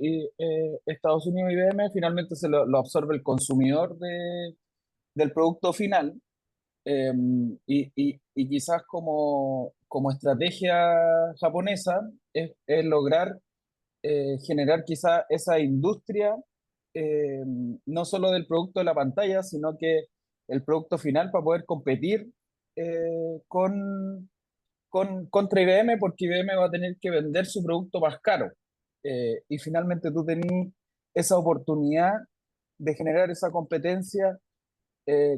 Estados Unidos y IBM finalmente lo absorbe el consumidor del producto final y quizás como estrategia japonesa es lograr generar quizás esa industria no solo del producto de la pantalla, sino que el producto final para poder competir contra IBM, porque IBM va a tener que vender su producto más caro. Y finalmente tú tenés esa oportunidad de generar esa competencia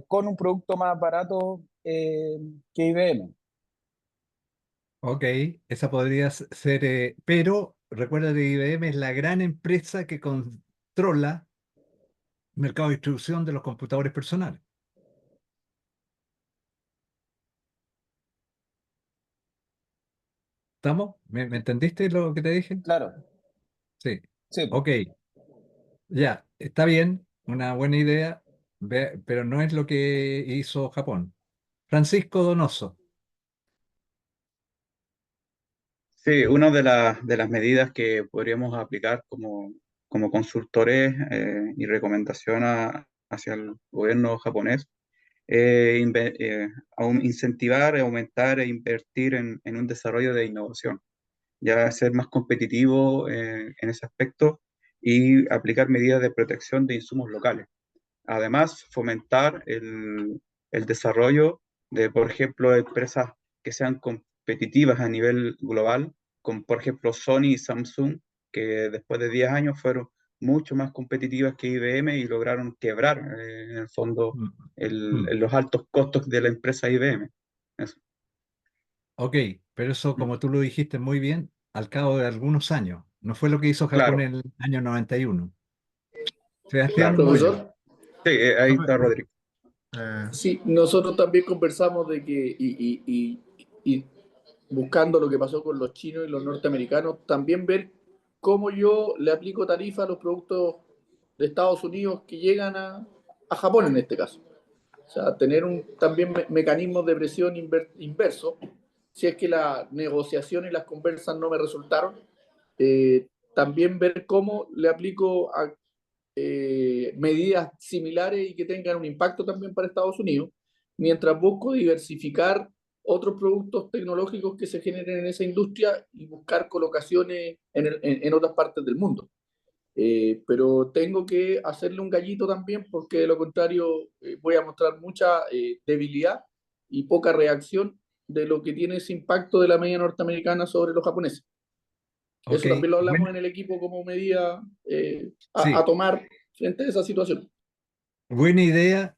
con un producto más barato que IBM. Ok, esa podría ser, pero recuerda que IBM es la gran empresa que controla el mercado de distribución de los computadores personales. ¿Estamos? ¿Me entendiste lo que te dije? Claro, Sí. sí. Ok, ya, está bien, una buena idea, pero no es lo que hizo Japón. Francisco Donoso. Sí, una de las medidas que podríamos aplicar como consultores y recomendación hacia el gobierno japonés es incentivar, aumentar e invertir en un desarrollo de innovación, ya ser más competitivo en ese aspecto y aplicar medidas de protección de insumos locales. Además, fomentar el desarrollo de, por ejemplo, empresas que sean competitivas a nivel global, como por ejemplo Sony y Samsung, que después de 10 años fueron mucho más competitivas que IBM y lograron quebrar, en el fondo, los altos costos de la empresa IBM. Eso. Ok, pero eso, como tú lo dijiste muy bien, al cabo de algunos años. No fue lo que hizo Japón Claro, en el año 91. Sebastián claro. Moyo. Profesor, Sí, ahí está Rodrigo. sí, nosotros también conversamos de que, y buscando lo que pasó con los chinos y los norteamericanos, también ver cómo yo le aplico tarifa a los productos de Estados Unidos que llegan a Japón en este caso. O sea, tener también mecanismos de presión inverso, si es que la negociación y las conversas no me resultaron, también ver cómo le aplico a medidas similares y que tengan un impacto también para Estados Unidos, mientras busco diversificar otros productos tecnológicos que se generen en esa industria y buscar colocaciones en otras partes del mundo. Pero tengo que hacerle un gallito también porque de lo contrario voy a mostrar mucha debilidad y poca reacción de lo que tiene ese impacto de la medida norteamericana sobre los japoneses. Ok, Eso también lo hablamos buena, en el equipo como medida a sí, tomar frente a esa situación. buena idea,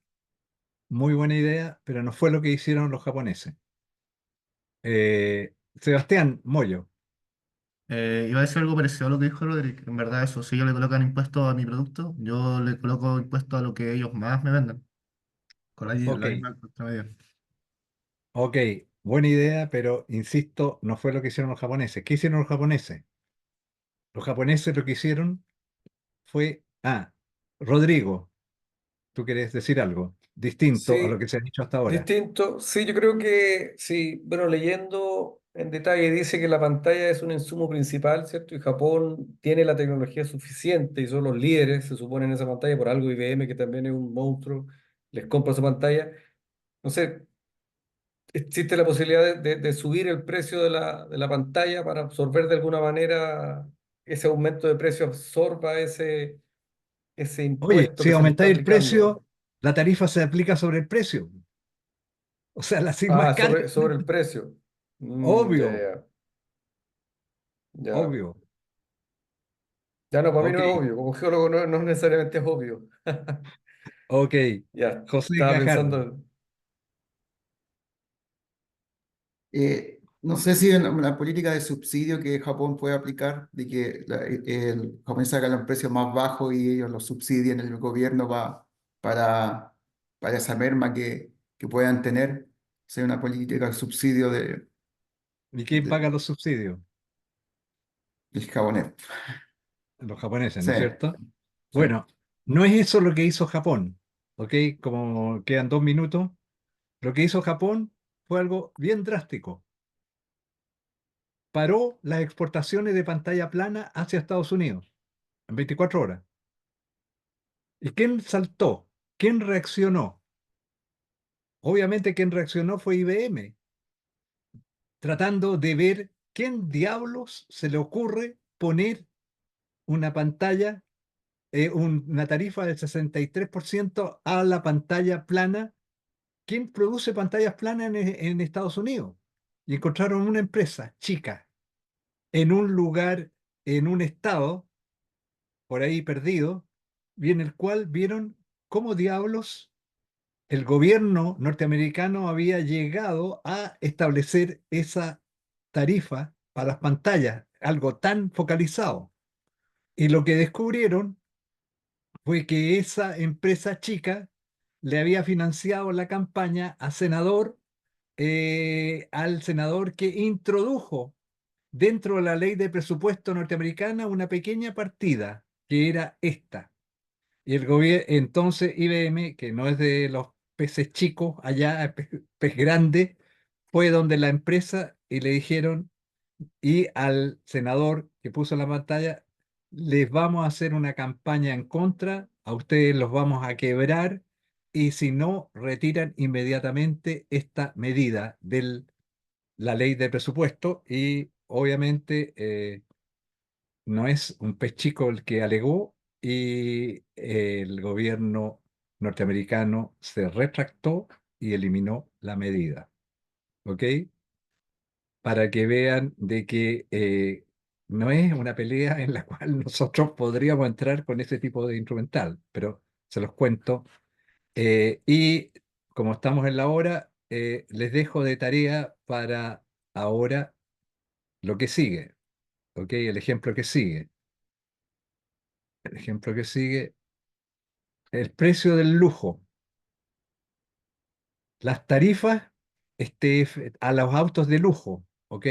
muy buena idea, pero no fue lo que hicieron los japoneses. Sebastián Moyo. Iba a decir algo parecido a lo que dijo Rodrigo. En verdad, eso, si ellos le colocan impuestos a mi producto, yo le coloco impuestos a lo que ellos más me venden, con Ok, la misma contramedida. ok, buena idea, pero insisto, no fue lo que hicieron los japoneses. ¿Qué hicieron los japoneses? Los japoneses lo que hicieron fue, Rodrigo, tú quieres decir algo distinto a lo Sí, que se ha dicho hasta ahora. distinto. Sí, yo creo que sí. Bueno, leyendo en detalle dice que la pantalla es un insumo principal, ¿cierto? Y Japón tiene la tecnología suficiente y son los líderes, se supone, en esa pantalla. Por algo IBM, que también es un monstruo, les compra su pantalla. No sé, existe la posibilidad de subir el precio de la pantalla para absorber de alguna manera ese aumento de precio absorba ese Oye, impuesto si que se le está aumentáis el aplicando. precio, la tarifa se aplica sobre el precio. O sea, la hacéis más Ah, cara. sobre el precio. Ya, Obvio, ya, ya. obvio. Ya no, para mí Ok, no es obvio. Como geólogo no necesariamente es obvio. ok. Ya, José estaba Gajardo. pensando. No sé si en la política de subsidio que Japón puede aplicar, de que el Japón saca los precios más bajos y ellos los subsidian el gobierno para esa merma que puedan tener, sea una política de subsidio ¿Y quién paga los subsidios? del japonés. Los japoneses, Sí, ¿no es cierto? sí. Bueno, no es eso lo que hizo Japón, ¿ok? Como quedan 2 minutos, lo que hizo Japón fue algo bien drástico. Paró las exportaciones de pantalla plana hacia Estados Unidos en 24 horas. ¿Y quién saltó? ¿Quién reaccionó? Obviamente quien reaccionó fue IBM, tratando de ver quién diablos se le ocurre poner una pantalla, una tarifa del 63% a la pantalla plana. ¿Quién produce pantallas planas en Estados Unidos? Y encontraron una empresa chica en un lugar, en un estado, por ahí perdido, y en el cual vieron cómo diablos el gobierno norteamericano había llegado a establecer esa tarifa para las pantallas, algo tan focalizado. Y lo que descubrieron fue que esa empresa chica le había financiado la campaña al senador que introdujo dentro de la ley de presupuesto norteamericana una pequeña partida que era esta. Y el gobierno, entonces IBM, que no es de los peces chicos, allá, pez grande, fue donde la empresa y le dijeron, y al senador que puso la pantalla, les vamos a hacer una campaña en contra, a ustedes los vamos a quebrar, y si no, retiran inmediatamente esta medida de la ley de presupuesto, y obviamente no es un pez chico el que alegó, y el gobierno norteamericano se retractó y eliminó la medida. ¿Ok? Para que vean de que no es una pelea en la cual nosotros podríamos entrar con ese tipo de instrumental, pero se los cuento. Y como estamos en la hora, les dejo de tarea para ahora lo que sigue. ¿Ok? El ejemplo que sigue. El ejemplo que sigue, el precio del lujo. Las tarifas a los autos de lujo, ¿ok?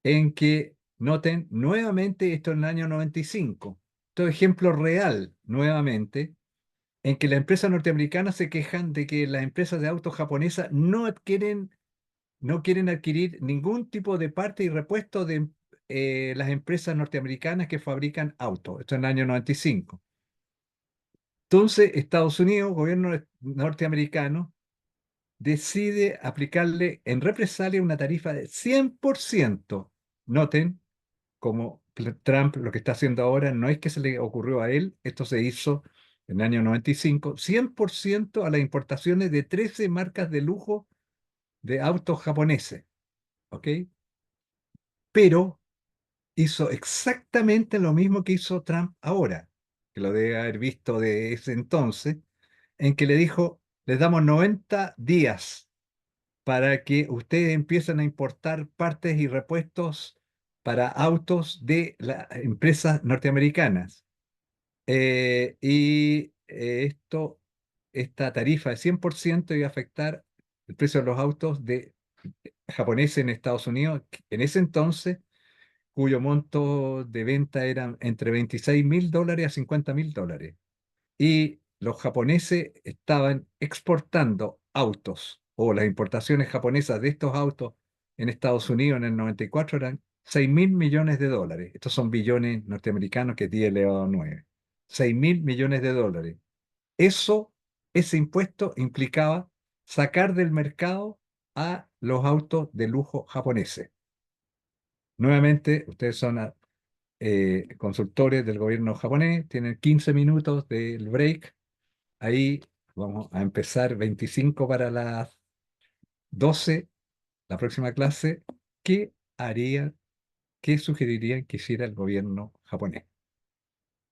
En que noten nuevamente esto en el año 95. Esto es ejemplo real, nuevamente, en que las empresas norteamericanas se quejan de que las empresas de autos japonesas no quieren adquirir ningún tipo de parte y repuesto de las empresas norteamericanas que fabrican autos. Esto en el año 95. Entonces, Estados Unidos, gobierno norteamericano, decide aplicarle en represalia una tarifa de 100%. Noten, como Trump lo que está haciendo ahora no es que se le ocurrió a él, esto se hizo en el año 95, 100% a las importaciones de 13 marcas de lujo de autos japoneses, ¿ok? Pero hizo exactamente lo mismo que hizo Trump ahora, que lo debe haber visto de ese entonces, en que le dijo, les damos 90 días para que ustedes empiecen a importar partes y repuestos para autos de las empresas norteamericanas. Esta tarifa de 100% iba a afectar el precio de los autos de japoneses en Estados Unidos, en ese entonces, cuyo monto de venta eran entre $26.000 a $50.000. Y los japoneses estaban exportando autos, o las importaciones japonesas de estos autos en Estados Unidos en el 94 eran $6.000 millones. Estos son billones norteamericanos, que es 10 elevado a 9. $6.000 millones. Ese impuesto implicaba sacar del mercado a los autos de lujo japoneses. Nuevamente, ustedes son consultores del gobierno japonés, tienen 15 minutos del break. Ahí vamos a empezar 25 para las 12, la próxima clase. ¿Qué haría, qué sugerirían que hiciera el gobierno japonés?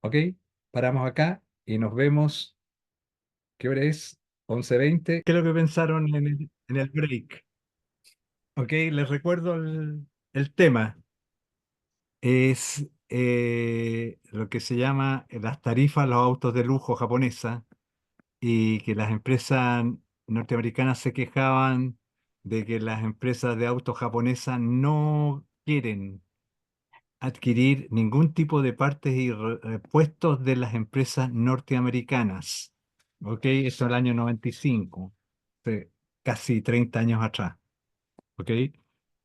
¿Ok? Paramos acá y nos vemos. ¿Qué hora es? 11:20. ¿Qué es lo que pensaron en el break? ¿Ok? Les recuerdo el tema. Es lo que se llama las tarifas a los autos de lujo japonesa, y que las empresas norteamericanas se quejaban de que las empresas de autos japonesas no quieren adquirir ningún tipo de partes y repuestos de las empresas norteamericanas. ¿Ok? Eso el año 95, hace casi 30 años atrás. ¿Ok?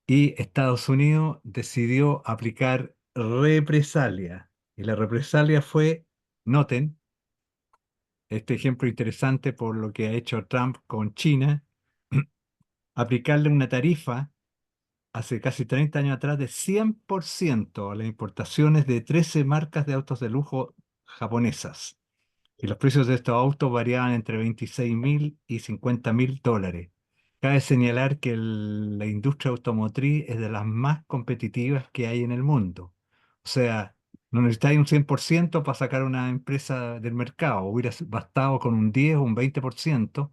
Y Estados Unidos decidió aplicar represalia. Y la represalia fue, noten, este ejemplo interesante por lo que ha hecho Trump con China, aplicarle una tarifa hace casi 30 años atrás de 100% a las importaciones de 13 marcas de autos de lujo japonesas. Y los precios de estos autos variaban entre 26.000 y 50.000 dólares. Cabe señalar que la industria automotriz es de las más competitivas que hay en el mundo. O sea, no necesitáis un 100% para sacar una empresa del mercado. Hubiera bastado con un 10 o un 20%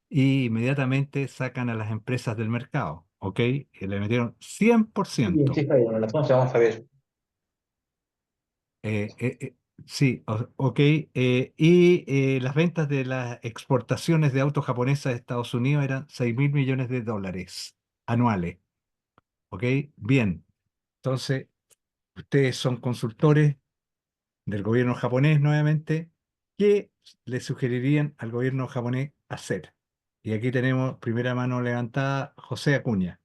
y inmediatamente sacan a las empresas del mercado. ¿Ok? Y le metieron 100%. Sí, Javier, entonces vamos a ver. Eh, eh, eh, sí, ok. Y las ventas de las exportaciones de autos japonesas a Estados Unidos eran 6.000 millones de dólares anuales. ¿Ok? Bien. Entonces, ustedes son consultores del gobierno japonés nuevamente. ¿Qué le sugerirían al gobierno japonés hacer? Y aquí tenemos primera mano levantada, José Acuña.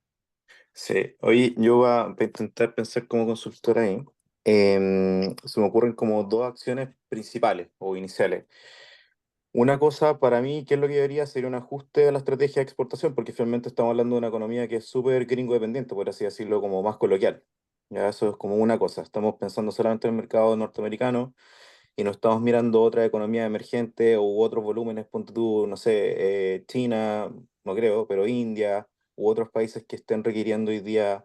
Sí, oye, yo voy a intentar pensar como consultor ahí. Se me ocurren como dos acciones principales o iniciales. Una cosa para mí, ¿qué es lo que debería sería un ajuste a la estrategia de exportación? Porque finalmente estamos hablando de una economía que es súper gringo dependiente, por así decirlo, como más coloquial. Ya, eso es como una cosa. Estamos pensando solamente en el mercado norteamericano y no estamos mirando otras economías emergentes u otros volúmenes, ponte tú, no sé, China, no creo, pero India u otros países que estén requiriendo hoy día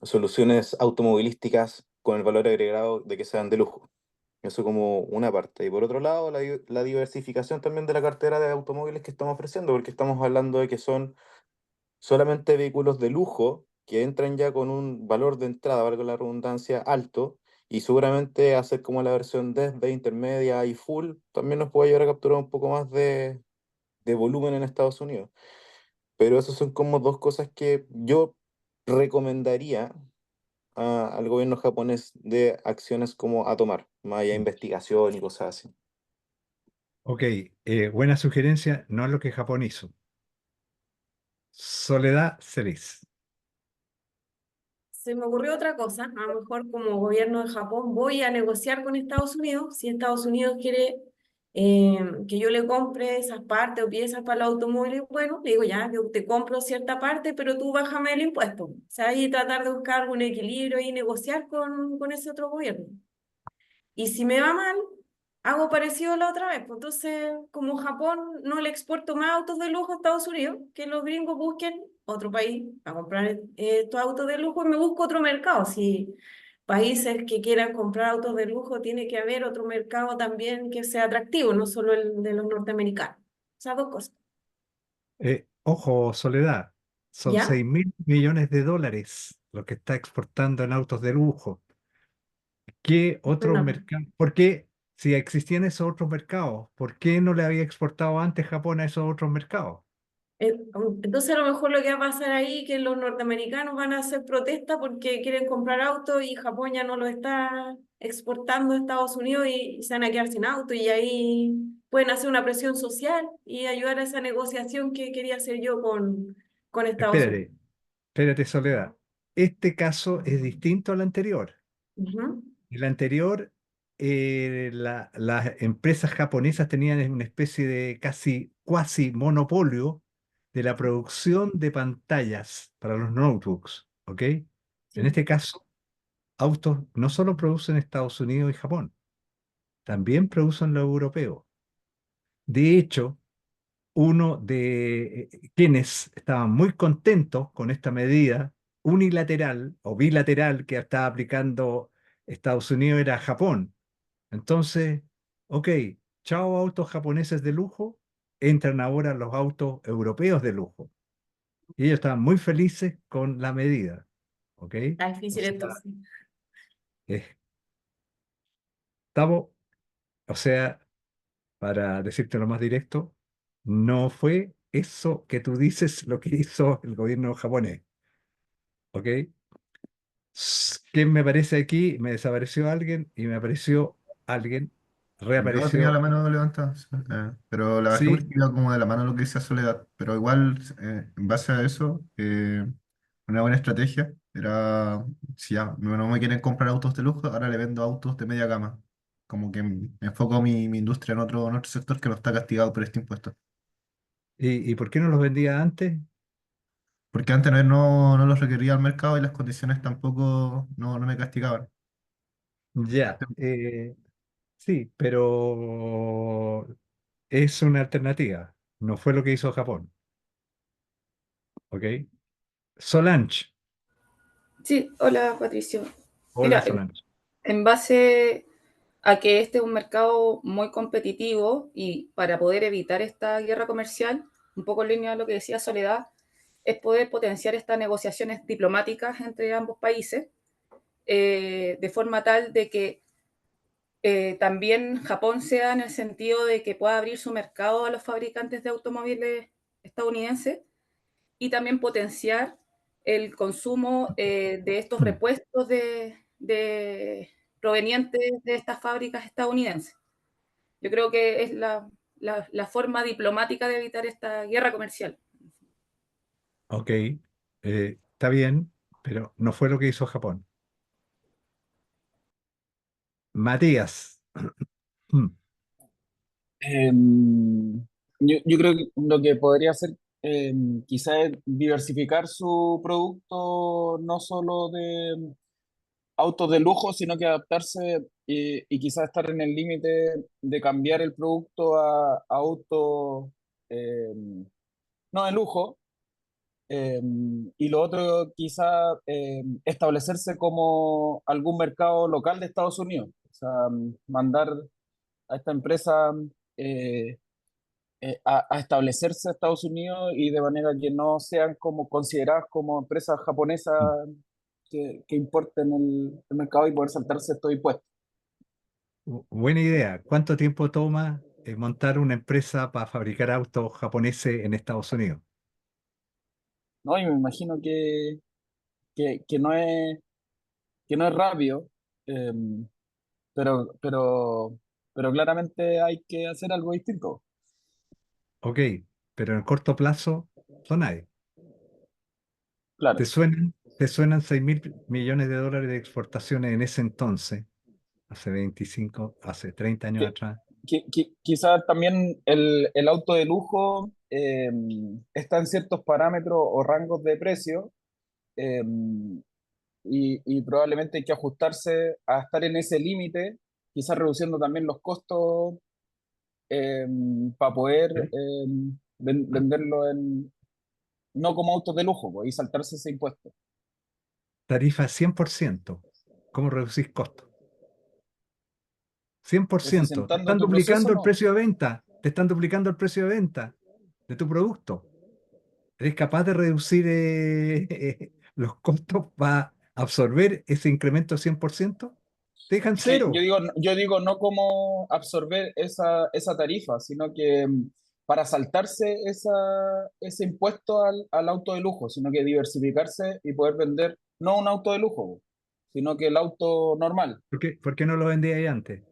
soluciones automovilísticas con el valor agregado de que sean de lujo. Eso como una parte. Y por otro lado, la diversificación también de la cartera de automóviles que estamos ofreciendo, porque estamos hablando de que son solamente vehículos de lujo que entran ya con un valor de entrada, valga la redundancia, alto, y seguramente hacer como la versión desde intermedia y full también nos puede ayudar a capturar un poco más de volumen en Estados Unidos. Pero esas son como dos cosas que yo recomendaría al gobierno japonés de acciones como a tomar, más allá de investigación y cosas así. Ok, buena sugerencia, no es lo que Japón hizo. Soledad Celis. Se me ocurrió otra cosa, a lo mejor como gobierno de Japón voy a negociar con Estados Unidos, si Estados Unidos quiere que yo le compre esas partes o piezas para el automóvil, bueno, le digo ya, yo te compro cierta parte, pero tú bájame el impuesto. O sea, ahí tratar de buscar algún equilibrio y negociar con ese otro gobierno. Y si me va mal, hago parecido la otra vez. Pues entonces, como Japón no le exporto más autos de lujo a Estados Unidos, que los gringos busquen otro país a comprar estos autos de lujo y me busco otro mercado. Si países que quieran comprar autos de lujo, tiene que haber otro mercado también que sea atractivo, no solo el de los norteamericanos. Esas dos cosas. Ojo, Soledad, son ¿Ya? 6.000 millones de dólares lo que está exportando en autos de lujo. ¿Qué otros Bueno, mercados? ¿Por qué, si existían esos otros mercados, por qué no le había exportado antes Japón a esos otros mercados? entonces a lo mejor lo que va a pasar ahí es que los norteamericanos van a hacer protesta porque quieren comprar autos y Japón ya no lo está exportando a Estados Unidos y se van a quedar sin auto y ahí pueden hacer una presión social y ayudar a esa negociación que quería hacer yo con Estados Unidos. Espérate, espérate, Soledad. Este caso es distinto al anterior. Ujú. El anterior, las empresas japonesas tenían una especie de casi cuasi monopolio de la producción de pantallas para los notebooks, ¿ok? En Sí. este caso, autos no solo producen Estados Unidos y Japón, también producen los europeos. De hecho, uno de quienes estaban muy contentos con esta medida unilateral o bilateral que estaba aplicando Estados Unidos era Japón. Entonces, ok, chao autos japoneses de lujo, entran ahora los autos europeos de lujo. Y ellos estaban muy felices con la medida. ¿Ok? Está O difícil sea, esto, sí. estamos, o sea, para decirte lo más directo, no fue eso que tú dices lo que hizo el gobierno japonés. ¿Ok? ¿Quién me aparece aquí? Me desapareció alguien y me apareció alguien, Yo tenía la reapareció. mano levantada, sí, pero la bajé porque Sí, iba como de la mano lo que decía Soledad. Pero igual, en base a eso, una buena estrategia era, si ya no me quieren comprar autos de lujo, ahora le vendo autos de media gama. Como que me enfoco mi industria en otro sector que no está castigado por este impuesto. ¿y por qué no los vendía antes? Porque antes no los requería el mercado y las condiciones tampoco no me castigaban. Ya, sí, pero es una alternativa. No fue lo que hizo Japón. ¿Ok? Solange. Sí, hola Patricio. Hola, Mira, Solange. en base a que este es un mercado muy competitivo y para poder evitar esta guerra comercial, un poco en línea de lo que decía Soledad, es poder potenciar estas negociaciones diplomáticas entre ambos países, de forma tal de que también Japón sea en el sentido de que pueda abrir su mercado a los fabricantes de automóviles estadounidenses y también potenciar el consumo de estos repuestos provenientes de estas fábricas estadounidenses. Yo creo que es la forma diplomática de evitar esta guerra comercial. Ok, está bien, pero no fue lo que hizo Japón. Matías. Yo creo que lo que podría hacer quizás es diversificar su producto no solo de autos de lujo, sino que adaptarse y quizás estar en el límite de cambiar el producto a autos no de lujo. Y lo otro, quizás establecerse como algún mercado local de Estados Unidos. O sea, mandar a esta empresa eh, a establecerse a Estados Unidos y de manera que no sean como consideradas como empresas japonesas que importen el mercado y poder saltarse estos impuestos. Buena idea. ¿Cuánto tiempo toma montar una empresa para fabricar autos japoneses en Estados Unidos? ¿No? Y me imagino que que no es rápido, eh, pero, pero, pero claramente hay que hacer algo distinto. Ok, pero en el corto plazo son hay. Claro. Te suenan 6.000 millones de dólares de exportaciones en ese entonces, hace 25, hace 30 años Que, atrás? quizás también el auto de lujo está en ciertos parámetros o rangos de precio eh, y probablemente hay que ajustarse a estar en ese límite, quizás reduciendo también los costos para poder venderlo no como autos de lujo pues, y saltarse ese impuesto. Tarifa 100%. ¿Cómo reducís costos? 100%. Te Eficientando están tu proceso, duplicando el no. precio de venta. Te están duplicando el precio de venta de tu producto. ¿Eres capaz de reducir los costos para absorber ese incremento 100%? Te dejan Es que cero. yo digo no como absorber esa tarifa, sino que para saltarse ese impuesto al auto de lujo, sino que diversificarse y poder vender no un auto de lujo, sino que el auto normal, Por qué no lo vendías ahí antes?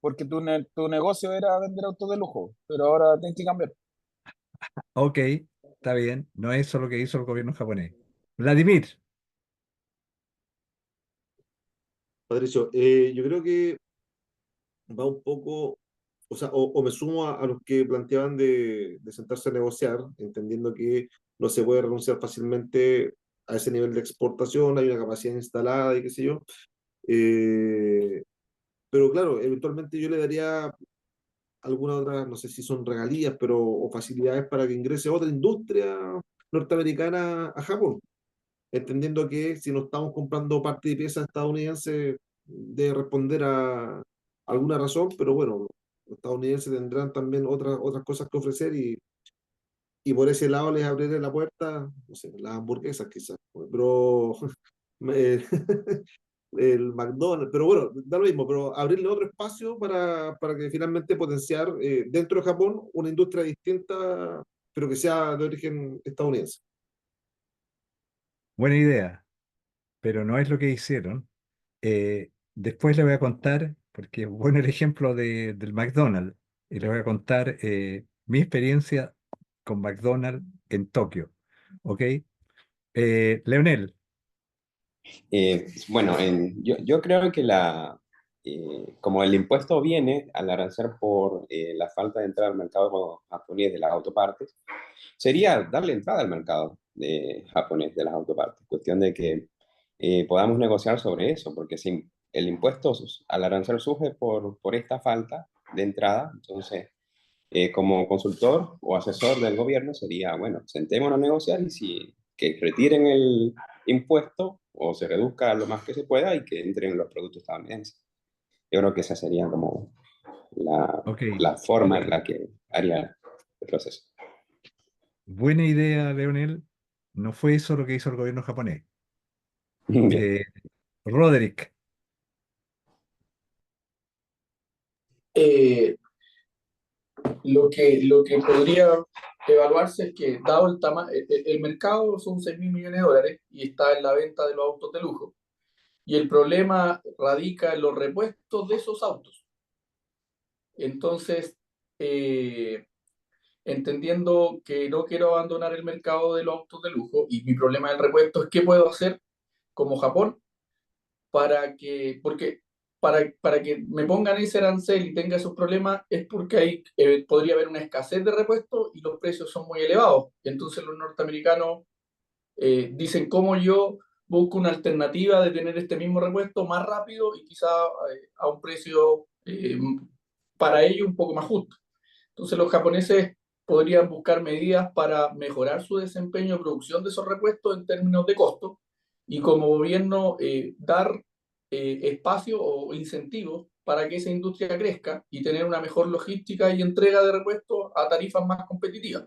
porque tu negocio era vender autos de lujo, pero ahora tienes que cambiar. Ok, está bien. No es eso lo que hizo el gobierno japonés. Vladimir. Patricio, yo creo que va un poco, o sea, o me sumo a los que planteaban de sentarse a negociar, entendiendo que no se puede renunciar fácilmente a ese nivel de exportación, hay una capacidad instalada y qué sé yo. Pero claro, eventualmente yo le daría alguna otra, no sé si son regalías, pero o facilidades para que ingrese otra industria norteamericana a Japón, entendiendo que si no estamos comprando parte de piezas estadounidenses, debe responder a alguna razón, pero bueno, los estadounidenses tendrán también otras cosas que ofrecer y por ese lado les abriré la puerta, no sé, las hamburguesas quizás, pero eh, el McDonald's, pero bueno, da lo mismo, pero abrirle otro espacio para que finalmente potenciar dentro de Japón una industria distinta, pero que sea de origen estadounidense. Buena idea, pero no es lo que hicieron. Después le voy a contar, porque es bueno el ejemplo del McDonald's, y le voy a contar mi experiencia con McDonald's en Tokio. ¿Ok? Leonel, Bueno, yo creo que como el impuesto viene al arancel por la falta de entrada al mercado japonés de las autopartes, sería darle entrada al mercado japonés de las autopartes. Cuestión de que podamos negociar sobre eso, porque si el impuesto al arancel surge por esta falta de entrada, entonces como consultor o asesor del gobierno sería, bueno, sentémonos a negociar y si que retiren el impuesto o se reduzca lo más que se pueda y que entren los productos estadounidenses. Yo creo que esa sería como ok, la forma en la que haría el proceso. buena idea, Leonel. No fue eso lo que hizo el gobierno japonés. Bien. Roderick, Eh, lo que podría evaluarse es que, dado el tamaño, el mercado son 6.000 millones de dólares y está en la venta de los autos de lujo. Y el problema radica en los repuestos de esos autos. Entonces, entendiendo que no quiero abandonar el mercado de los autos de lujo y mi problema del repuesto es qué puedo hacer como Japón para que me pongan ese arancel y tenga esos problemas es porque ahí podría haber una escasez de repuestos y los precios son muy elevados. Entonces los norteamericanos dicen cómo yo busco una alternativa de tener este mismo repuesto más rápido y quizá a un precio para ellos un poco más justo. Entonces los japoneses podrían buscar medidas para mejorar su desempeño de producción de esos repuestos en términos de costo y como gobierno dar espacio o incentivos para que esa industria crezca y tener una mejor logística y entrega de repuestos a tarifas más competitivas.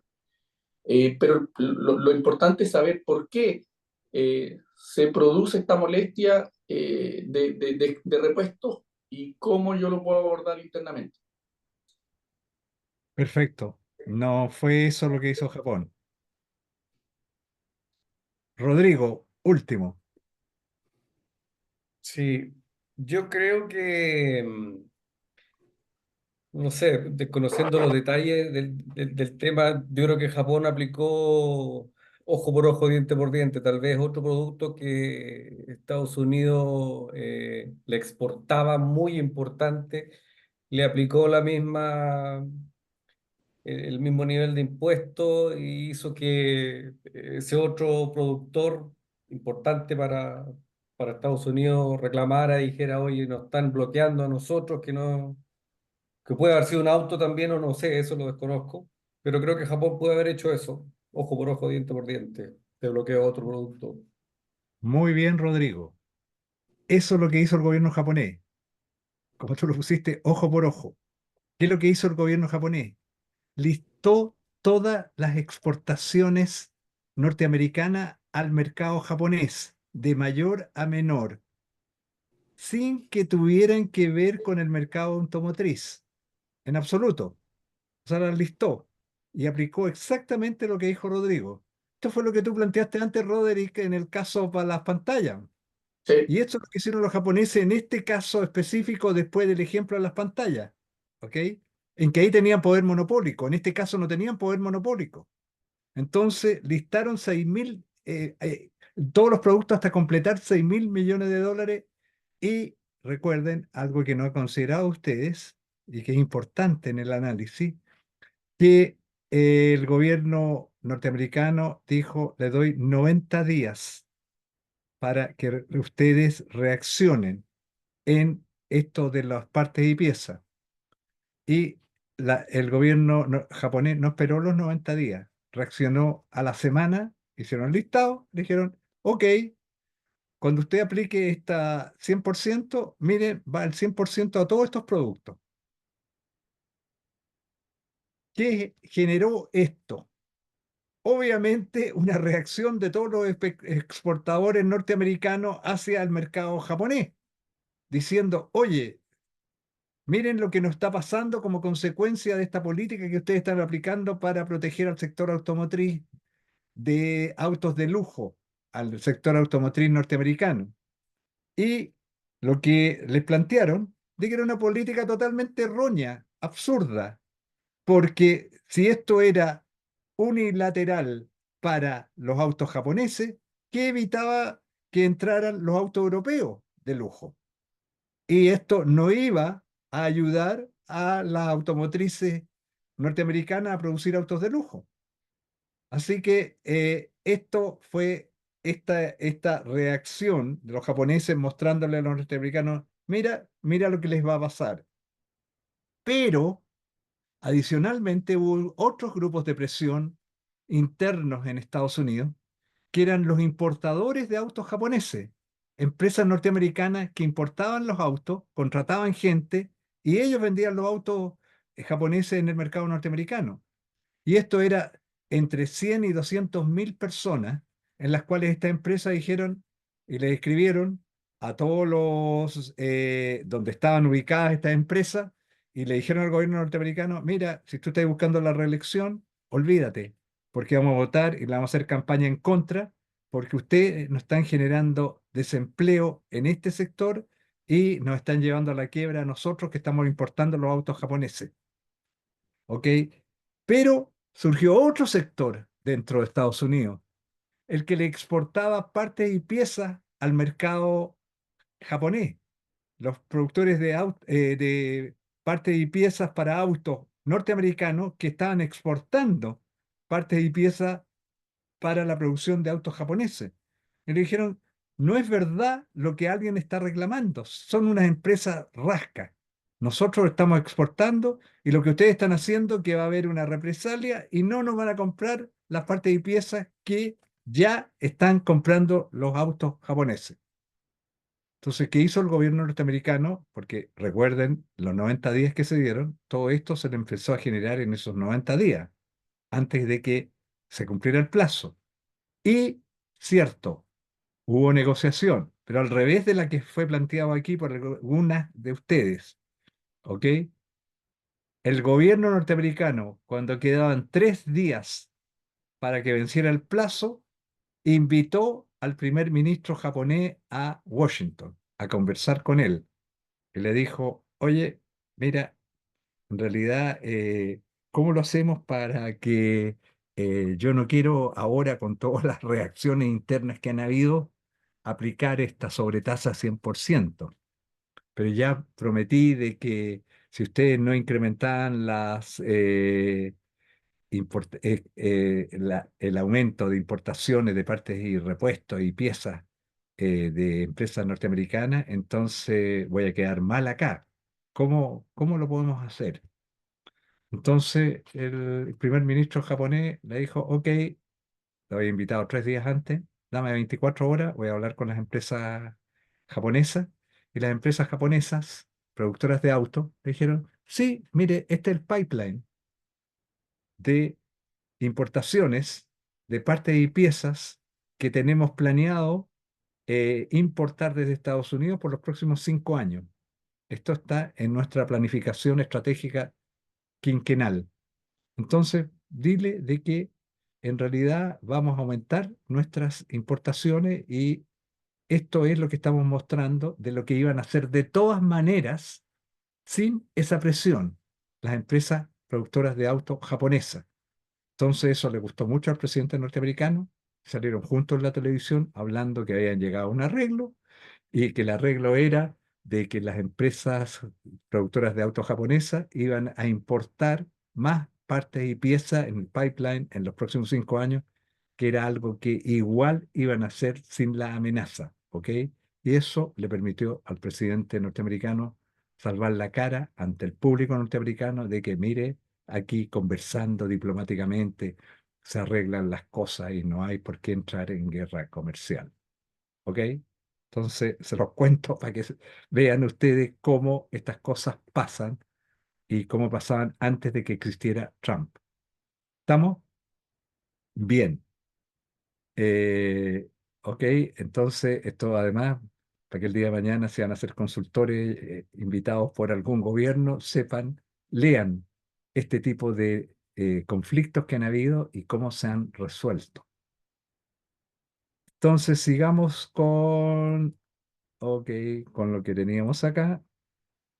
Pero lo importante es saber por qué se produce esta molestia de repuestos y cómo yo lo puedo abordar internamente. perfecto. No fue eso lo que hizo Japón. Rodrigo, último. Sí, yo creo que, no sé, desconociendo los detalles del tema, yo creo que Japón aplicó ojo por ojo, diente por diente, tal vez otro producto que Estados Unidos le exportaba muy importante, le aplicó el mismo nivel de impuesto y hizo que ese otro productor importante para Estados Unidos reclamara y dijera, oye, nos están bloqueando a nosotros, que puede haber sido un auto también o no sé, eso lo desconozco, pero creo que Japón puede haber hecho eso, ojo por ojo, diente por diente, te bloqueo otro producto. Muy bien, Rodrigo. Eso es lo que hizo el gobierno japonés. Como tú lo pusiste, ojo por ojo. ¿Qué es lo que hizo el gobierno japonés? Listó todas las exportaciones norteamericanas al mercado japonés, de mayor a menor, sin que tuvieran que ver con el mercado automotriz, en absoluto. O sea, las listó y aplicó exactamente lo que dijo Rodrigo. Esto fue lo que tú planteaste antes, Roderick, en el caso para las pantallas. Sí. Y esto es lo que hicieron los japoneses en este caso específico después del ejemplo de las pantallas. ¿Ok? En que ahí tenían poder monopólico. En este caso no tenían poder monopólico. Entonces listaron 6.000, todos los productos hasta completar 6.000 millones de dólares. Y recuerden algo que no han considerado ustedes y que es importante en el análisis, que el gobierno norteamericano dijo, le doy 90 días para que ustedes reaccionen en esto de las partes y piezas. Y el gobierno japonés no esperó los 90 días, reaccionó a la semana, hicieron el listado, dijeron, ok, cuando usted aplique esta 100%, miren, va el 100% a todos estos productos. ¿Qué generó esto? Obviamente una reacción de todos los exportadores norteamericanos hacia el mercado japonés, diciendo, oye, miren lo que nos está pasando como consecuencia de esta política que ustedes están aplicando para proteger al sector automotriz de autos de lujo, al sector automotriz norteamericano. Y lo que les plantearon de que era una política totalmente errónea, absurda, porque si esto era unilateral para los autos japoneses, ¿qué evitaba que entraran los autos europeos de lujo? Y esto no iba a ayudar a las automotrices norteamericanas a producir autos de lujo. Así que esto fue esta reacción de los japoneses mostrándole a los norteamericanos, mira, mira lo que les va a pasar. Pero adicionalmente hubo otros grupos de presión internos en Estados Unidos que eran los importadores de autos japoneses, empresas norteamericanas que importaban los autos, contrataban gente y ellos vendían los autos japoneses en el mercado norteamericano. Y esto era entre 100 y 200.000 personas en las cuales esta empresa dijeron y le escribieron a todos los donde estaban ubicadas estas empresas y le dijeron al gobierno norteamericano, mira, si tú estás buscando la reelección, olvídate, porque vamos a votar y le vamos a hacer campaña en contra, porque ustedes nos están generando desempleo en este sector y nos están llevando a la quiebra a nosotros que estamos importando los autos japoneses. ¿Ok? Pero surgió otro sector dentro de Estados Unidos, el que le exportaba partes y piezas al mercado japonés. Los productores de partes y piezas para autos norteamericanos que estaban exportando partes y piezas para la producción de autos japoneses. Y le dijeron, no es verdad lo que alguien está reclamando, son unas empresas rascas. Nosotros estamos exportando y lo que ustedes están haciendo que va a haber una represalia y no nos van a comprar las partes y piezas que ya están comprando los autos japoneses. Entonces, ¿qué hizo el gobierno norteamericano? Porque recuerden, los 90 días que se dieron, todo esto se le empezó a generar en esos 90 días, antes de que se cumpliera el plazo. Y, cierto, hubo negociación, pero al revés de la que fue planteado aquí por algunas de ustedes. ¿Ok? El gobierno norteamericano, cuando quedaban 3 días para que venciera el plazo, invitó al primer ministro japonés a Washington a conversar con él. Y le dijo, oye, mira, en realidad, ¿cómo lo hacemos para que yo no quiero ahora, con todas las reacciones internas que han habido, aplicar esta sobretasa 100%? Pero ya prometí de que si ustedes no incrementaban el aumento de importaciones de partes y repuestos y piezas de empresas norteamericanas, entonces voy a quedar mal acá. ¿Cómo lo podemos hacer? Entonces el primer ministro japonés le dijo, ok, lo había invitado 3 días antes, dame 24 horas, voy a hablar con las empresas japonesas. Y las empresas japonesas, productoras de autos, le dijeron, sí, mire, este es el pipeline de importaciones de partes y piezas que tenemos planeado importar desde Estados Unidos por los próximos 5 años. Esto está en nuestra planificación estratégica quinquenal. Entonces, dile de que en realidad vamos a aumentar nuestras importaciones y esto es lo que estamos mostrando de lo que iban a hacer de todas maneras sin esa presión las empresas productoras de autos japonesas. Entonces eso le gustó mucho al presidente norteamericano, salieron juntos en la televisión hablando que habían llegado a un arreglo y que el arreglo era de que las empresas productoras de autos japonesas iban a importar más partes y piezas en el pipeline en los próximos 5 años que era algo que igual iban a hacer sin la amenaza, ¿ok? Y eso le permitió al presidente norteamericano salvar la cara ante el público norteamericano de que, mire, aquí conversando diplomáticamente se arreglan las cosas y no hay por qué entrar en guerra comercial, ¿ok? Entonces, se los cuento para que vean ustedes cómo estas cosas pasan y cómo pasaban antes de que existiera Trump. ¿Estamos? Bien. Ok, entonces esto además, para que el día de mañana sean a ser consultores invitados por algún gobierno, sepan, lean este tipo de conflictos que han habido y cómo se han resuelto. Entonces sigamos ok, con lo que teníamos acá.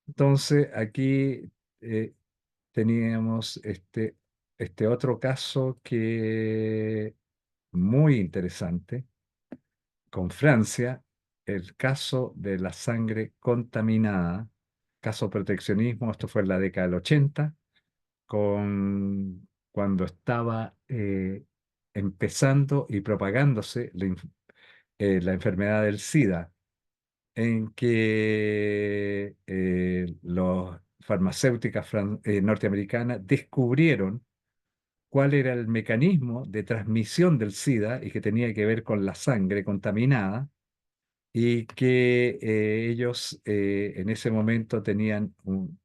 Entonces aquí teníamos este otro caso que muy interesante con Francia, el caso de la sangre contaminada, caso proteccionismo, esto fue en la década del 80, cuando estaba empezando y propagándose la enfermedad del SIDA, en que las farmacéuticas norteamericanas descubrieron cuál era el mecanismo de transmisión del SIDA y que tenía que ver con la sangre contaminada y que ellos en ese momento tenían un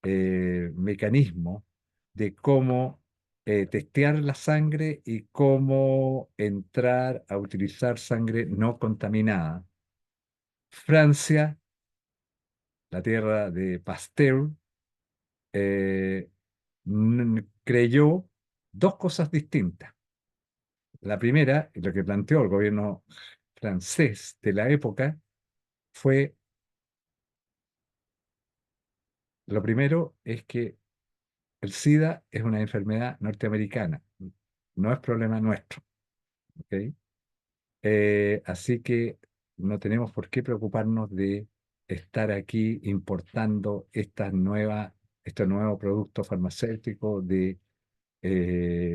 mecanismo de cómo testear la sangre y cómo entrar a utilizar sangre no contaminada. Francia, la tierra de Pasteur, eh, creyó dos cosas distintas. La primera, y lo que planteó el gobierno francés de la época, fue, lo primero es que el SIDA es una enfermedad norteamericana, no es problema nuestro, ¿ok? Así que no tenemos por qué preocuparnos de estar aquí importando estos nuevos productos farmacéuticos, de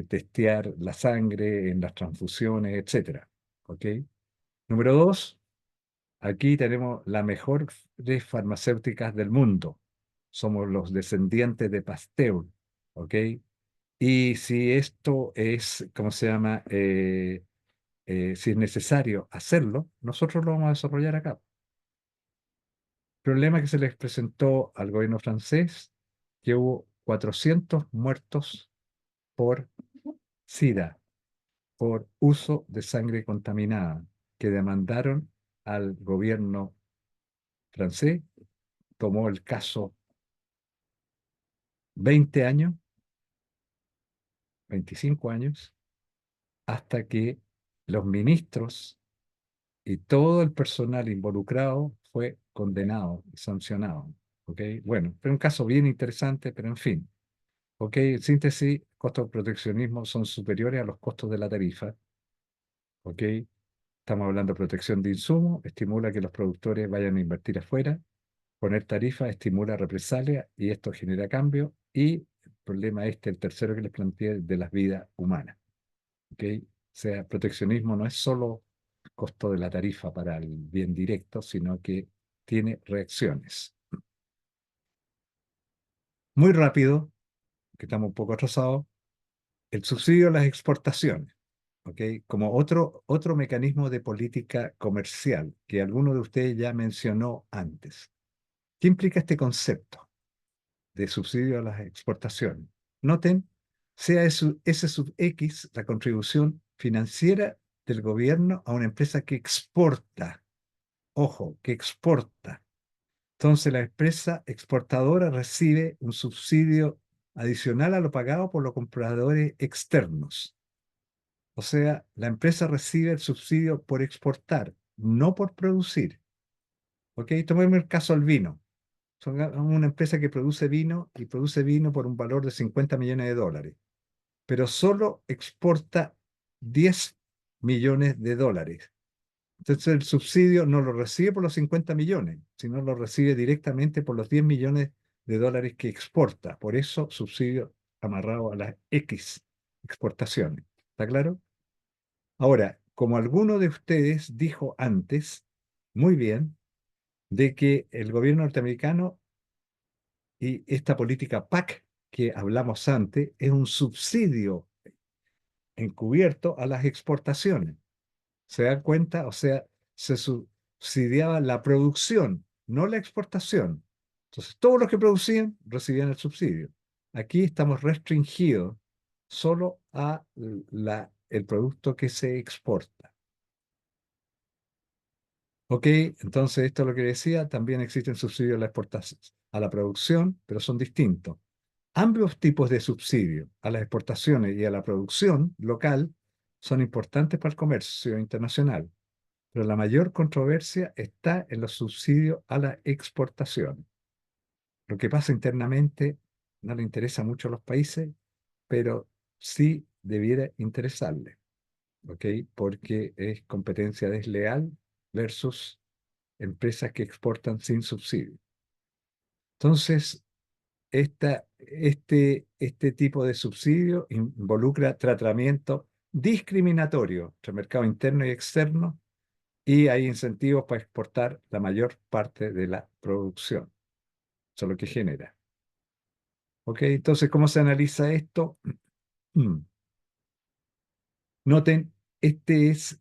testear la sangre en las transfusiones, etcétera, ¿ok? Número dos, aquí tenemos las mejores farmacéuticas del mundo. Somos los descendientes de Pasteur, ¿ok? Y si esto es, ¿cómo se llama? Si es necesario hacerlo, nosotros lo vamos a desarrollar acá. Problema que se les presentó al gobierno francés, que hubo 400 muertos por SIDA, por uso de sangre contaminada, que demandaron al gobierno francés, tomó el caso 20 años, 25 años, hasta que los ministros y todo el personal involucrado fue condenado y sancionado. ¿Ok? Bueno, fue un caso bien interesante, pero en fin. ¿Ok? En síntesis, costos de proteccionismo son superiores a los costos de la tarifa. ¿Ok? Estamos hablando de protección de insumos, estimula que los productores vayan a invertir afuera, poner tarifas estimula represalia y esto genera cambio y el problema el tercero que les planteé, de las vidas humanas. ¿Ok? O sea, proteccionismo no es solo costo de la tarifa para el bien directo, sino que tiene reacciones. Muy rápido, que estamos un poco atrasados, el subsidio a las exportaciones, ¿ok? Como otro mecanismo de política comercial que alguno de ustedes ya mencionó antes. ¿Qué implica este concepto de subsidio a las exportaciones? Noten, sea S sub X la contribución financiera del gobierno a una empresa que exporta. Ojo, que exporta. Entonces la empresa exportadora recibe un subsidio adicional a lo pagado por los compradores externos. O sea, la empresa recibe el subsidio por exportar, no por producir. ¿Ok? Tomemos el caso del vino. Son una empresa que produce vino y produce vino por un valor de 50 millones de dólares, pero solo exporta 10 millones de dólares. Entonces el subsidio no lo recibe por los 50 millones, sino lo recibe directamente por los 10 millones de dólares que exporta. Por eso subsidio amarrado a las X exportaciones. ¿Está claro? Ahora, como alguno de ustedes dijo antes, muy bien, de que el gobierno norteamericano y esta política PAC que hablamos antes es un subsidio encubierto a las exportaciones. ¿Se dan cuenta? O sea, se subsidiaba la producción, no la exportación. Entonces, todos los que producían recibían el subsidio. Aquí estamos restringidos solo a el producto que se exporta. Ok, entonces esto es lo que decía, también existen subsidios a la exportación, a la producción, pero son distintos. Ambos tipos de subsidio, a las exportaciones y a la producción local, son importantes para el comercio internacional, pero la mayor controversia está en los subsidios a la exportación. Lo que pasa internamente no le interesa mucho a los países, pero sí debiera interesarle, ¿ok? Porque es competencia desleal versus empresas que exportan sin subsidio. Entonces, este tipo de subsidio involucra tratamiento discriminatorio entre mercado interno y externo y hay incentivos para exportar la mayor parte de la producción. Eso es lo que genera. ¿Ok? Entonces, ¿cómo se analiza esto? Noten, este es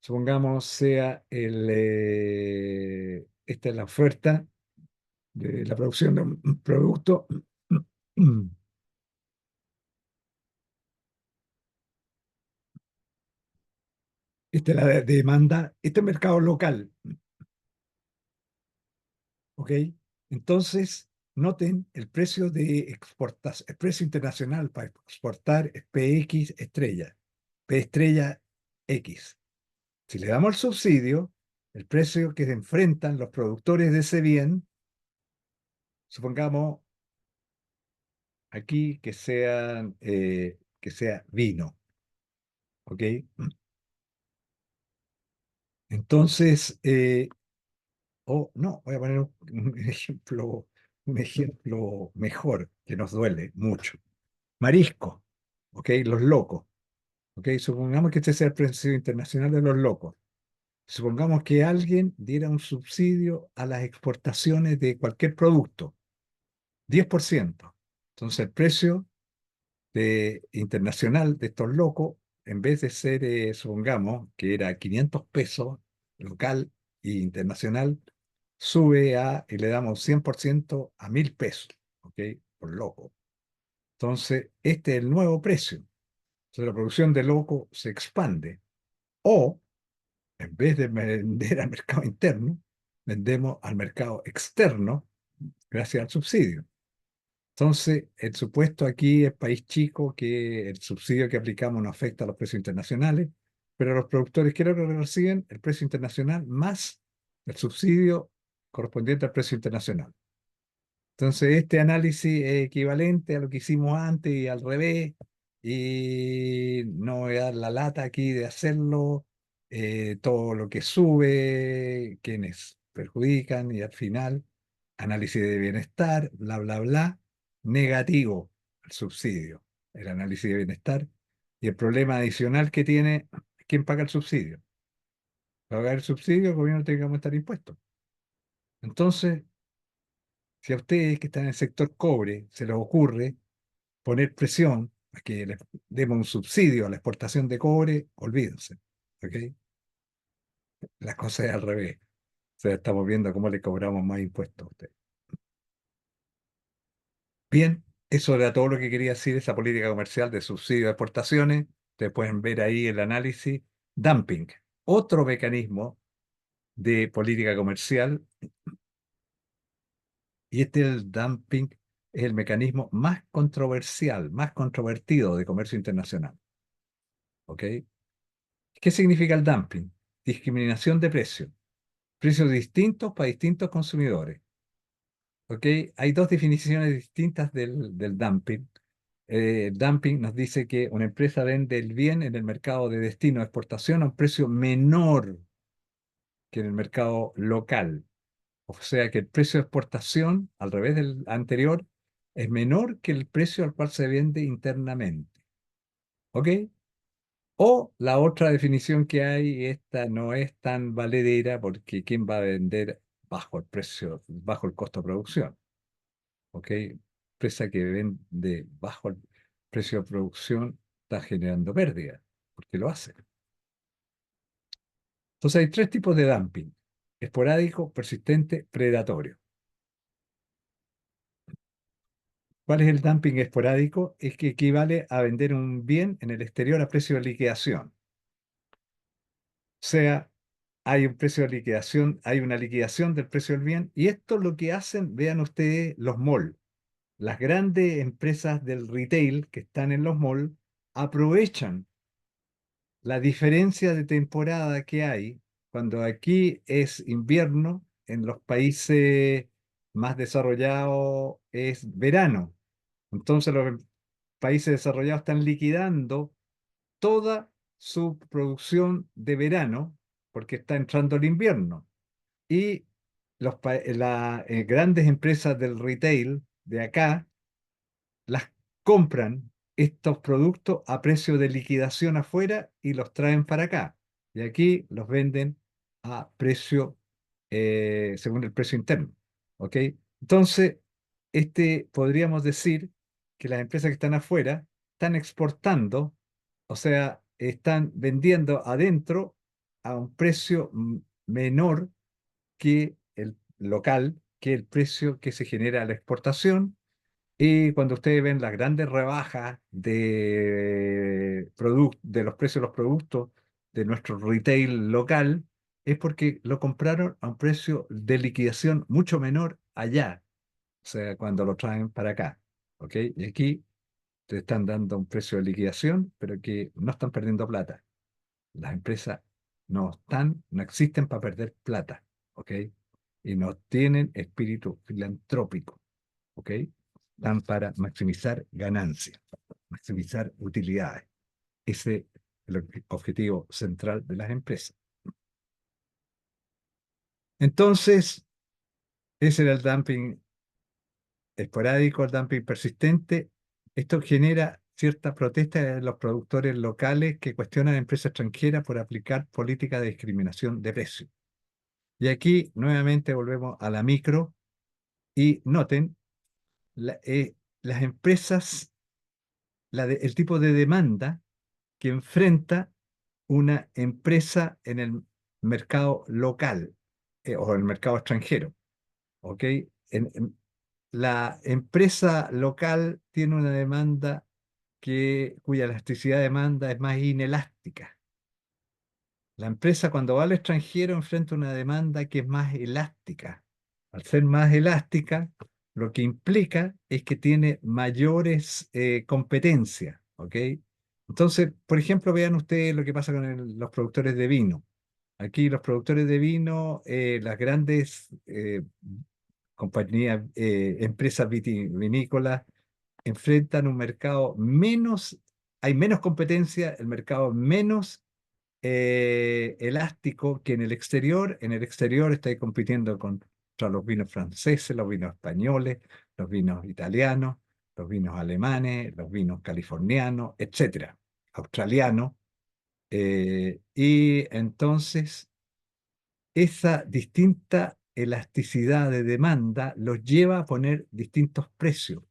supongamos sea esta es la oferta de la producción de un producto. Esta es la demanda, este es mercado local. ¿Ok? Entonces, noten el precio de exportación, el precio internacional para exportar es PX estrella, P estrella X. Si le damos el subsidio, el precio que se enfrentan los productores de ese bien, supongamos aquí que sea vino. ¿Ok? Entonces, no, voy a poner un ejemplo mejor que nos duele mucho. Marisco, ¿ok? Los locos, ¿ok? Supongamos que este sea el precio internacional de los locos. Supongamos que alguien diera un subsidio a las exportaciones de cualquier producto, 10%. Entonces el precio internacional de estos locos, en vez de ser, supongamos, que era 500 pesos local e internacional, sube y le damos 100% a 1000 pesos, ¿ok? Por loco. Entonces, este es el nuevo precio. Entonces, la producción de loco se expande. O, en vez de vender al mercado interno, vendemos al mercado externo gracias al subsidio. Entonces, el supuesto aquí es país chico, que el subsidio que aplicamos no afecta a los precios internacionales, pero los productores quiero que reciben el precio internacional más el subsidio correspondiente al precio internacional. Entonces, este análisis es equivalente a lo que hicimos antes y al revés, y no voy a dar la lata aquí de hacerlo, todo lo que sube, quienes perjudican, y al final, análisis de bienestar, bla, bla, bla, negativo el subsidio, el análisis de bienestar, y el problema adicional que tiene, ¿quién paga el subsidio? Para pagar el subsidio, el gobierno tiene que aumentar impuestos. Entonces, si a ustedes que están en el sector cobre se les ocurre poner presión a que les demos un subsidio a la exportación de cobre, olvídense. ¿Ok? La cosa es al revés. O sea, estamos viendo cómo le cobramos más impuestos a ustedes. Bien, eso era todo lo que quería decir esa política comercial de subsidio de exportaciones. Ustedes pueden ver ahí el análisis. Dumping, otro mecanismo de política comercial. Y el dumping es el mecanismo más controversial, más controvertido de comercio internacional. ¿Ok? ¿Qué significa el dumping? Discriminación de precios. Precios distintos para distintos consumidores. ¿Ok? Hay dos definiciones distintas del dumping. El dumping nos dice que una empresa vende el bien en el mercado de destino de exportación a un precio menor que en el mercado local. O sea que el precio de exportación, al revés del anterior, es menor que el precio al cual se vende internamente. ¿Ok? O la otra definición que hay, esta no es tan valedera porque ¿quién va a vender bajo el precio, bajo el costo de producción? ¿Ok? Empresa que vende bajo el precio de producción está generando pérdida, porque lo hace. Entonces hay tres tipos de dumping: esporádico, persistente, predatorio. ¿Cuál es el dumping esporádico? Es que equivale a vender un bien en el exterior a precio de liquidación. O sea, hay un precio de liquidación, hay una liquidación del precio del bien, y esto es lo que hacen, vean ustedes, los malls. Las grandes empresas del retail que están en los malls aprovechan la diferencia de temporada que hay cuando aquí es invierno, en los países más desarrollados es verano. Entonces los países desarrollados están liquidando toda su producción de verano porque está entrando el invierno. Y las grandes empresas del retail de acá las compran estos productos a precio de liquidación afuera y los traen para acá. Y aquí los venden a precio, según el precio interno. ¿Ok? Entonces, podríamos decir que las empresas que están afuera están exportando, o sea, están vendiendo adentro a un precio menor que el local, que el precio que se genera a la exportación. Y cuando ustedes ven las grandes rebajas de los precios de los productos de nuestro retail local, es porque lo compraron a un precio de liquidación mucho menor allá, o sea, cuando lo traen para acá. ¿Ok? Y aquí te están dando un precio de liquidación, pero que no están perdiendo plata. Las empresas no existen para perder plata. ¿Ok? Y no tienen espíritu filantrópico. ¿Ok? Dan para maximizar ganancias, maximizar utilidades. Ese es el objetivo central de las empresas. Entonces, ese era el dumping esporádico, el dumping persistente. Esto genera cierta protesta de los productores locales que cuestionan a empresas extranjeras por aplicar políticas de discriminación de precios. Y aquí nuevamente volvemos a la micro y noten, las empresas, el tipo de demanda que enfrenta una empresa en el mercado local o el mercado extranjero. ¿Ok? La empresa local tiene una demanda cuya elasticidad de demanda es más inelástica. La empresa cuando va al extranjero enfrenta una demanda que es más elástica. Al ser más elástica, lo que implica es que tiene mayores competencias. ¿Ok? Entonces, por ejemplo, vean ustedes lo que pasa con los productores de vino. Aquí los productores de vino, las grandes compañías, empresas vinícolas, enfrentan un mercado hay menos competencia, el mercado menos elástico que en el exterior. En el exterior estáis compitiendo contra los vinos franceses, los vinos españoles, los vinos italianos, los vinos alemanes, los vinos californianos, etcétera, australianos. Y entonces esa distinta elasticidad de demanda los lleva a poner distintos precios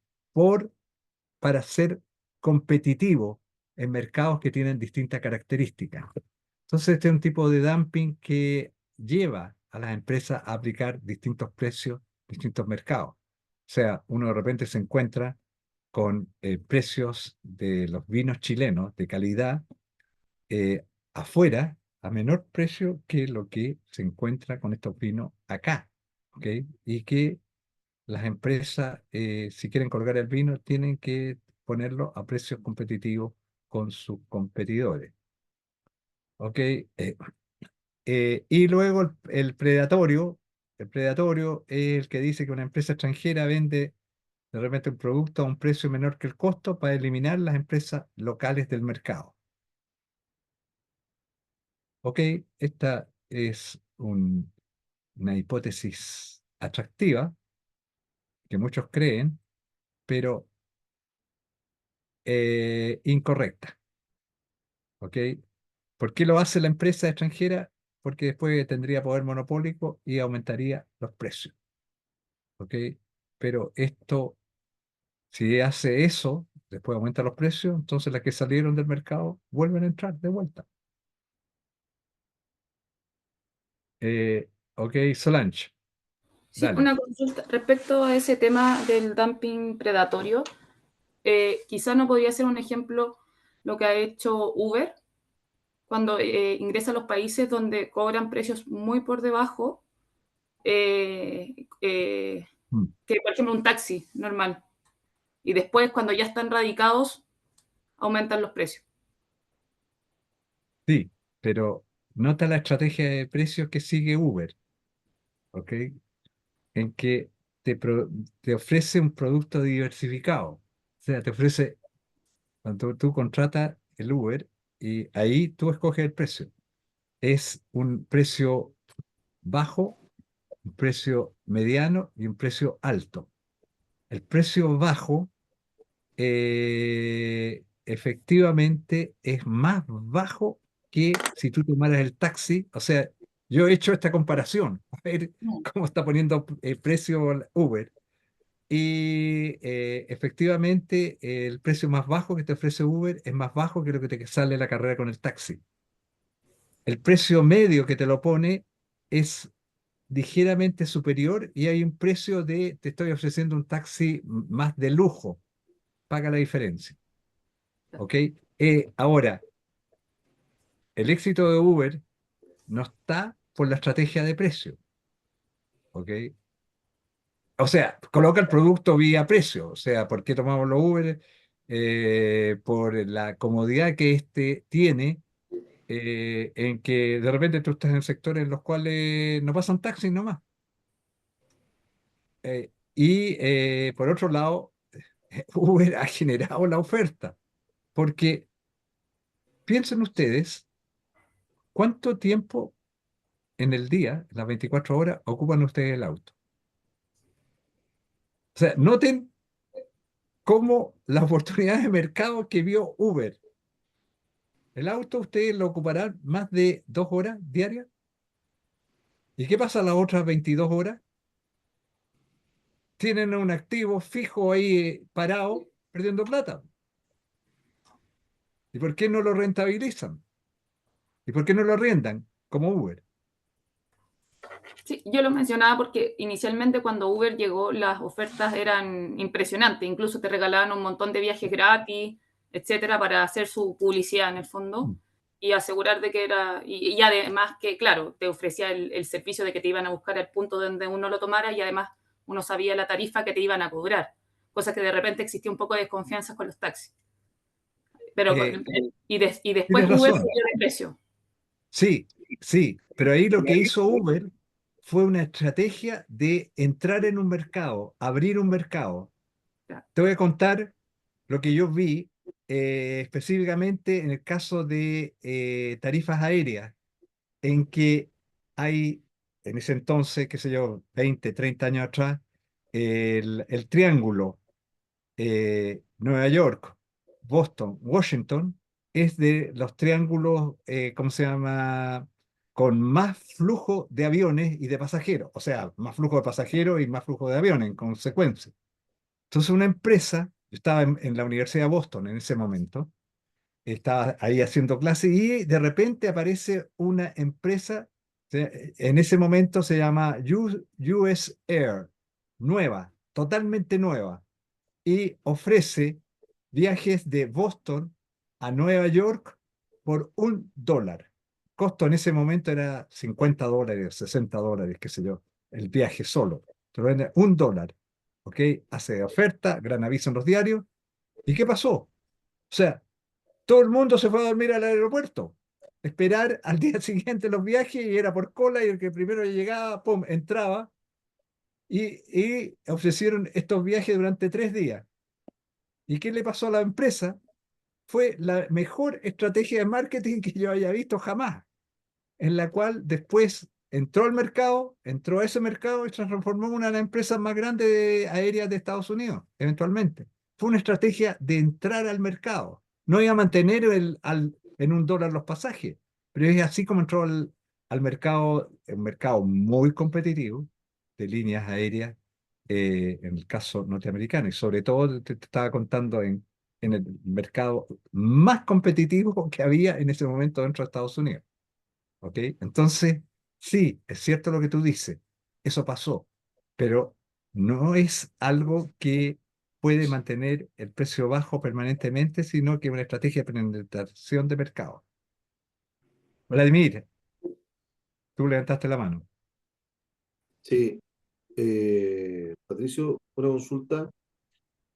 para ser competitivo en mercados que tienen distintas características. Entonces, este es un tipo de dumping que lleva a las empresas a aplicar distintos precios, distintos mercados. O sea, uno de repente se encuentra con precios de los vinos chilenos de calidad afuera a menor precio que lo que se encuentra con estos vinos acá. ¿Ok? Y que las empresas, si quieren colgar el vino, tienen que ponerlo a precios competitivos con sus competidores. ¿Ok? Y luego el predatorio es el que dice que una empresa extranjera vende de repente un producto a un precio menor que el costo para eliminar las empresas locales del mercado. ¿Ok? Esta es una hipótesis atractiva que muchos creen, pero incorrecta. ¿Ok? ¿Por qué lo hace la empresa extranjera? Porque después tendría poder monopólico y aumentaría los precios. ¿Ok? Pero esto, si hace eso, después aumenta los precios, entonces las que salieron del mercado vuelven a entrar de vuelta. Ok, Solange, Sí, dale. una consulta respecto a ese tema del dumping predatorio. Quizás no podría ser un ejemplo lo que ha hecho Uber cuando ingresa a los países donde cobran precios muy por debajo Mm. que, por ejemplo, un taxi normal. Y después, cuando ya están radicados, aumentan los precios. Sí, pero nota la estrategia de precios que sigue Uber, ¿ok? En que te ofrece un producto diversificado. O sea, te ofrece, cuando tú contratas el Uber y ahí tú escoges el precio. Es un precio bajo, un precio mediano y un precio alto. El precio bajo efectivamente es más bajo que si tú tomaras el taxi. O sea, yo he hecho esta comparación, a ver cómo está poniendo el precio el Uber. Y efectivamente el precio más bajo que te ofrece Uber es más bajo que lo que te sale la carrera con el taxi. El precio medio que te lo pone es ligeramente superior y hay un precio de, te estoy ofreciendo un taxi más de lujo, paga la diferencia. ¿Ok? Ahora, el éxito de Uber no está por la estrategia de precio. ¿Ok? O sea, coloca el producto vía precio. O sea, ¿por qué tomamos los Uber? Por la comodidad que este tiene, en que de repente tú estás en sectores en los cuales no pasan taxis nomás. Y por otro lado, Uber ha generado la oferta. Porque piensen ustedes, ¿cuánto tiempo en el día, las 24 horas, ocupan ustedes el auto? O sea, noten cómo la oportunidad de mercado que vio Uber. El auto ustedes lo ocuparán más de 2 horas diarias. ¿Y qué pasa las otras 22 horas? Tienen un activo fijo ahí parado, perdiendo plata. ¿Y por qué no lo rentabilizan? ¿Y por qué no lo arriendan como Uber? Sí, yo lo mencionaba porque inicialmente cuando Uber llegó las ofertas eran impresionantes, incluso te regalaban un montón de viajes gratis, etcétera, para hacer su publicidad en el fondo y asegurar de que era, y además que, claro, te ofrecía el servicio de que te iban a buscar al punto donde uno lo tomara y además uno sabía la tarifa que te iban a cobrar, cosa que de repente existía un poco de desconfianza con los taxis. Pero, y después Tienes Uber razón. subió de precio. Sí, sí, pero ahí lo que hizo Uber fue una estrategia de entrar en un mercado, abrir un mercado. Te voy a contar lo que yo vi específicamente en el caso de tarifas aéreas, en que hay, en ese entonces, qué sé yo, 20, 30 años atrás, el triángulo Nueva York, Boston, Washington, es de los triángulos, ¿cómo se llama? Con más flujo de aviones y de pasajeros. O sea, más flujo de pasajeros y más flujo de aviones en consecuencia. Entonces una empresa, yo estaba en la Universidad de Boston en ese momento, estaba ahí haciendo clase y de repente aparece una empresa, en ese momento se llama US Air, nueva, totalmente nueva, y ofrece viajes de Boston a Nueva York por $1. Costo en ese momento era $50, $60, qué sé yo, el viaje solo. Te lo vende $1. ¿Ok? Hace oferta, gran aviso en los diarios. ¿Y qué pasó? O sea, todo el mundo se fue a dormir al aeropuerto. Esperar al día siguiente los viajes y era por cola y el que primero llegaba, pum, entraba. Y ofrecieron estos viajes durante 3 días. ¿Y qué le pasó a la empresa? Fue la mejor estrategia de marketing que yo haya visto jamás, en la cual después entró al mercado, entró a ese mercado y se transformó en una de las empresas más grandes aéreas de Estados Unidos, eventualmente. Fue una estrategia de entrar al mercado. No iba a mantener en $1 los pasajes. Pero es así como entró al mercado, un mercado muy competitivo de líneas aéreas, en el caso norteamericano. Y sobre todo te estaba contando en el mercado más competitivo que había en ese momento dentro de Estados Unidos. ¿Ok? Entonces, sí, es cierto lo que tú dices, eso pasó, pero no es algo que puede mantener el precio bajo permanentemente, sino que es una estrategia de penetración de mercado. Vladimir, tú levantaste la mano. Sí, Patricio, una consulta,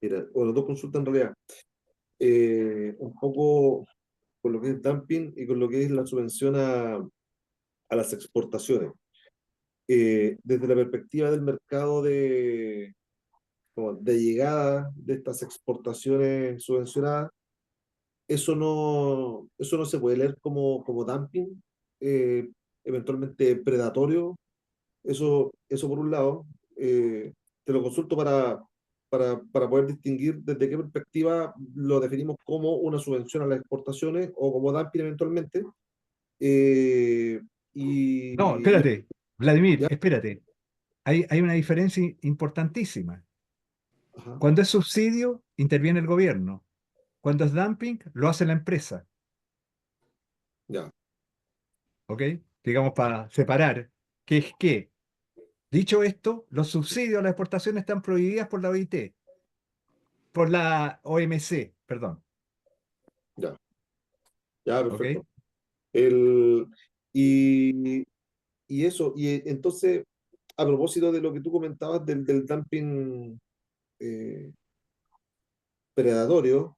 mira, bueno, dos consultas en realidad. Un poco con lo que es dumping y con lo que es la subvención a las exportaciones. Desde la perspectiva del mercado como de llegada de estas exportaciones subvencionadas, eso no se puede leer como dumping, eh, eventualmente predatorio. Eso por un lado. Te lo consulto para poder distinguir desde qué perspectiva lo definimos como una subvención a las exportaciones o como dumping eventualmente. Eh, No, y espérate, Vladimir, ya, espérate. Hay una diferencia importantísima. ajá, Cuando es subsidio, interviene el gobierno. Cuando es dumping, lo hace la empresa. ya. ¿Ok? Digamos, para separar qué es qué. Dicho esto, los subsidios a la exportación están prohibidas por la OIT, por la OMC, perdón. Ya, ya, ¿Ok? perfecto. El, y, y eso, entonces, a propósito de lo que tú comentabas del dumping eh, predatorio,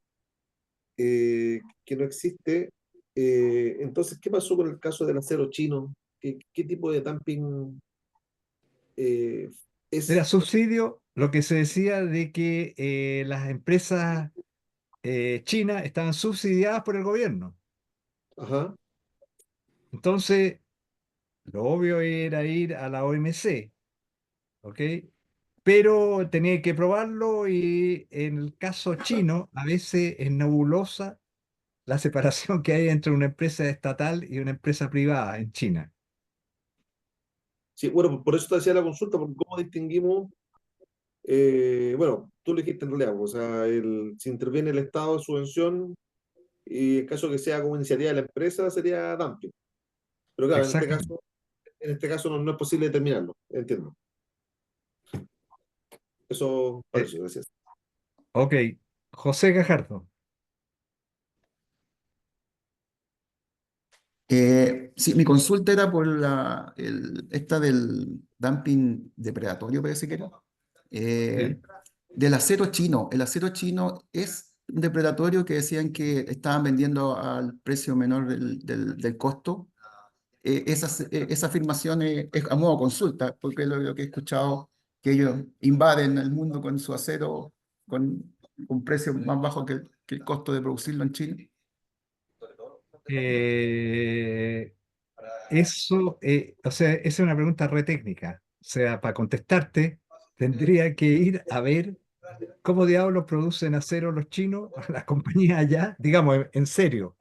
que no existe, entonces, ¿qué pasó con el caso del acero chino? ¿Qué tipo de dumping eh, Era es? subsidio lo que se decía de que las empresas chinas estaban subsidiadas por el gobierno. Ajá, Entonces, lo obvio era ir a la OMC, ¿ok? Pero tenía que probarlo y en el caso chino a veces es nebulosa la separación que hay entre una empresa estatal y una empresa privada en China. sí, bueno, por eso te hacía la consulta, porque cómo distinguimos, bueno, tú lo dijiste en realidad, o sea, si interviene el Estado de subvención y en caso que sea como iniciativa de la empresa sería dumping. Pero claro, Exactamente. en este caso no es posible determinarlo, entiendo. Eso, Eh, Patricio, gracias. ok, José Gajardo. Sí, mi consulta era por esta del dumping depredatorio, parece que era. Sí. Del acero chino. El acero chino es un depredatorio que decían que estaban vendiendo al precio menor del costo. Esa afirmación es a modo consulta, porque es lo que he escuchado, que ellos invaden el mundo con su acero con un precio más bajo que el costo de producirlo en China. Eso, o sea, esa es una pregunta re técnica. O sea, para contestarte, tendría que ir a ver cómo diablos producen acero los chinos, las compañías allá, digamos, en serio.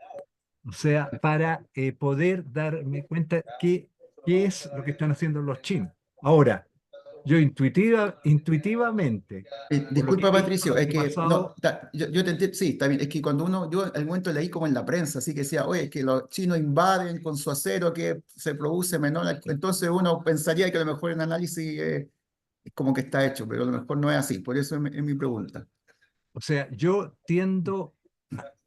O sea, para poder darme cuenta qué es lo que están haciendo los chinos. Ahora, yo intuitivamente, por lo que Disculpa, he visto Patricio, es en el que no, pasado, yo te entiendo, sí, está bien, es que cuando yo al momento leí como en la prensa, así que decía, oye, que los chinos invaden con su acero que se produce menor, entonces uno pensaría que a lo mejor el análisis es como que está hecho, pero a lo mejor no es así, por eso es mi pregunta. o sea, yo tiendo,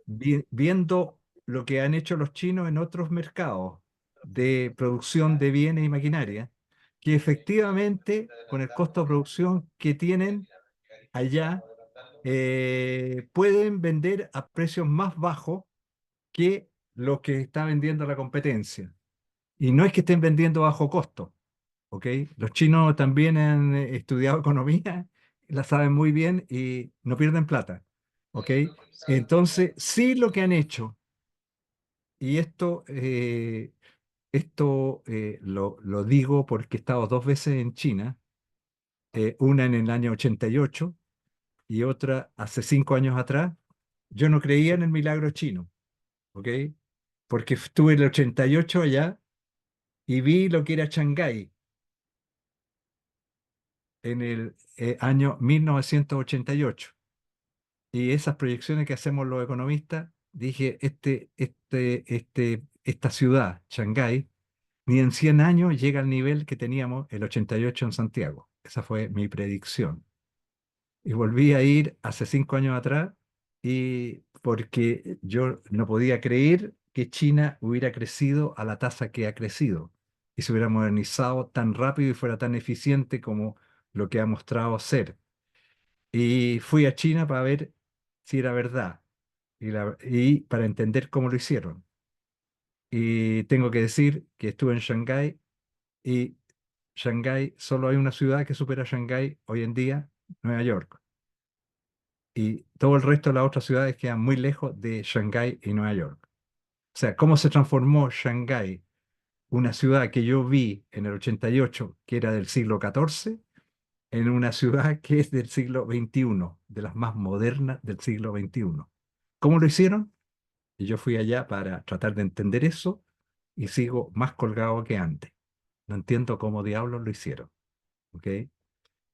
viendo lo que han hecho los chinos en otros mercados de producción de bienes y maquinaria, que efectivamente con el costo de producción que tienen allá, pueden vender a precios más bajos que lo que está vendiendo la competencia. Y no es que estén vendiendo bajo costo, ¿ok? Los chinos también han estudiado economía, la saben muy bien y no pierden plata, ¿ok? Entonces, sí lo que han hecho, y esto lo digo porque he estado 2 veces en China, una en el año 88 y otra hace 5 años atrás. Yo no creía en el milagro chino, ¿ok? porque estuve en el 88 allá y vi lo que era Shanghái en el año 1988. Y esas proyecciones que hacemos los economistas, dije, esta ciudad, Shanghái, ni en 100 años llega al nivel que teníamos el 88 en Santiago. Esa fue mi predicción. Y volví a ir hace 5 años atrás y porque yo no podía creer que China hubiera crecido a la tasa que ha crecido y se hubiera modernizado tan rápido y fuera tan eficiente como lo que ha mostrado ser. Y fui a China para ver si era verdad y para entender cómo lo hicieron. Y tengo que decir que estuve en Shanghái y Shanghái, solo hay una ciudad que supera a Shanghái hoy en día, Nueva York. Y todo el resto de las otras ciudades quedan muy lejos de Shanghái y Nueva York. O sea, cómo se transformó Shanghái, una ciudad que yo vi en el 88, que era del siglo XIV, en una ciudad que es del siglo XXI, de las más modernas del siglo XXI. ¿Cómo lo hicieron? Y yo fui allá para tratar de entender eso y sigo más colgado que antes. No entiendo cómo diablos lo hicieron. ¿Ok?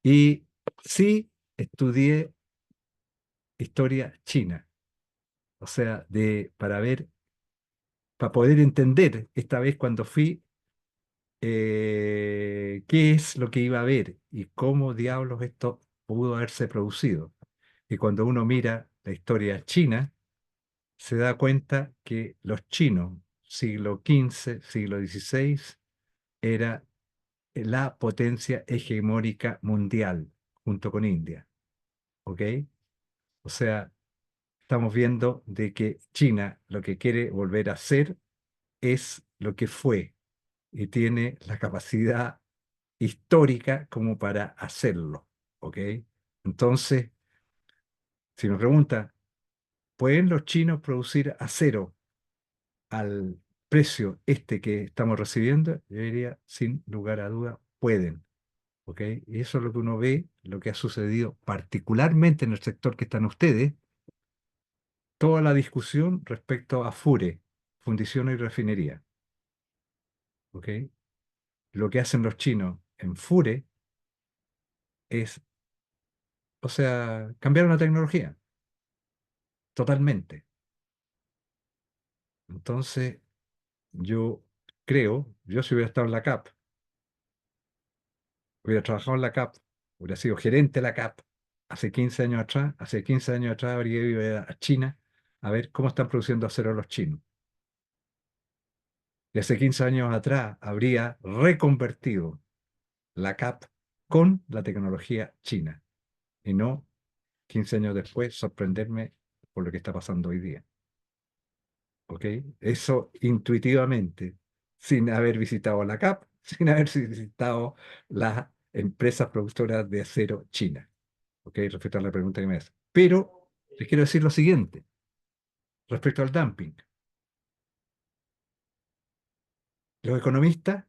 Y sí estudié historia china. O sea, para poder entender esta vez cuando fui, qué es lo que iba a ver y cómo diablos esto pudo haberse producido. Y cuando uno mira la historia china, se da cuenta que los chinos, siglo XV, siglo XVI, era la potencia hegemónica mundial junto con India. ¿Ok? O sea, estamos viendo de que China lo que quiere volver a ser es lo que fue y tiene la capacidad histórica como para hacerlo. ¿Ok? Entonces, si me pregunta, ¿pueden los chinos producir acero al precio este que estamos recibiendo? Yo diría, sin lugar a duda, pueden. ¿Ok? Y eso es lo que uno ve, lo que ha sucedido particularmente en el sector que están ustedes, toda la discusión respecto a FURE, fundición y refinería. ¿Ok? Lo que hacen los chinos en FURE es, o sea, cambiar una tecnología totalmente. Entonces, yo creo, yo si hubiera estado en la CAP, hubiera trabajado en la CAP, hubiera sido gerente de la CAP hace 15 años atrás habría ido a China a ver cómo están produciendo acero los chinos. Y hace 15 años atrás habría reconvertido la CAP con la tecnología china y no 15 años después sorprenderme por lo que está pasando hoy día. ¿Ok? Eso intuitivamente, sin haber visitado la CAP, sin haber visitado las empresas productoras de acero china. ¿Ok? Respecto a la pregunta que me hace. Pero les quiero decir lo siguiente, respecto al dumping. Los economistas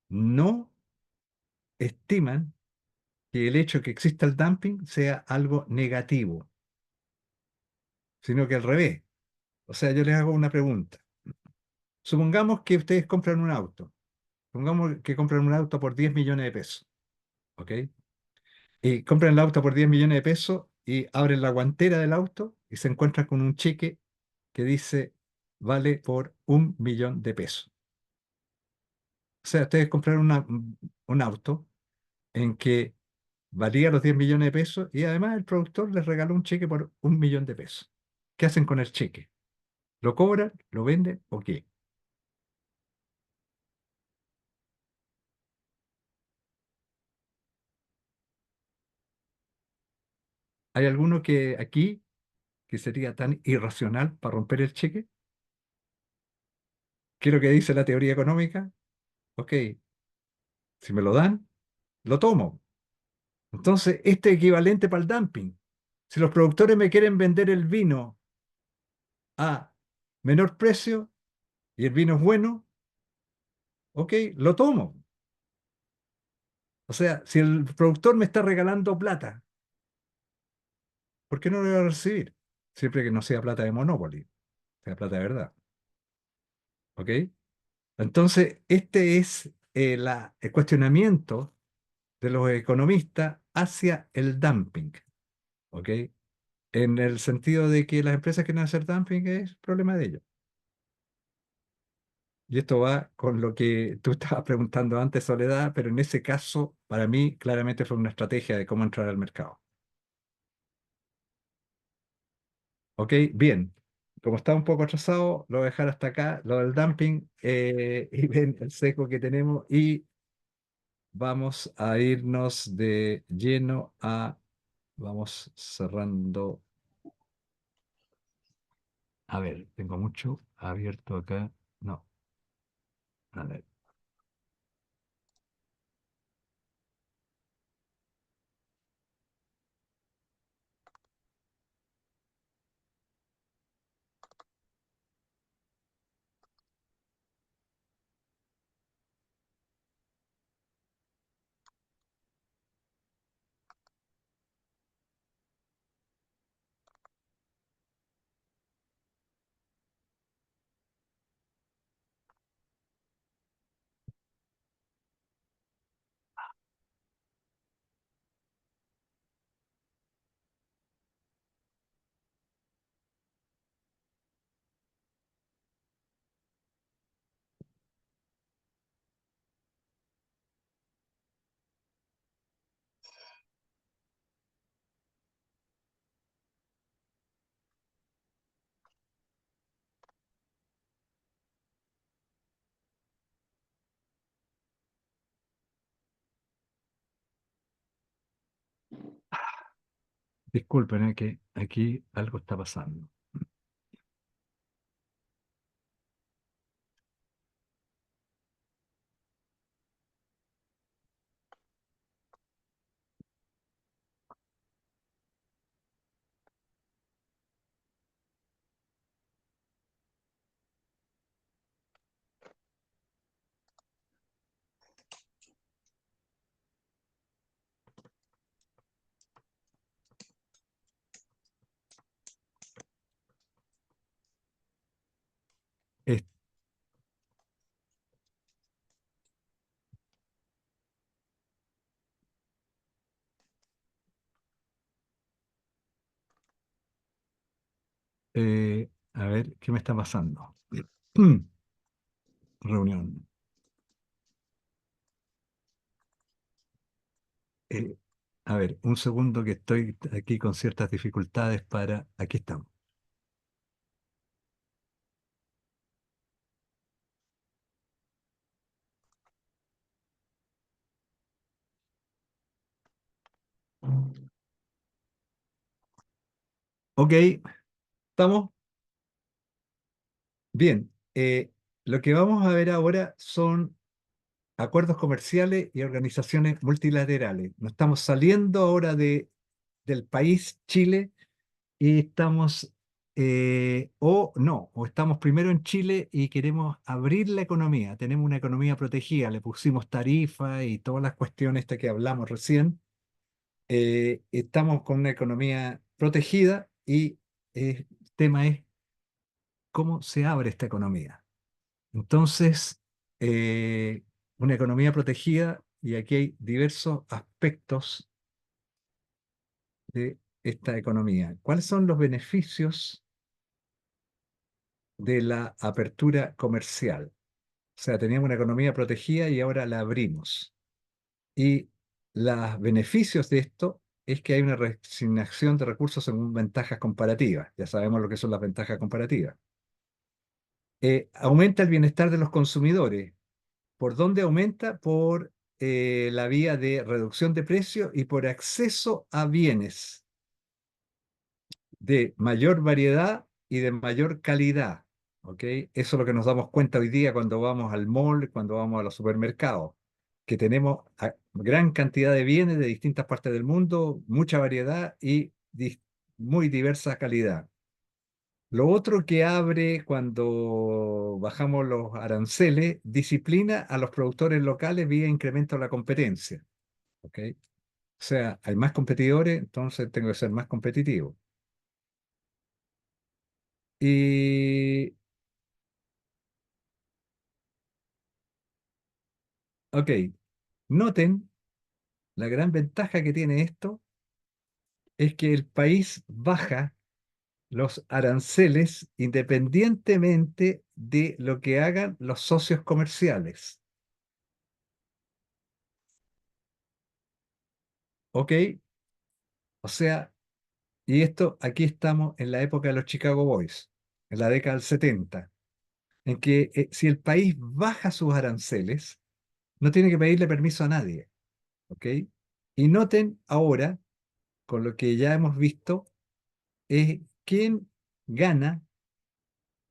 no estiman que el hecho que exista el dumping sea algo negativo, sino que al revés. O sea, yo les hago una pregunta. Supongamos que ustedes compran un auto. Supongamos que compran un auto por 10 millones de pesos. ¿Ok? Y compran el auto por 10 millones de pesos y abren la guantera del auto y se encuentran con un cheque que dice vale por 1 millón de pesos. O sea, ustedes compraron un auto en que valía los 10 millones de pesos y además el productor les regaló un cheque por 1 millón de pesos. ¿Qué hacen con el cheque? ¿Lo cobran? ¿Lo venden o qué? ¿Hay alguno que aquí que sería tan irracional para romper el cheque? ¿Qué es lo que dice la teoría económica? Ok, si me lo dan, lo tomo. Entonces, este es equivalente para el dumping. Si los productores me quieren vender el vino a menor precio y el vino es bueno, ok, lo tomo. O sea, si el productor me está regalando plata, ¿por qué no lo voy a recibir? Siempre que no sea plata de Monopoly. sea plata de verdad. ¿Ok? Entonces, este es el cuestionamiento de los economistas hacia el dumping. ¿Ok? En el sentido de que las empresas quieren hacer dumping es problema de ellos. Y esto va con lo que tú estabas preguntando antes, Soledad, pero en ese caso, para mí, claramente fue una estrategia de cómo entrar al mercado. ¿Ok? Bien. Como está un poco atrasado, lo voy a dejar hasta acá, lo del dumping, y ven el seco que tenemos, y vamos a irnos de lleno a, vamos cerrando. A ver, tengo mucho abierto acá. No. A ver. Disculpen, que aquí algo está pasando. Es- a ver, ¿qué me está pasando? Reunión. Eh, a ver, un segundo que estoy aquí con ciertas dificultades para... Aquí estamos. Ok, ¿estamos? Bien. Lo que vamos a ver ahora son acuerdos comerciales y organizaciones multilaterales. Nos estamos saliendo ahora del país Chile y estamos, o estamos primero en Chile y queremos abrir la economía. Tenemos una economía protegida, le pusimos tarifa y todas las cuestiones estas que hablamos recién. Estamos con una economía protegida y el tema es cómo se abre esta economía. Entonces, una economía protegida, y aquí hay diversos aspectos de esta economía. ¿Cuáles son los beneficios de la apertura comercial? O sea, teníamos una economía protegida y ahora la abrimos. Y los beneficios de esto es que hay una reasignación de recursos según ventajas comparativas. Ya sabemos lo que son las ventajas comparativas. Aumenta el bienestar de los consumidores. ¿Por dónde aumenta? Por la vía de reducción de precios y por acceso a bienes de mayor variedad y de mayor calidad. ¿Ok? Eso es lo que nos damos cuenta hoy día cuando vamos al mall, cuando vamos a los supermercados, que tenemos gran cantidad de bienes de distintas partes del mundo, mucha variedad y muy diversa calidad. Lo otro que abre cuando bajamos los aranceles, disciplina a los productores locales vía incremento de la competencia. ¿Ok? O sea, hay más competidores, entonces tengo que ser más competitivo. Y, ok, noten la gran ventaja que tiene esto es que el país baja los aranceles independientemente de lo que hagan los socios comerciales. ¿Ok? O sea, y esto, aquí estamos en la época de los Chicago Boys, en la década del 70, en que si el país baja sus aranceles, no tiene que pedirle permiso a nadie. ¿Ok? Y noten ahora, con lo que ya hemos visto, es quién gana.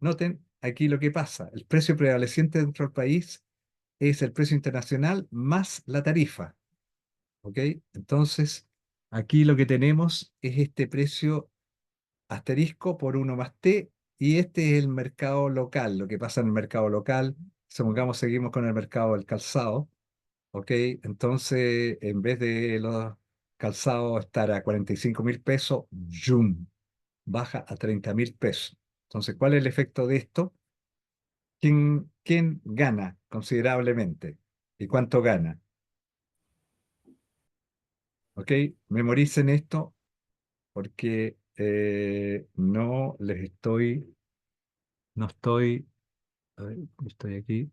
Noten aquí lo que pasa. El precio prevaleciente dentro del país es el precio internacional más la tarifa. ¿Ok? Entonces, aquí lo que tenemos es este precio asterisco por 1 más T, y este es el mercado local, lo que pasa en el mercado local. Supongamos seguimos con el mercado del calzado. ¿Ok? Entonces, en vez de los calzados estar a 45.000 pesos, ¡yum!, baja a 30.000 pesos. Entonces, ¿cuál es el efecto de esto? ¿Quién gana considerablemente? ¿Y cuánto gana? ¿Ok? Memoricen esto porque no estoy, a ver, estoy aquí.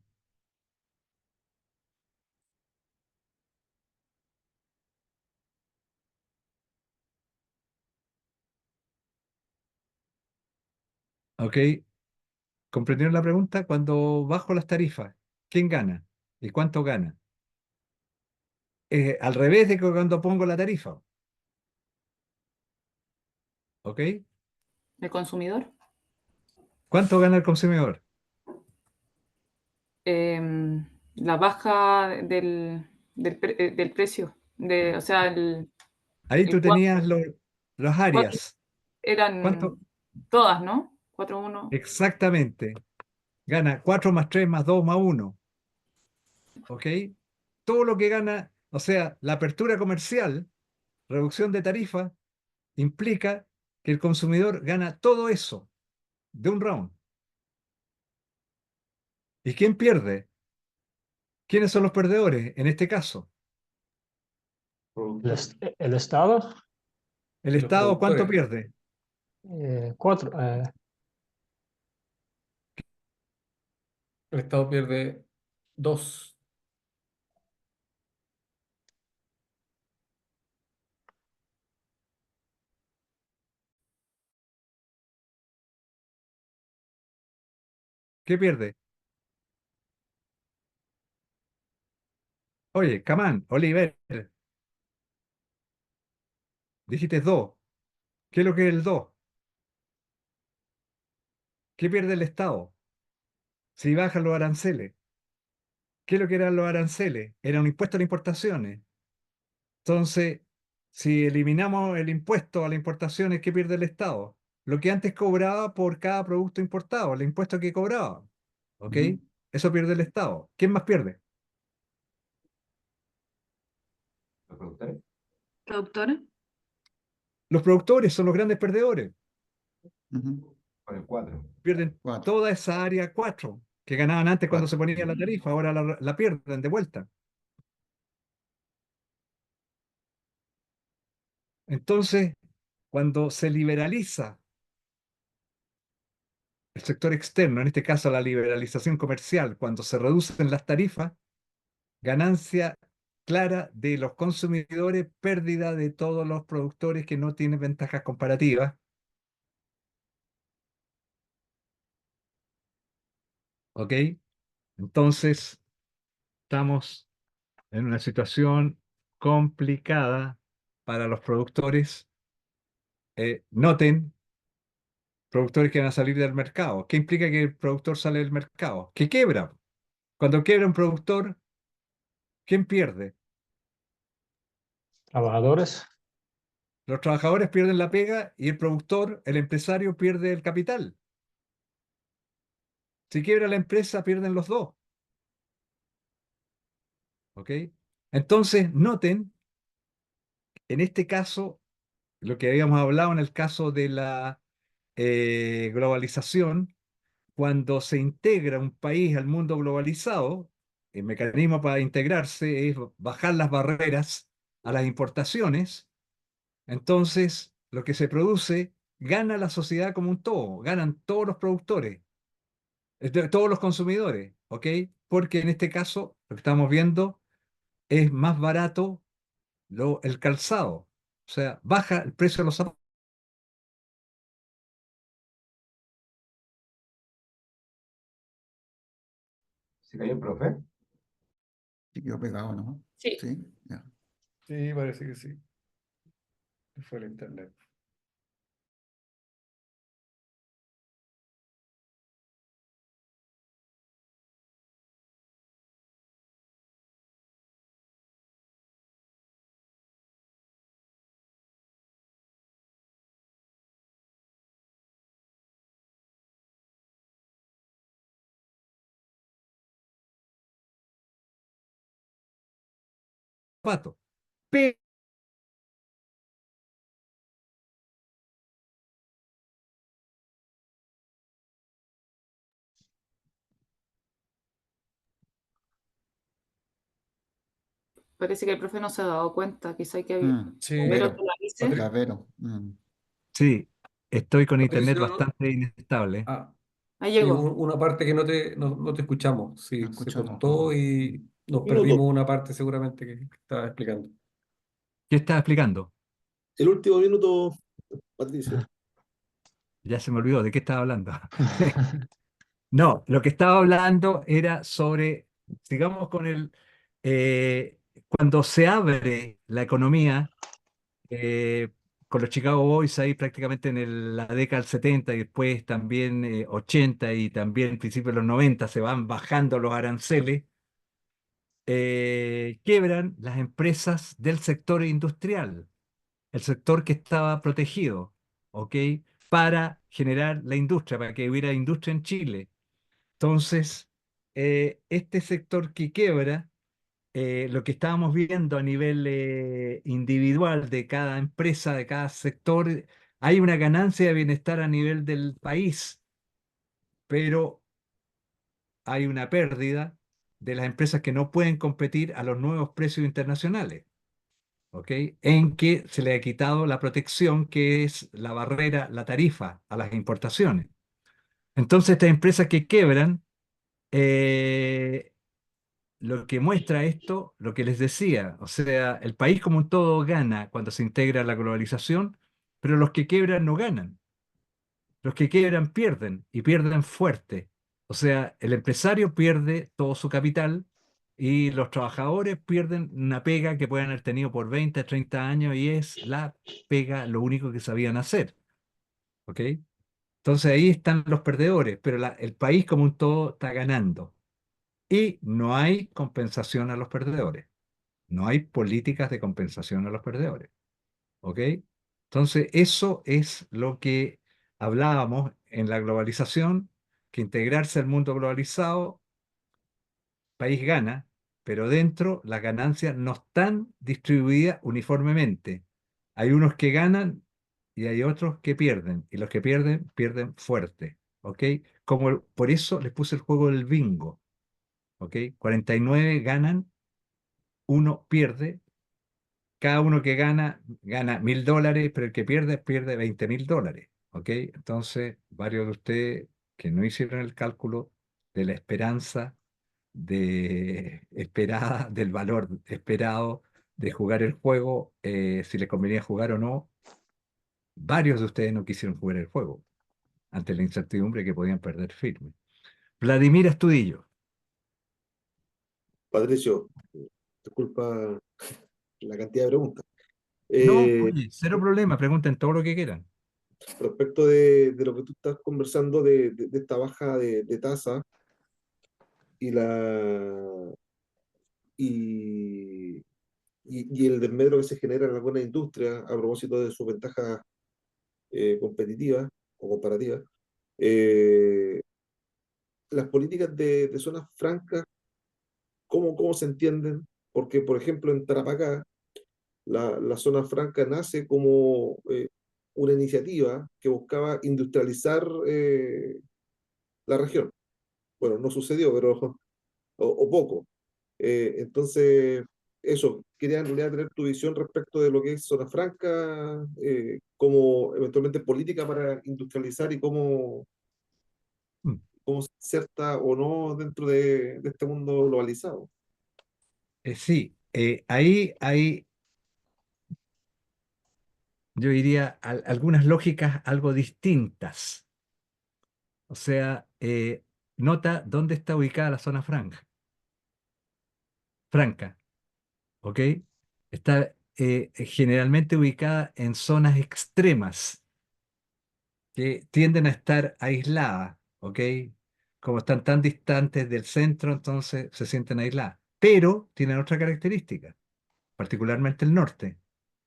¿Ok? ¿Comprendieron la pregunta? Cuando bajo las tarifas, ¿quién gana? ¿Y cuánto gana? Al revés de que cuando pongo la tarifa. ¿Ok? ¿El consumidor? ¿Cuánto gana el consumidor? La baja del precio, o sea, Ahí el tú tenías los cuatro áreas. ¿Cuánto? eran todas, ¿no? 4-1. Exactamente. Gana 4 más 3 más 2 más 1. ¿Ok? Todo lo que gana, o sea, la apertura comercial, reducción de tarifa, implica que el consumidor gana todo eso de un round. ¿Y quién pierde? ¿Quiénes son los perdedores en este caso? El Estado, ¿El Los Estado cuánto productores. pierde? 4. El Estado pierde 2. ¿Qué pierde? Oye, Camán, Oliver, dijiste 2. ¿Qué es lo que es el 2? ¿Qué pierde el Estado si bajan los aranceles? ¿Qué es lo que eran los aranceles? Era un impuesto a las importaciones. Entonces, si eliminamos el impuesto a las importaciones, ¿qué pierde el Estado? Lo que antes cobraba por cada producto importado, el impuesto que cobraba. ¿Ok? Ujú. Eso pierde el Estado. ¿Quién más pierde? ¿Los productores? ¿Productores? Los productores son los grandes perdedores. Ujú. Por el 4. Pierden 4. toda esa área 4 que ganaban antes cuando se 4. ponía la tarifa, ahora la pierden de vuelta. Entonces, cuando se liberaliza el sector externo, en este caso la liberalización comercial, cuando se reducen las tarifas, ganancia clara de los consumidores, pérdida de todos los productores que no tienen ventajas comparativas. ¿Ok? Entonces, estamos en una situación complicada para los productores. Noten, productores que van a salir del mercado. ¿Qué implica que el productor sale del mercado? Que quiebra. Cuando quiebra un productor, ¿quién pierde? Trabajadores, Los trabajadores pierden la pega y el productor, el empresario, pierde el capital. Si quiebra la empresa, pierden los dos. ¿Ok? Entonces, noten, en este caso, lo que habíamos hablado en el caso de la globalización, cuando se integra un país al mundo globalizado, el mecanismo para integrarse es bajar las barreras a las importaciones. Entonces, lo que se produce, gana la sociedad como un todo, ganan todos los productores, todos los consumidores, ¿ok? Porque en este caso, lo que estamos viendo es más barato el calzado, o sea, baja el precio de los zapatos. ¿Se cayó el profe? Sí, quedó pegado, ¿no? Sí. Sí, ya. Sí, parece que sí. Fue el internet. Pero Parece que el profe no se ha dado cuenta, quizá hay que Sí, ver Vero, otro avise. la Vero. sí, estoy con internet Patricio, bastante inestable. Ahí sí, llegó. una parte que no te escuchamos. Sí, No se escuchamos. cortó y nos Minuto. perdimos una parte seguramente que estaba explicando. ¿Qué estaba explicando? El último minuto, Patricio. Ya se me olvidó de qué estaba hablando. No, lo que estaba hablando era sobre, sigamos con cuando se abre la economía, con los Chicago Boys ahí prácticamente en la década del 70 y después también 80 y también principios de los 90 se van bajando los aranceles, quiebran las empresas del sector industrial, el sector que estaba protegido, ¿ok? Para generar la industria, para que hubiera industria en Chile. Entonces, este sector que quiebra, lo que estábamos viendo a nivel individual de cada empresa, de cada sector, hay una ganancia de bienestar a nivel del país, pero hay una pérdida de las empresas que no pueden competir a los nuevos precios internacionales, ¿ok? En que se le ha quitado la protección que es la barrera, la tarifa a las importaciones. Entonces, estas empresas que quebran, eh, lo que muestra esto, lo que les decía, o sea, el país como un todo gana cuando se integra a la globalización, pero los que quiebran no ganan. Los que quiebran pierden y pierden fuerte. O sea, el empresario pierde todo su capital y los trabajadores pierden una pega que pueden haber tenido por 20, 30 años y es la pega, lo único que sabían hacer. ¿Ok? Entonces ahí están los perdedores, pero el país como un todo está ganando. Y no hay compensación a los perdedores. No hay políticas de compensación a los perdedores. ¿Ok? Entonces, eso es lo que hablábamos en la globalización, que integrarse al mundo globalizado, país gana, pero dentro las ganancias no están distribuidas uniformemente. Hay unos que ganan y hay otros que pierden, y los que pierden, pierden fuerte. ¿Ok? Por eso les puse el juego del bingo. ¿Ok? 49 ganan, uno pierde. Cada uno que gana, gana $1.000, pero el que pierde, pierde $20.000. ¿Ok? Entonces, varios de ustedes que no hicieron el cálculo de la esperanza esperada, del valor esperado de jugar el juego, si les convenía jugar o no, varios de ustedes no quisieron jugar el juego ante la incertidumbre que podían perder firme. Vladimir Astudillo. Patricio, disculpa la cantidad de preguntas. No, oye, cero problema, pregunten todo lo que quieran. Respecto de lo que tú estás conversando de esta baja de tasa y y, y el desmedro que se genera en algunas industrias a propósito de sus ventajas competitivas o comparativas, eh, las políticas de zonas francas, ¿cómo se entienden? Porque, por ejemplo, en Tarapacá, la zona franca nace como una iniciativa que buscaba industrializar la región. Bueno, no sucedió, pero o poco. Entonces, eso, quería en realidad tener tu visión respecto de lo que es zona franca, como eventualmente política para industrializar y Mm. cómo se inserta o no dentro de este mundo globalizado. Sí, ahí hay, yo diría, algunas lógicas algo distintas. O sea, nota dónde está ubicada la zona franca, ¿ok? Está generalmente ubicada en zonas extremas que tienden a estar aisladas, ¿ok? Como están tan distantes del centro, entonces se sienten aisladas. Pero tienen otra característica, particularmente el norte,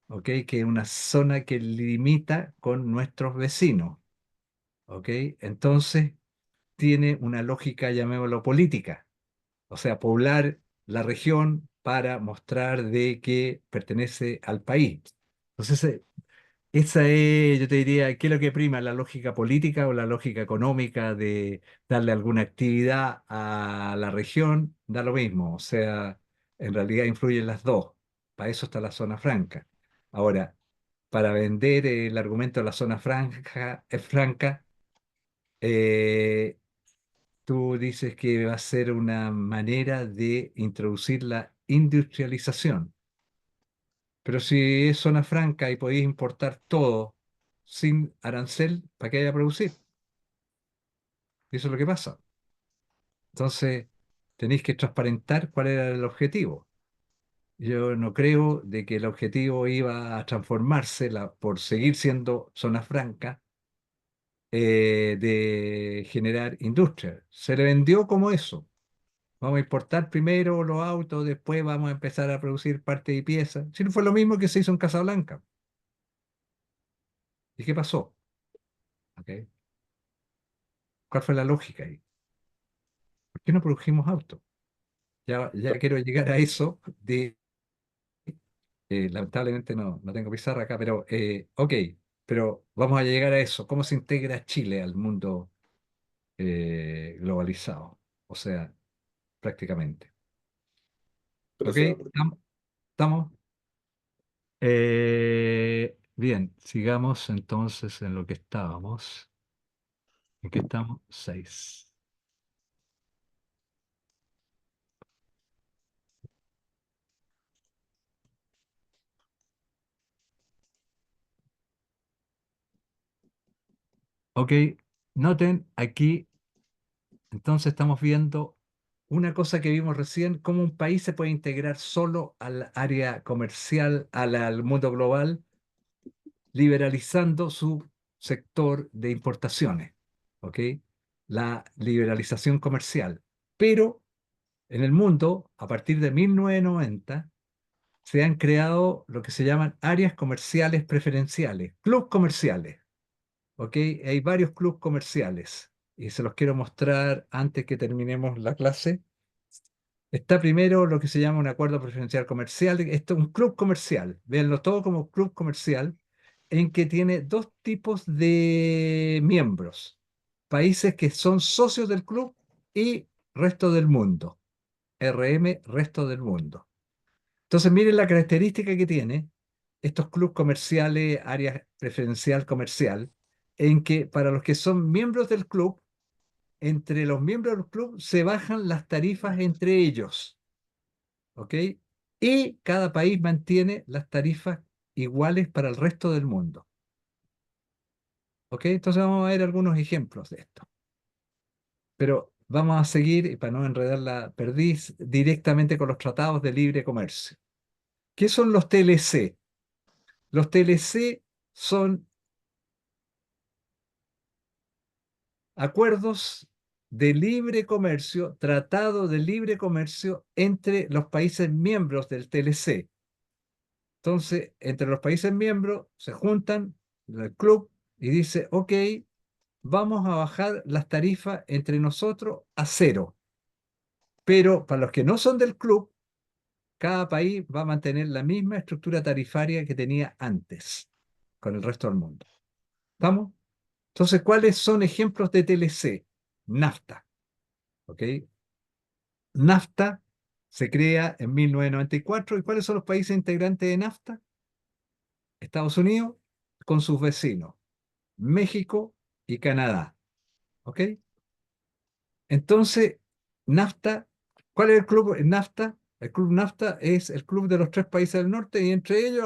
¿ok? Que es una zona que limita con nuestros vecinos, ¿ok? Entonces tiene una lógica, llamémoslo, política. O sea, poblar la región para mostrar de que pertenece al país. Entonces, esa es, yo te diría, ¿qué es lo que prima? ¿La lógica política o la lógica económica de darle alguna actividad a la región? Da lo mismo, o sea, en realidad influyen las dos. Para eso está la zona franca. Ahora, para vender el argumento de la zona franca, eh, tú dices que va a ser una manera de introducir la industrialización. Pero si es zona franca y podéis importar todo sin arancel, ¿para qué hay a producir? Y eso es lo que pasa. Entonces, tenéis que transparentar cuál era el objetivo. Yo no creo de que el objetivo iba a transformarse por seguir siendo zona franca, de generar industria. Se le vendió como eso. Vamos a importar primero los autos, después vamos a empezar a producir partes y piezas. Si no fue lo mismo que se hizo en Casablanca. ¿Y qué pasó? ¿Ok? ¿Cuál fue la lógica ahí? ¿Por qué no produjimos autos? Ya quiero llegar a eso lamentablemente no tengo pizarra acá, pero ok, pero vamos a llegar a eso. ¿Cómo se integra Chile al mundo globalizado? O sea, prácticamente. ¿Ok? Pero, ¿Estamos? Bien, sigamos entonces en lo que estábamos. ¿En qué estamos? 6. Ok, noten aquí, entonces estamos viendo una cosa que vimos recién, cómo un país se puede integrar solo al área comercial, al mundo global, liberalizando su sector de importaciones, ¿ok? La liberalización comercial. Pero en el mundo, a partir de 1990, se han creado lo que se llaman áreas comerciales preferenciales, clubes comerciales, ¿ok? Hay varios clubes comerciales y se los quiero mostrar antes que terminemos la clase. Está primero lo que se llama un acuerdo preferencial comercial. Esto es un club comercial. Véanlo todo como club comercial, en que tiene dos tipos de miembros. Países que son socios del club y resto del mundo. RM, resto del mundo. Entonces, miren la característica que tiene estos clubes comerciales, área preferencial comercial, en que para los que son miembros del club, entre los miembros del club se bajan las tarifas entre ellos. ¿Ok? Y cada país mantiene las tarifas iguales para el resto del mundo. ¿Ok? Entonces vamos a ver algunos ejemplos de esto. Pero vamos a seguir, y para no enredar la perdiz, directamente con los tratados de libre comercio. ¿Qué son los TLC? Los TLC son acuerdos de libre comercio, tratado de libre comercio entre los países miembros del TLC. Entonces, entre los países miembros se juntan el club y dice, ok, vamos a bajar las tarifas entre nosotros a 0. Pero para los que no son del club, cada país va a mantener la misma estructura tarifaria que tenía antes con el resto del mundo. ¿Estamos? Entonces, ¿cuáles son ejemplos de TLC? NAFTA. ¿Ok? NAFTA se crea en 1994. ¿Y cuáles son los países integrantes de NAFTA? Estados Unidos con sus vecinos, México y Canadá. ¿Ok? Entonces, NAFTA, ¿cuál es el club NAFTA? El club NAFTA es el club de los 3 países del norte y entre ellos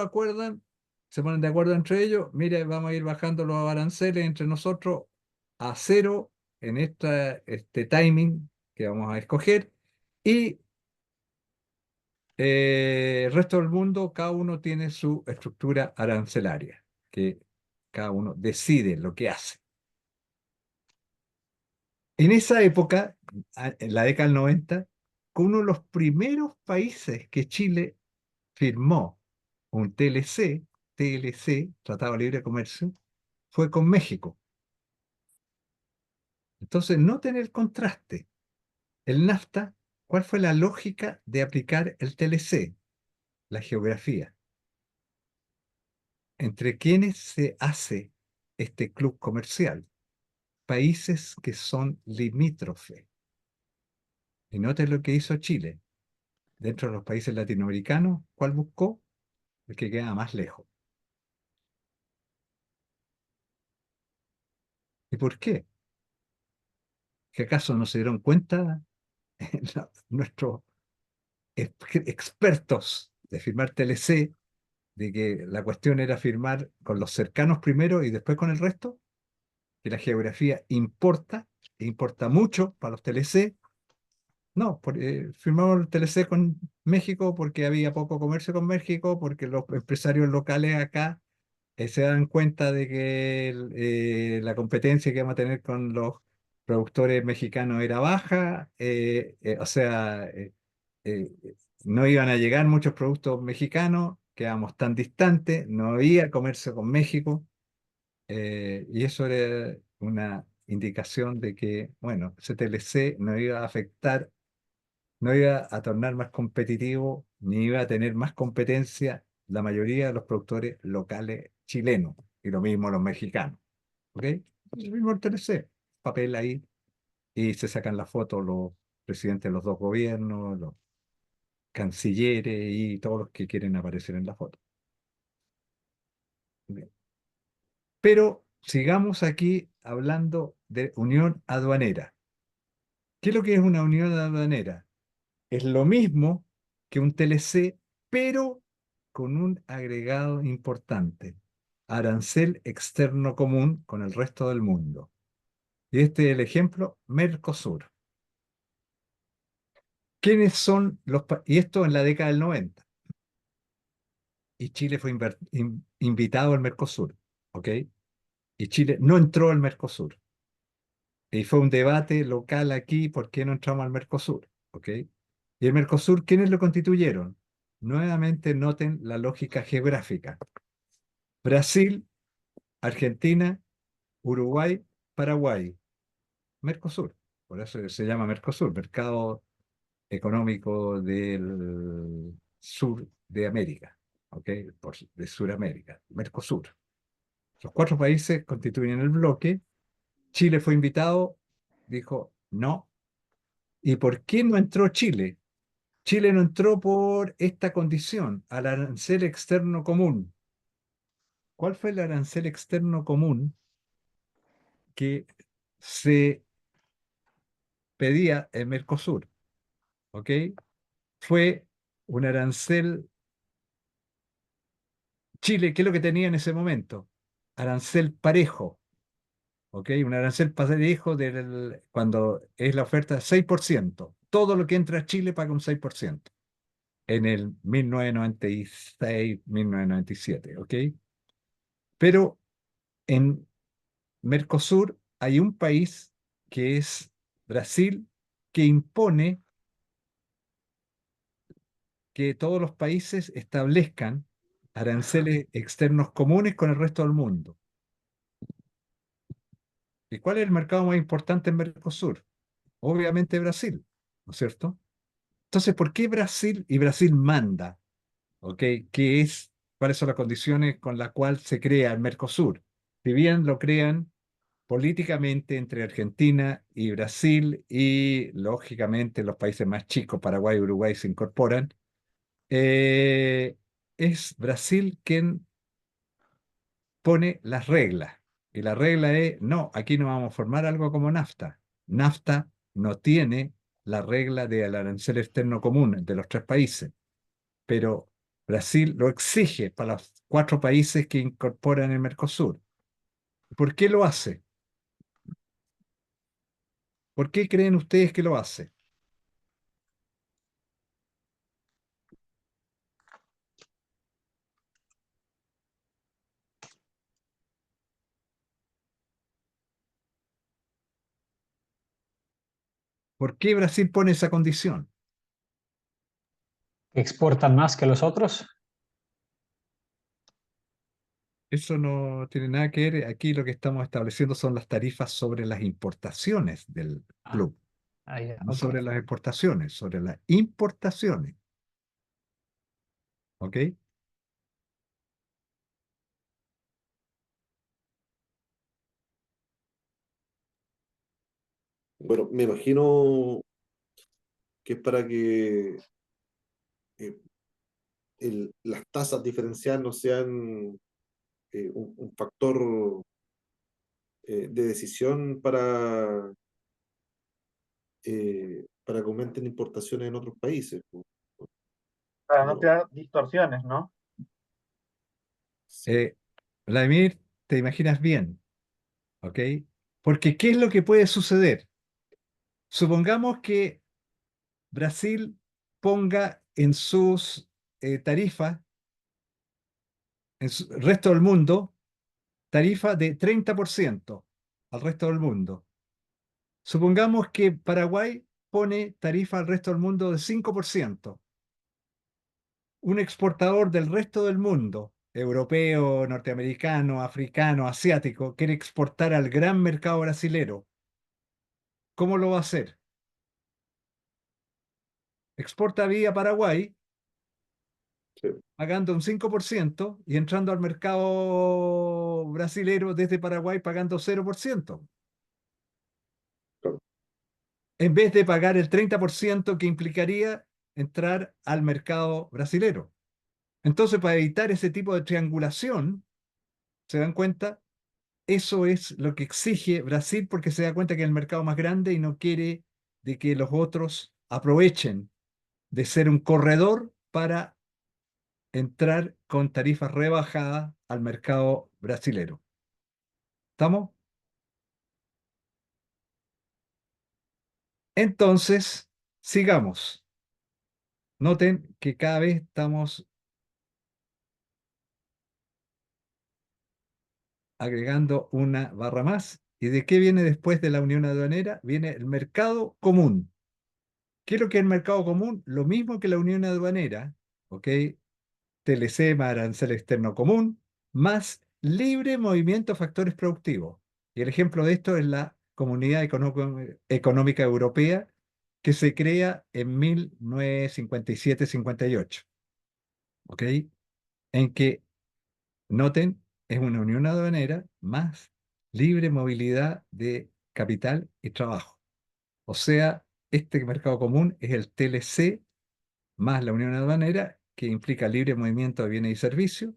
se ponen de acuerdo entre ellos, mire, vamos a ir bajando los aranceles entre nosotros a 0 en este timing que vamos a escoger y el resto del mundo, cada uno tiene su estructura arancelaria, que cada uno decide lo que hace. En esa época, en la década del 90, con uno de los primeros países que Chile firmó un TLC, Tratado de Libre Comercio, fue con México. Entonces, noten el contraste. El NAFTA, ¿cuál fue la lógica de aplicar el TLC? La geografía. ¿Entre quiénes se hace este club comercial? Países que son limítrofes. Y noten lo que hizo Chile. Dentro de los países latinoamericanos, ¿cuál buscó? El que queda más lejos. ¿Y por qué? ¿Que acaso no se dieron cuenta nuestros expertos de firmar TLC de que la cuestión era firmar con los cercanos primero y después con el resto? Que la geografía importa, e importa mucho para los TLC. No, firmamos el TLC con México porque había poco comercio con México, porque los empresarios locales acá se dan cuenta de que la competencia que vamos a tener con los productores mexicanos era baja, o sea, no iban a llegar muchos productos mexicanos, quedábamos tan distantes, no había comercio con México, y eso era una indicación de que, bueno, ese TLC no iba a afectar, no iba a tornar más competitivo, ni iba a tener más competencia la mayoría de los productores locales chilenos, y lo mismo los mexicanos. ¿Ok? El mismo el TLC, papel ahí, y se sacan la foto los presidentes de los 2 gobiernos, los cancilleres y todos los que quieren aparecer en la foto. Bien. Pero sigamos aquí hablando de unión aduanera. ¿Qué es lo que es una unión aduanera? Es lo mismo que un TLC, pero con un agregado importante: arancel externo común con el resto del mundo. Y este es el ejemplo: Mercosur. ¿Quiénes son y esto en la década del 90? Y Chile fue invitado al Mercosur, ¿ok? Y Chile no entró al Mercosur. Y fue un debate local aquí: ¿por qué no entramos al Mercosur? ¿Ok? Y el Mercosur, ¿quiénes lo constituyeron? Nuevamente noten la lógica geográfica: Brasil, Argentina, Uruguay, Paraguay. Mercosur. Por eso se llama Mercosur, Mercado Económico del Sur de América. ¿Ok? De Suramérica. Mercosur. Los 4 países constituyen el bloque. Chile fue invitado, dijo no. ¿Y por qué no entró Chile? Chile no entró por esta condición: al arancel externo común. ¿Cuál fue el arancel externo común que se pedía en Mercosur? ¿Ok? Fue un arancel. Chile, ¿qué es lo que tenía en ese momento? Arancel parejo. ¿Ok? Un arancel parejo cuando es la oferta 6%. Todo lo que entra a Chile paga un 6%. En el 1996, 1997. ¿Ok? Pero en Mercosur hay un país, que es Brasil, que impone que todos los países establezcan aranceles externos comunes con el resto del mundo. ¿Y cuál es el mercado más importante en Mercosur? Obviamente Brasil, ¿no es cierto? Entonces, ¿por qué Brasil? Y Brasil manda, ¿ok? ¿Cuáles son las condiciones con las cuales se crea el Mercosur? si bien lo crean políticamente entre Argentina y Brasil y lógicamente los países más chicos, Paraguay y Uruguay, se incorporan, es Brasil quien pone las reglas. Y la regla es, no, aquí no vamos a formar algo como NAFTA. NAFTA no tiene la regla del arancel externo común de los tres países, pero Brasil lo exige para los 4 países que incorporan el Mercosur. ¿Por qué lo hace? ¿Por qué creen ustedes que lo hace? ¿Por qué Brasil pone esa condición? ¿Exportan más que los otros? Eso no tiene nada que ver. Aquí lo que estamos estableciendo son las tarifas sobre las importaciones del club, Ya, no ok. sobre las exportaciones, sobre las importaciones. ¿Ok? Bueno, me imagino que es para que eh, las tasas diferenciadas no sean un factor de decisión para que aumenten importaciones en otros países. Po. Para no No, crear distorsiones, ¿no? Vladimir, te imaginas bien, ¿ok? Porque ¿qué es lo que puede suceder? Supongamos que Brasil ponga en sus tarifas, en el resto del mundo, tarifa de 30% al resto del mundo. Supongamos que Paraguay pone tarifa al resto del mundo de 5%. Un exportador del resto del mundo, europeo, norteamericano, africano, asiático, quiere exportar al gran mercado brasilero. ¿Cómo lo va a hacer? Exporta vía Paraguay, sí, pagando un 5% y entrando al mercado brasilero desde Paraguay pagando 0%, claro. en vez de pagar el 30% que implicaría entrar al mercado brasilero. Entonces, para evitar ese tipo de triangulación, ¿se dan cuenta? Eso es lo que exige Brasil porque se da cuenta que es el mercado más grande y no quiere de que los otros aprovechen de ser un corredor para entrar con tarifas rebajadas al mercado brasilero. ¿Estamos? Entonces, sigamos. Noten que cada vez estamos agregando una barra más. ¿Y de qué viene después de la unión aduanera? Viene el mercado común. ¿Qué es lo que es el mercado común? Lo mismo que la unión aduanera, ¿ok? TLC más arancel externo común, más libre movimiento de factores productivos. Y el ejemplo de esto es la Comunidad Económica Europea, que se crea en 1957-58, ¿ok? En que, noten, es una unión aduanera más libre movilidad de capital y trabajo. O sea, este mercado común es el TLC más la unión aduanera, que implica libre movimiento de bienes y servicios,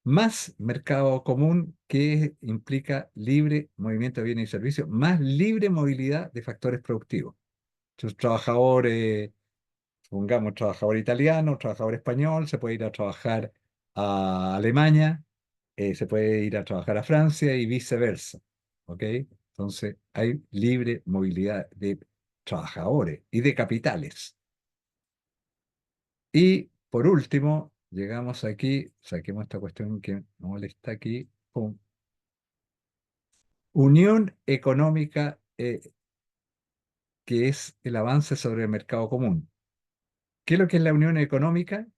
más mercado común, que implica libre movimiento de bienes y servicios, más libre movilidad de factores productivos. Entonces, trabajadores, supongamos trabajador italiano, trabajador español, se puede ir a trabajar a Alemania, se puede ir a trabajar a Francia y viceversa. ¿Ok? Entonces, hay libre movilidad de trabajadores y de capitales. Y por último, llegamos aquí, saquemos esta cuestión que me molesta aquí. Pum. Unión económica, que es el avance sobre el mercado común. ¿Qué es lo que es la unión económica?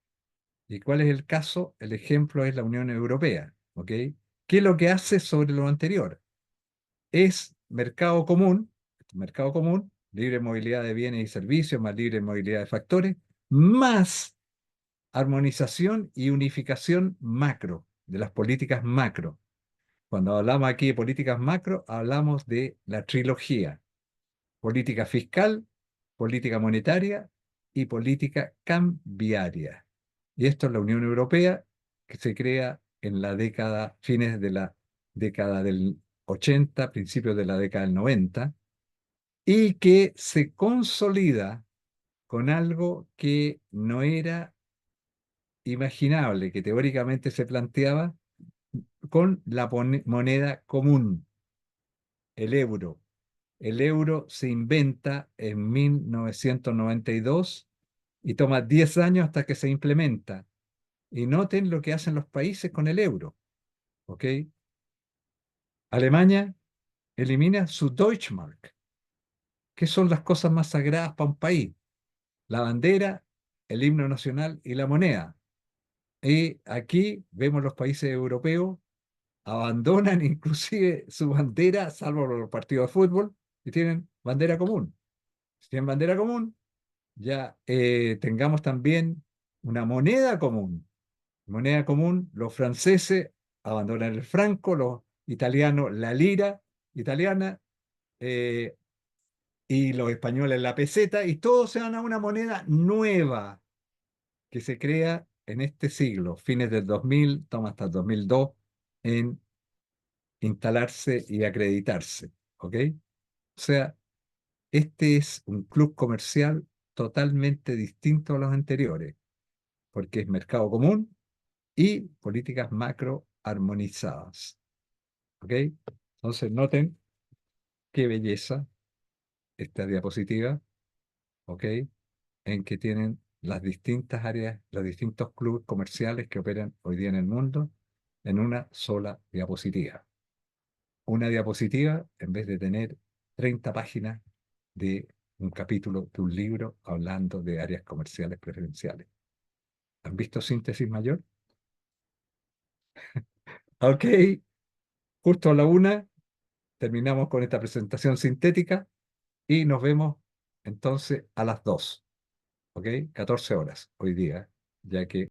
¿Y cuál es el caso? El ejemplo es la Unión Europea. ¿Ok? ¿Qué es lo que hace sobre lo anterior? Es mercado común, libre movilidad de bienes y servicios, más libre movilidad de factores, más armonización y unificación macro, de las políticas macro. Cuando hablamos aquí de políticas macro, hablamos de la trilogía: política fiscal, política monetaria y política cambiaria. Y esto es la Unión Europea, que se crea en la década, fines de la década del 80, principios de la década del 90, y que se consolida con algo que no era imaginable, que teóricamente se planteaba, con la moneda común, el euro. El euro se inventa en 1992 y toma 10 años hasta que se implementa. Y noten lo que hacen los países con el euro. ¿Ok? Alemania elimina su Deutschmark. ¿Qué son las cosas más sagradas para un país? La bandera, el himno nacional y la moneda. Y aquí vemos los países europeos abandonan inclusive su bandera, salvo los partidos de fútbol, y tienen bandera común. Si tienen bandera común, ya tengamos también una moneda común. Moneda común, los franceses abandonan el franco, los italianos la lira italiana, y los españoles la peseta, y todos se van a una moneda nueva que se crea en este siglo, fines del 2000, toma hasta el 2002, en instalarse y acreditarse. ¿Ok? O sea, este es un club comercial totalmente distinto a los anteriores, porque es mercado común y políticas macro armonizadas. ¿Ok? Entonces, noten qué belleza esta diapositiva, ¿ok? En que tienen las distintas áreas, los distintos clubes comerciales que operan hoy día en el mundo en una sola diapositiva. Una diapositiva en vez de tener 30 páginas de un capítulo de un libro hablando de áreas comerciales preferenciales. ¿Han visto síntesis mayor? Ok, justo a la 1 terminamos con esta presentación sintética y nos vemos entonces a las 2. ¿Ok? 14 horas hoy día, ya que